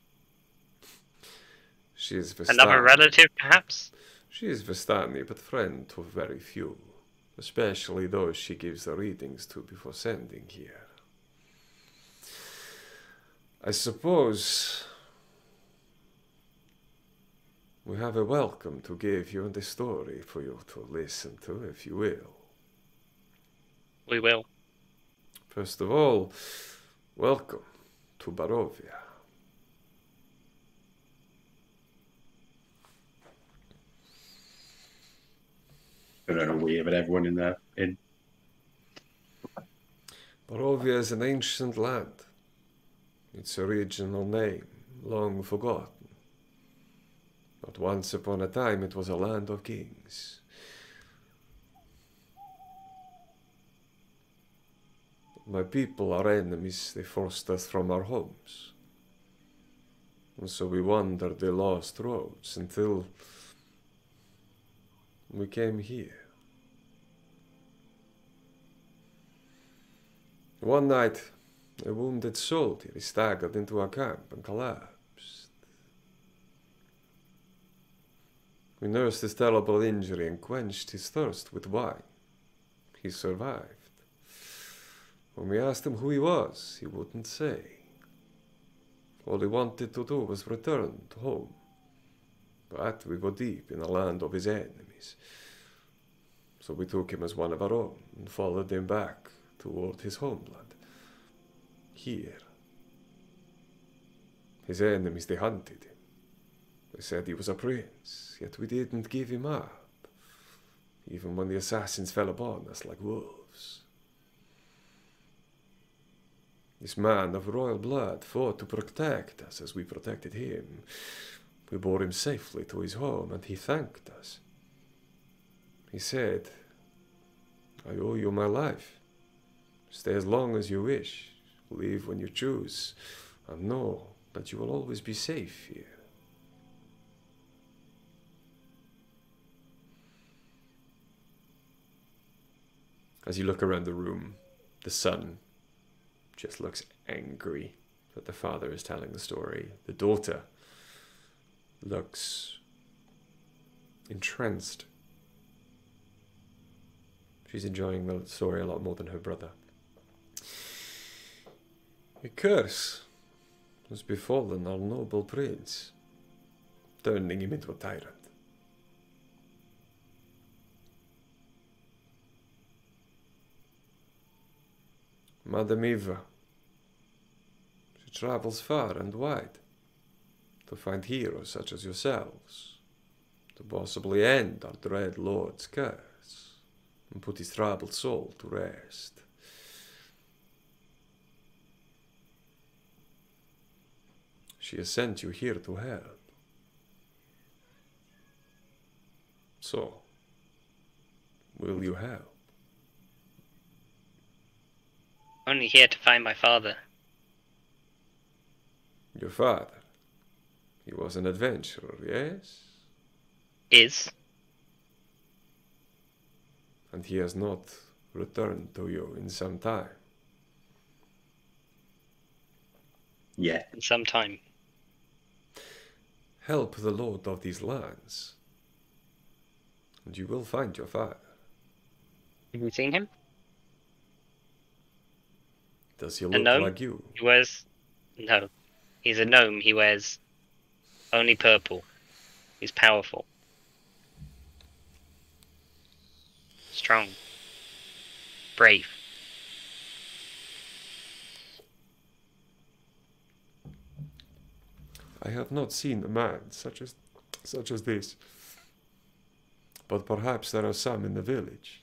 She is Vestani. Another relative, perhaps? She is Vestani, but friend to very few, especially those she gives the readings to before sending here. I suppose we have a welcome to give you and a story for you to listen to, if you will. We will. First of all, welcome to Barovia. I don't know, wave at everyone in the inn. Barovia is an ancient land. Its original name, long forgotten. But once upon a time it was a land of kings. My people are enemies, they forced us from our homes. And so we wandered the lost roads until we came here. One night, a wounded soldier staggered into our camp and collapsed. We nursed his terrible injury and quenched his thirst with wine. He survived. When we asked him who he was, he wouldn't say. All he wanted to do was return to home. But we were deep in the land of his enemies. So we took him as one of our own and followed him back toward his homeland. Here. His enemies, they hunted him. They said he was a prince, yet we didn't give him up, even when the assassins fell upon us like wolves. This man of royal blood fought to protect us as we protected him. We bore him safely to his home, and he thanked us. He said, I owe you my life. Stay as long as you wish, leave when you choose, and know that you will always be safe here. As you look around the room, the son just looks angry that the father is telling the story. The daughter looks entranced. She's enjoying the story a lot more than her brother. A curse has befallen our noble prince. turning him into a tyrant. Madame Eva, she travels far and wide to find heroes such as yourselves, to possibly end our dread Lord's curse and put his troubled soul to rest. She has sent you here to help. So, will you help? Only here to find my father. Your father, he was an adventurer, yes? Is? And he has not returned to you in some time. Yeah. In some time. Help the lord of these lands, and you will find your father. Have you seen him? Does he A look gnome? like you? He wears... No. He's a gnome. He wears only purple. He's powerful. Strong. Brave. I have not seen a man such as this, but perhaps there are some in the village.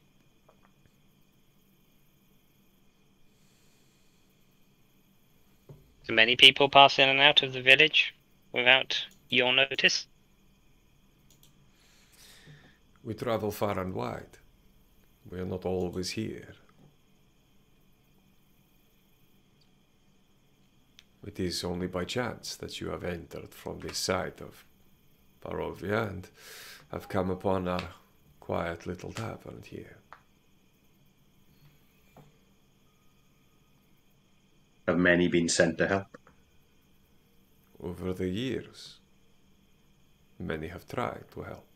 Do many people pass in and out of the village without your notice? We travel far and wide. We are not always here. It is only by chance that you have entered from this side of Barovia and have come upon our quiet little tavern here. Have many been sent to help? Over the years, many have tried to help.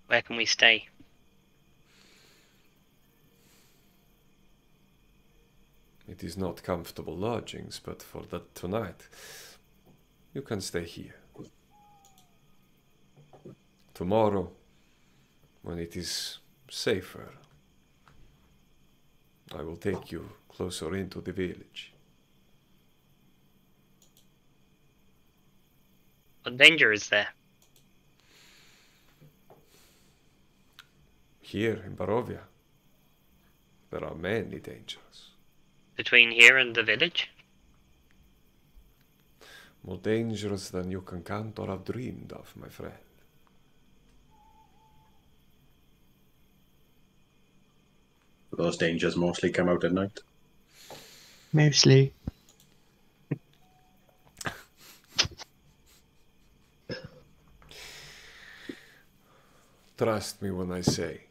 Where can we stay? It is not comfortable lodgings, but for that tonight, you can stay here. Tomorrow, when it is safer, I will take you closer into the village. What danger is there? Here in Barovia, there are many dangers. Between here and the village? More dangerous than you can count or have dreamed of, my friend. Those dangers mostly come out at night. Mostly. Trust me when I say,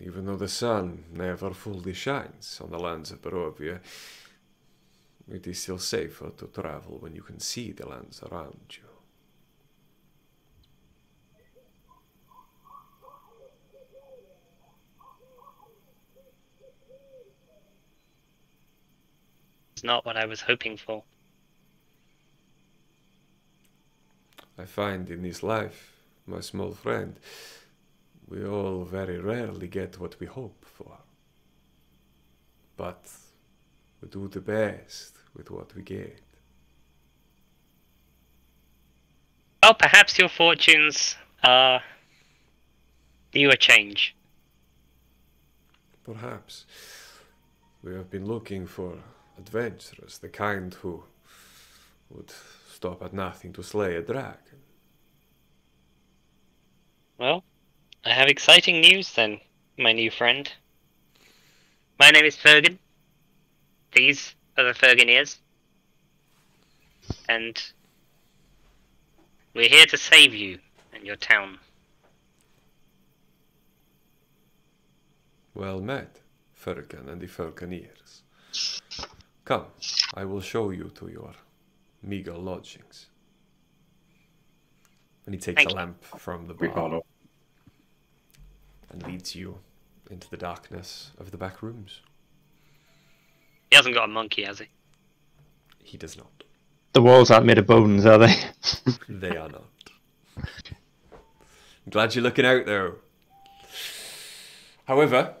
even though the sun never fully shines on the lands of Barovia, it is still safer to travel when you can see the lands around you. It's not what I was hoping for. I find in this life, my small friend, we all very rarely get what we hope for. But we do the best with what we get. Well, perhaps your fortunes are due a change. Perhaps we have been looking for adventurers, the kind who would stop at nothing to slay a dragon. Well, I have exciting news then, my new friend. My name is Fergan. These are the Ferganeers. And we're here to save you and your town. Well met, Fergan and the Ferganeers. Come, I will show you to your meager lodgings. And he takes Thank a you. lamp from the We bar follow. and leads you into the darkness of the back rooms. He hasn't got a monkey, has he? He does not. The walls aren't made of bones, are they? They are not. I'm glad you're looking out, though. However,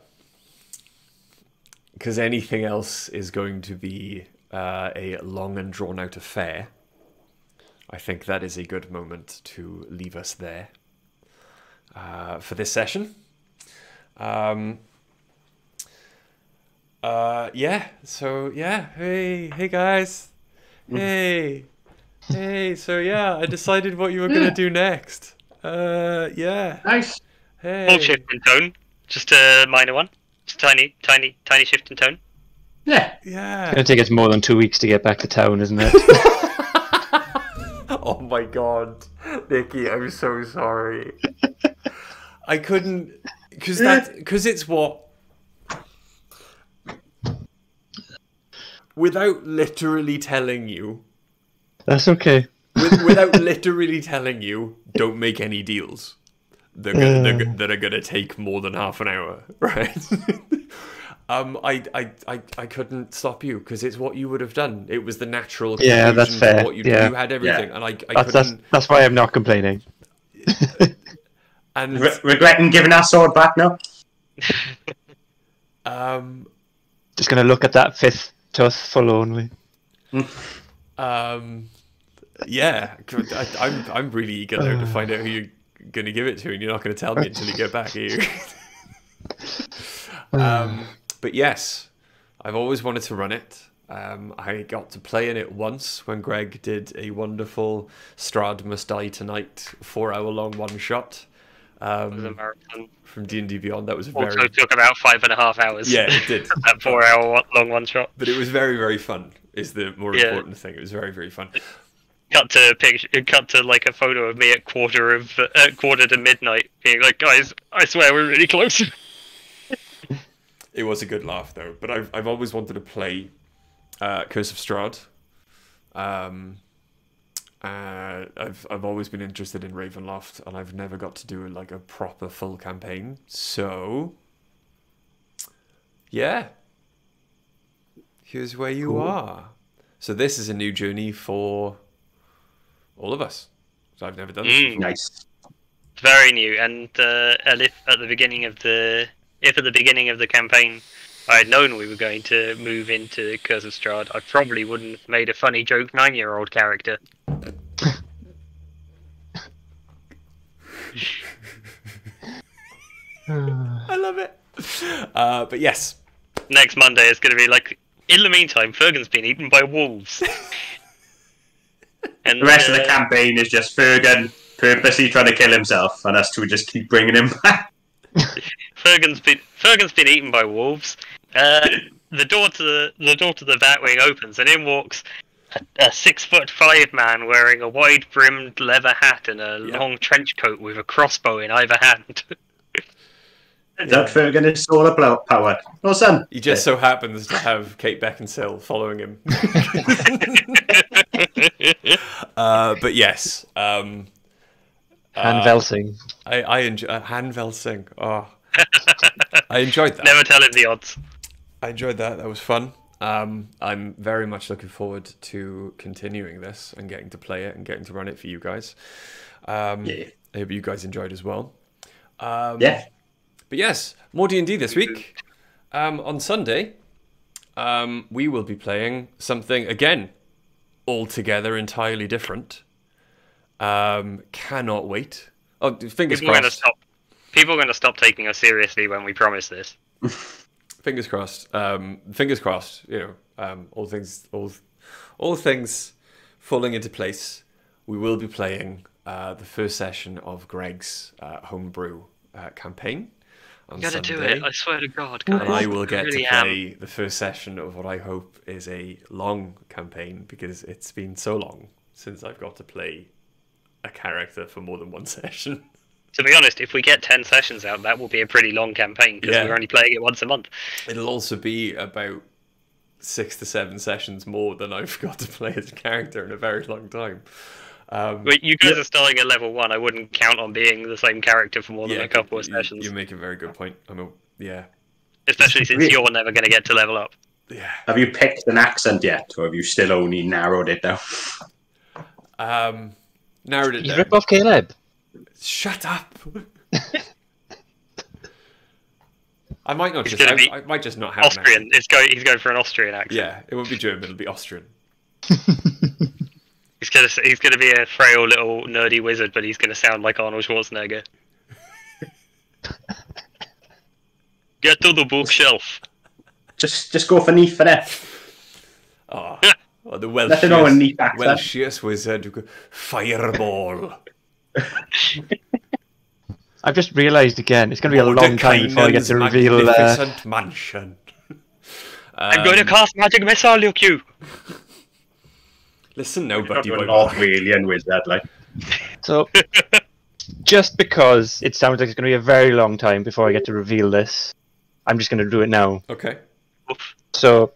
because anything else is going to be a long and drawn-out affair, I think that is a good moment to leave us there for this session. Yeah, so yeah, hey guys. Hey, so yeah, I decided what you were gonna do next. Yeah. Nice. Hey. Small shift in tone, just a minor one, just tiny shift in tone. Yeah. Yeah. It's going to take us more than 2 weeks to get back to town, isn't it? Oh my god, Nikki, I'm so sorry. I couldn't, because it's what. Without literally telling you. That's okay. Without literally telling you, don't make any deals that are gonna take more than half an hour, right? I couldn't stop you because it's what you would have done. It was the natural conclusion that's fair. to what you Yeah. You had everything, and I That's, couldn't. that's why I'm not complaining. And Regretting giving our sword back now? Just going to look at that 5th tooth forlornly. Yeah, I'm really eager now to find out who you're going to give it to, and you're not going to tell me until you get back, are you? But yes, I've always wanted to run it. I got to play in it once when Greg did a wonderful Strahd Must Die Tonight 4-hour-long one-shot It was a marathon. from D&D Beyond. That was Also very... took about 5.5 hours. Yeah, it did. That 4-hour long one shot. But it was very, very fun, is the more important thing. It was very, very fun. Cut to like a photo of me at quarter to midnight, being like, guys, I swear we're really close. It was a good laugh, though. But I've always wanted to play Curse of Strahd. I've always been interested in Ravenloft, and I've never got to do like a proper full campaign. So, yeah, here's where you are. So this is a new journey for all of us. So I've never done this before. Nice. Very new, and if at the beginning of the campaign I had known we were going to move into Curse of Strahd, I probably wouldn't have made a funny joke 9-year-old character. I love it. But yes, Next Monday it's going to be like, in the meantime, Fergan's been eaten by wolves. And The rest of the campaign is just Fergan purposely trying to kill himself, and us two just keep bringing him back. Fergan's been eaten by wolves. The door to the Batwing opens, and in walks a 6'5" man wearing a wide-brimmed leather hat and a long trench coat with a crossbow in either hand. That Fergan is solar powered. No, son. he just so happens to have Kate Beckinsale following him. But yes, Han Velsing. I enjoy Han Velsing. Oh, I enjoyed that. Never tell him the odds. I enjoyed that. That was fun. I'm very much looking forward to continuing this and getting to play it and getting to run it for you guys. I hope you guys enjoyed as well. Yeah. But yes, more D&D this week. On Sunday, we will be playing something, again, altogether entirely different. Cannot wait. Oh, fingers crossed. People are going to stop taking us seriously when we promise this. Fingers crossed. Fingers crossed. You know, all things falling into place. We will be playing the first session of Greg's homebrew campaign on You gotta Sunday. do it, I swear to God, guys. And I will get really to play the first session of what I hope is a long campaign, because it's been so long since I've got to play a character for more than one session. To be honest, if we get 10 sessions out, that will be a pretty long campaign, because we're only playing it once a month. It'll also be about 6 to 7 sessions more than I've got to play as a character in a very long time. But you guys are starting at level 1. I wouldn't count on being the same character for more than a couple of sessions. You make a very good point. I mean, yeah. Especially since you're never going to get to level up. Yeah. Have you picked an accent yet, or have you still only narrowed it down? Narrowed it You down. rip off Caleb. Shut up. I might not He's just. gonna be I might just not have Austrian. an accent. He's going for an Austrian accent. Yeah, it won't be German. It'll be Austrian. He's gonna be a frail little nerdy wizard, but he's gonna sound like Arnold Schwarzenegger. Get to the bookshelf. Just go for neat for that. Oh, the Nothing wrong with neat accent. Welsh wizard. Fireball. I've just realised again, it's going to be a long time before I get to reveal... Magnificent mansion. I'm going to cast magic missile, you. Listen now, Not buddy an boy. Orwellian wizard, like. So, just because it sounds like it's going to be a very long time before I get to reveal this, I'm just going to do it now. Okay. So,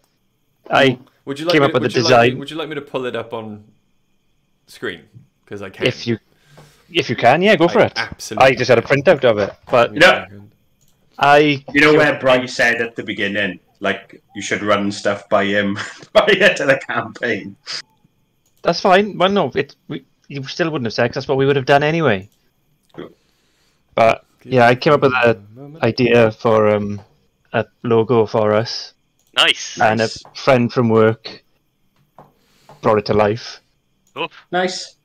I Would you like came me up to, with the would you like me- design. would you like me to pull it up on screen? Because I can. If you can, yeah, go for it. Absolutely. I just had a printout of it, but Yeah. I... You know where Bryce said at the beginning, like, you should run stuff by him prior to the campaign? That's fine. Well, no, you still wouldn't have said 'cause that's what we would have done anyway. Cool. But, yeah, I came up with an idea for a logo for us, Nice. and a friend from work brought it to life. Nice.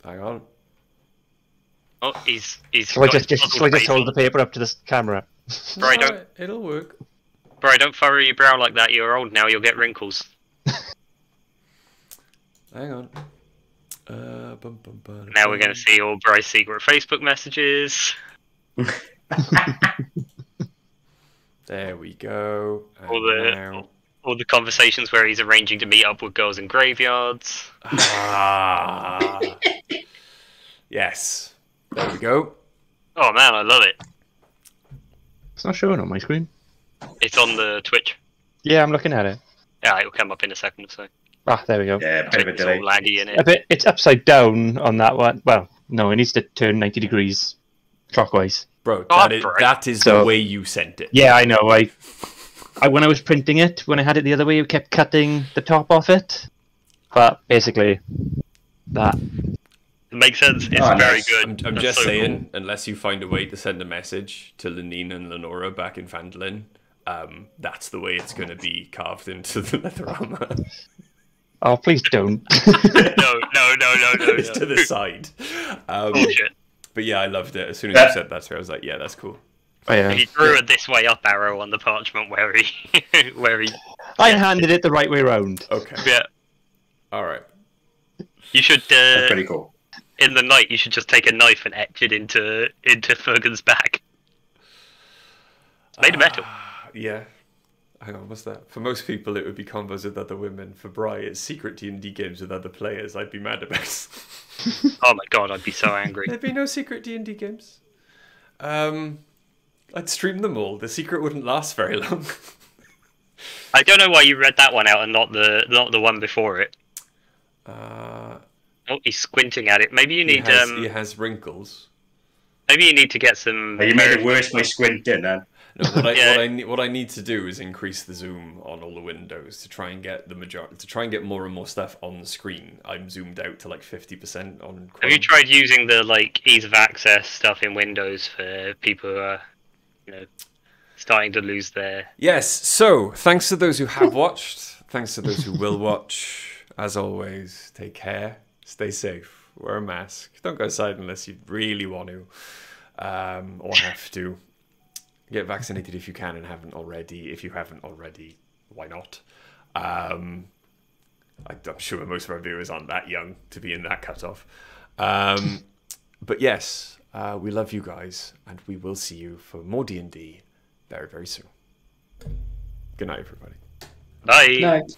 Hang on. Oh, he's. Shall I got just his puzzle face hold on. the paper up to this camera? Bri, No, don't, it'll work. Bri, don't furrow your brow like that. You're old now. You'll get wrinkles. Hang on. Bum, bum, bum, Now we're going to see all Bri's secret Facebook messages. There we go. And All the- now... All the conversations where he's arranging to meet up with girls in graveyards. Ah. Yes. There we go. Oh man, I love it. It's not showing on my screen. It's on the Twitch. Yeah, I'm looking at it. Yeah, it'll come up in a second or so. Ah, there we go. Yeah, bit of a It's all delay. laggy in it. It's upside down on that one. Well, no, it needs to turn 90 degrees clockwise. Bro, Oh, that right. is the So- way you sent it. Yeah, I know. I when I was printing it, when I had it the other way, I kept cutting the top off it. But basically, that. It makes sense. It's Oh, very nice. good. I'm That's just so saying, unless you find a way to send a message to Lenine and Lenora back in Phandalin, that's the way it's going to be carved into the leather armor. Oh, please don't. Cool. No. It's to the side. Bullshit. But yeah, I loved it. As soon as you said that to me, I was like, yeah, that's cool. Oh, yeah. He drew a this way up arrow on the parchment where he I handed it the right way round. Okay. yeah. All right. You should That's pretty cool. in the night you should just take a knife and etch it into Fergan's back. It's made of metal. Yeah. Hang on, what's that? For most people, it would be combos with other women. For Bri, it's secret D&D games with other players. I'd be mad about. Oh my god, I'd be so angry. There'd be no secret D&D games. I'd stream them all. The secret wouldn't last very long. I don't know why you read that one out and not the one before it. Uh, Oh, he's squinting at it. Maybe you need he has wrinkles. maybe you need to get some. You made it worse by squinting, then. No, Yeah. what I need to do is increase the zoom on all the windows to try and get more and more stuff on the screen. I'm zoomed out to like 50% on Chrome. Have you tried using the like ease of access stuff in Windows for people who are, starting to lose their? Yes. So thanks to those who have watched. Thanks to those who will watch. As always, take care. Stay safe. Wear a mask. Don't go outside unless you really want to, or have to. Get vaccinated if you can and haven't already. If you haven't already, why not? I'm sure most of our viewers aren't that young to be in that cutoff. But yes, we love you guys, and we will see you for more D&D very, very soon. Good night, everybody. Bye. Night.